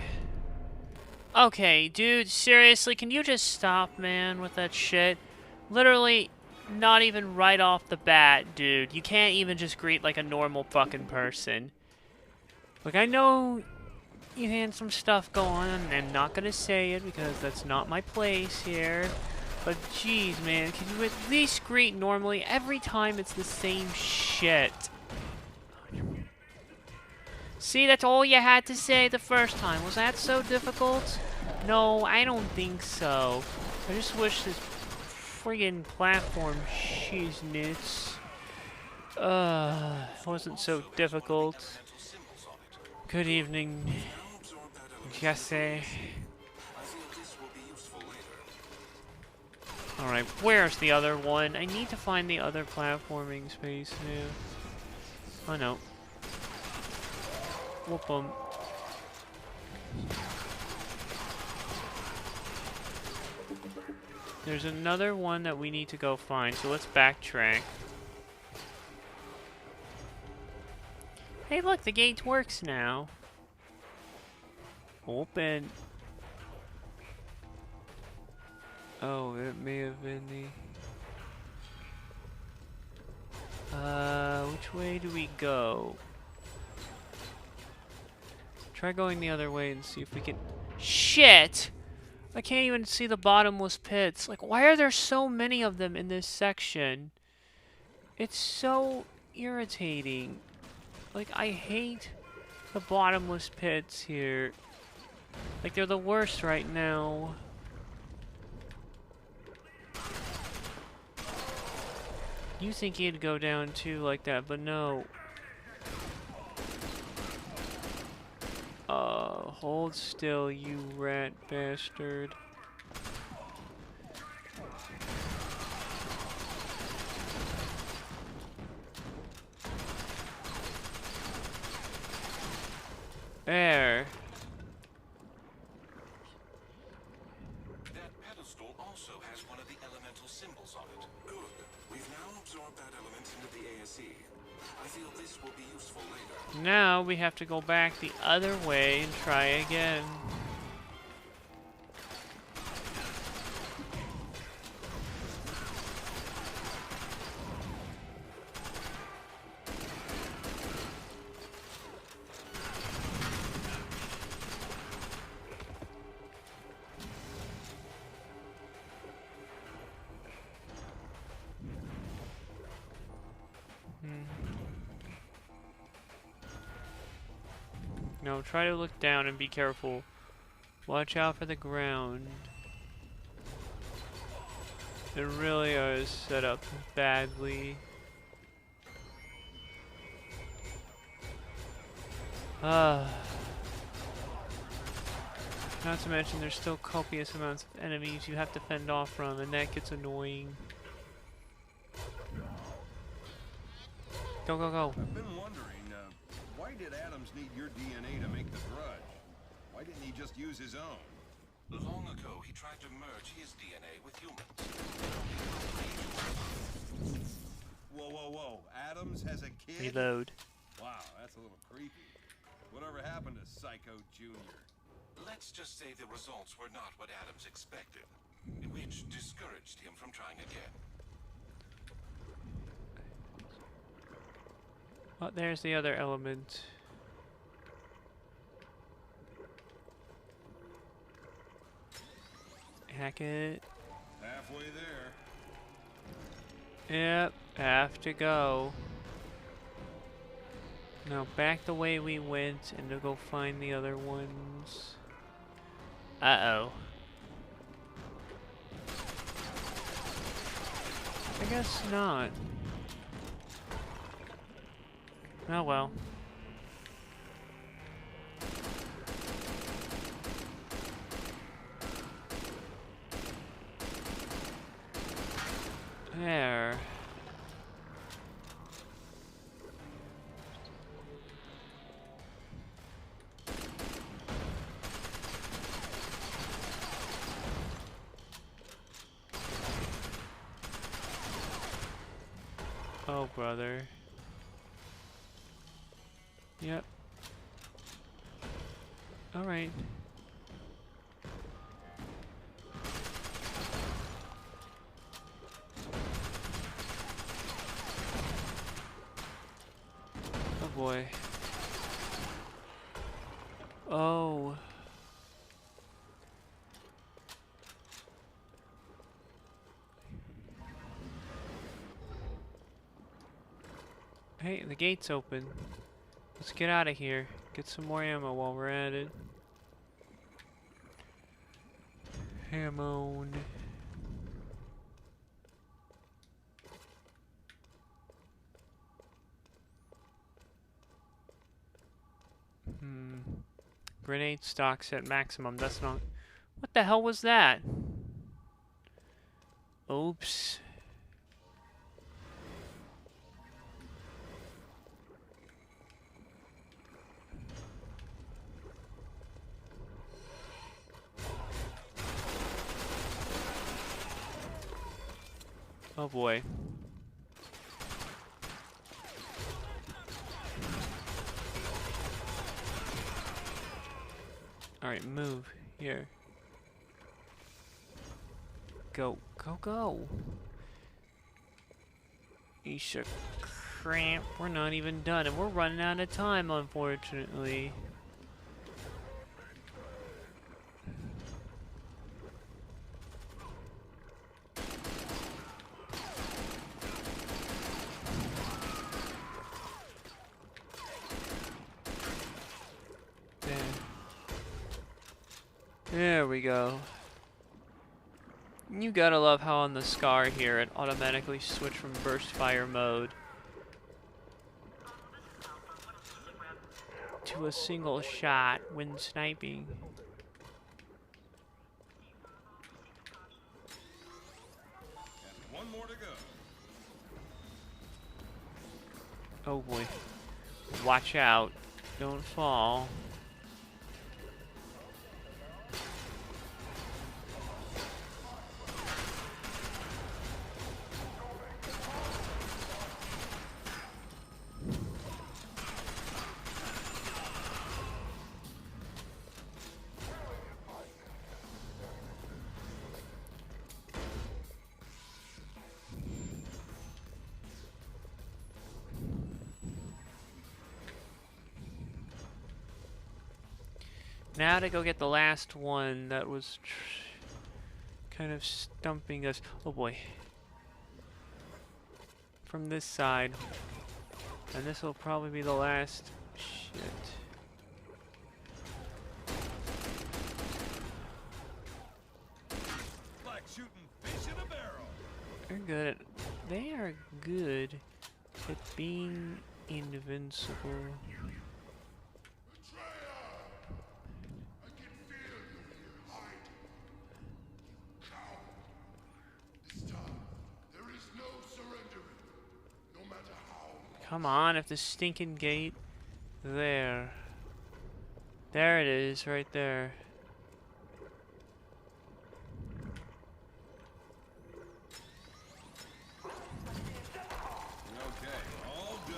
Okay, dude, seriously, can you just stop, man, with that shit? Literally, Not even right off the bat, dude. You can't even just greet like a normal fucking person. Like, I know you had some stuff going on, and I'm not gonna say it because that's not my place here. But jeez, man, can you at least greet normally? Every time it's the same shit. See, that's all you had to say the first time. Was that so difficult? No, I don't think so. I just wish this friggin' platform shiznits wasn't so difficult. Good evening, Jesse. Alright, where's the other one? I need to find the other platforming space now. Oh no. Whoop 'em. There's another one that we need to go find, so let's backtrack. Hey look, the gate works now. Open. Oh, it may have been the... which way do we go? Try going the other way and see if we can... Shit! I can't even see the bottomless pits. Like, why are there so many of them in this section? It's so irritating. Like, I hate the bottomless pits here. Like, they're the worst right now. You think he'd go down too like that, but no. Hold still, you rat bastard. There. That pedestal also has one of the elemental symbols on it. Good. We've now absorbed that element into the ASE. I feel this will be useful later. Now we have to go back the other way and try again. No, try to look down and be careful. Watch out for the ground. It really is set up badly. Not to mention there's still copious amounts of enemies you have to fend off from, and that gets annoying. Go, go, go. I've been wondering, why did Adams need your DNA to make the grudge? Why didn't he just use his own? Long ago, he tried to merge his DNA with humans. Whoa, whoa, whoa. Adams has a kid? Reload. Wow, that's a little creepy. Whatever happened to Psycho Jr.? Let's just say the results were not what Adams expected, which discouraged him from trying again. Well, there's the other element. Hack it. Halfway there. Yep, have to go. Now back the way we went and to go find the other ones. Uh-oh. I guess not. Oh well. There. Oh, brother. Yep. Alright. boy. Oh. Hey, the gate's open. Let's get out of here. Get some more ammo while we're at it. Ammo. Grenade stocks at maximum. That's not... What the hell was that? Oops. Oh boy. Alright, move. Here. Go. Go, go. Isha cramp. We're not even done, and we're running out of time, unfortunately. There we go. You gotta love how on the Scar here it automatically switched from burst fire mode to a single shot when sniping. And one more to go. Oh boy. Watch out. Don't fall. Now to go get the last one that was kind of stumping us. Oh boy. From this side. And this will probably be the last. Shit. Like shooting fish in a barrel. They're good at, they are good at being invincible. Come on, if the stinking gate. There. There it is, right there. Okay, all done.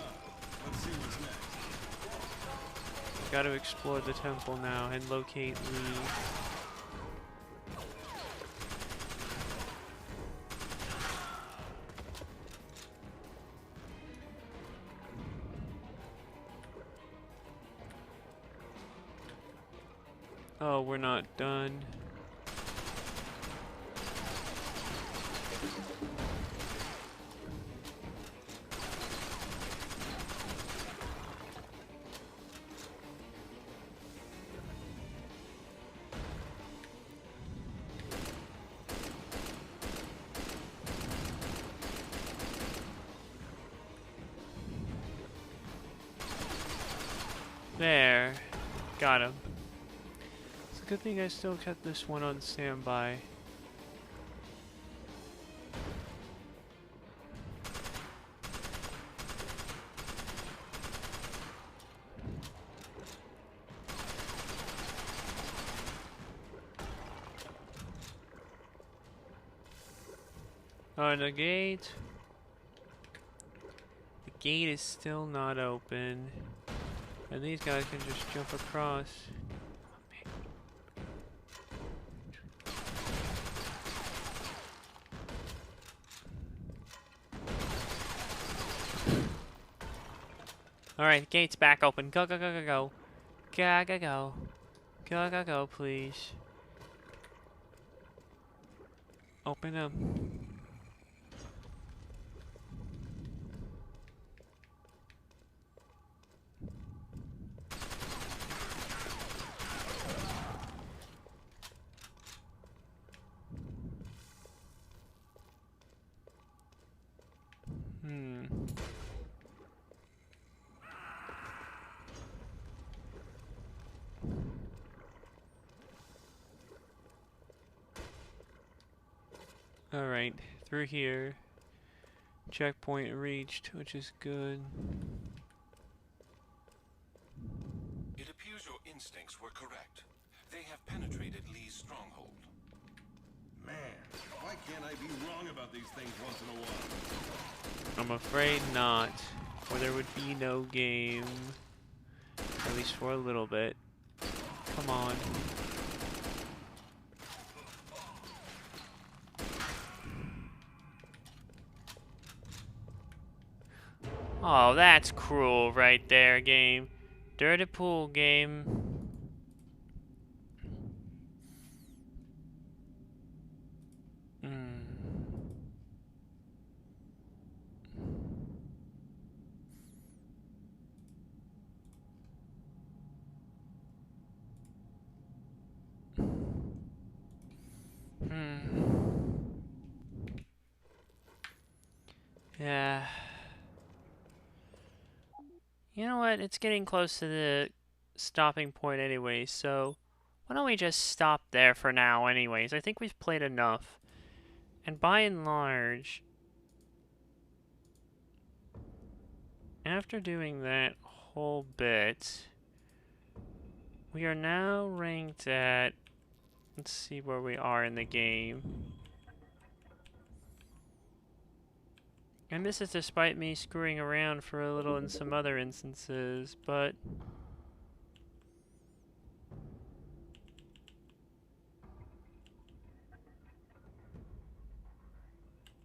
Let's see what's next. Got to explore the temple now and locate Lee. Oh, we're not done. There. Got him. It's a good thing I still kept this one on standby. Oh, the gate. The gate is still not open. And these guys can just jump across. Alright, gate's back open. Go, go, go, go, go. Go, go, go. Go, go, go, please. Open up. Alright, through here. Checkpoint reached, which is good. It appears your instincts were correct. They have penetrated Lee's stronghold. Man, why can't I be wrong about these things once in a while? I'm afraid not. Or there would be no game. At least for a little bit. Come on. Oh, that's cruel right there, game. Dirty pool, game. Yeah. You know what? It's getting close to the stopping point anyway, so why don't we just stop there for now anyways? I think we've played enough. And by and large, after doing that whole bit, we are now ranked at, let's see where we are in the game. And this is despite me screwing around for a little in some other instances, but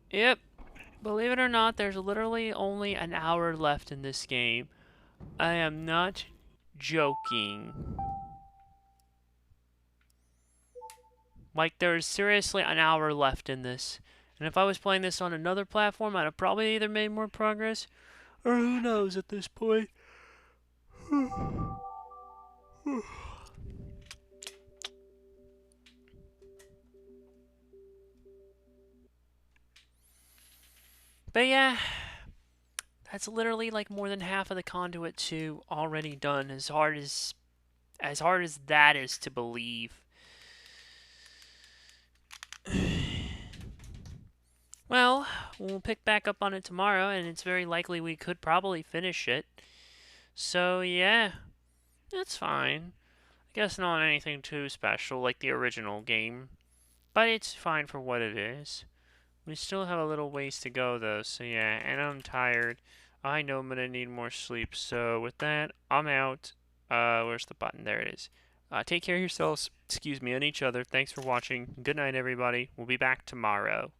yep, believe it or not, there's literally only an hour left in this game. I am not joking. Like, there's seriously an hour left in this. And if I was playing this on another platform, I'd have probably either made more progress, or who knows at this point. But yeah, that's literally like more than half of the Conduit 2 already done, as hard as that is to believe. Well, we'll pick back up on it tomorrow, and it's very likely we could probably finish it. So, yeah, that's fine. I guess not anything too special like the original game, but it's fine for what it is. We still have a little ways to go, though, so yeah, and I'm tired. I know I'm gonna need more sleep, so with that, I'm out. Where's the button? There it is. Take care of yourselves, excuse me, and each other. Thanks for watching. Good night, everybody. We'll be back tomorrow.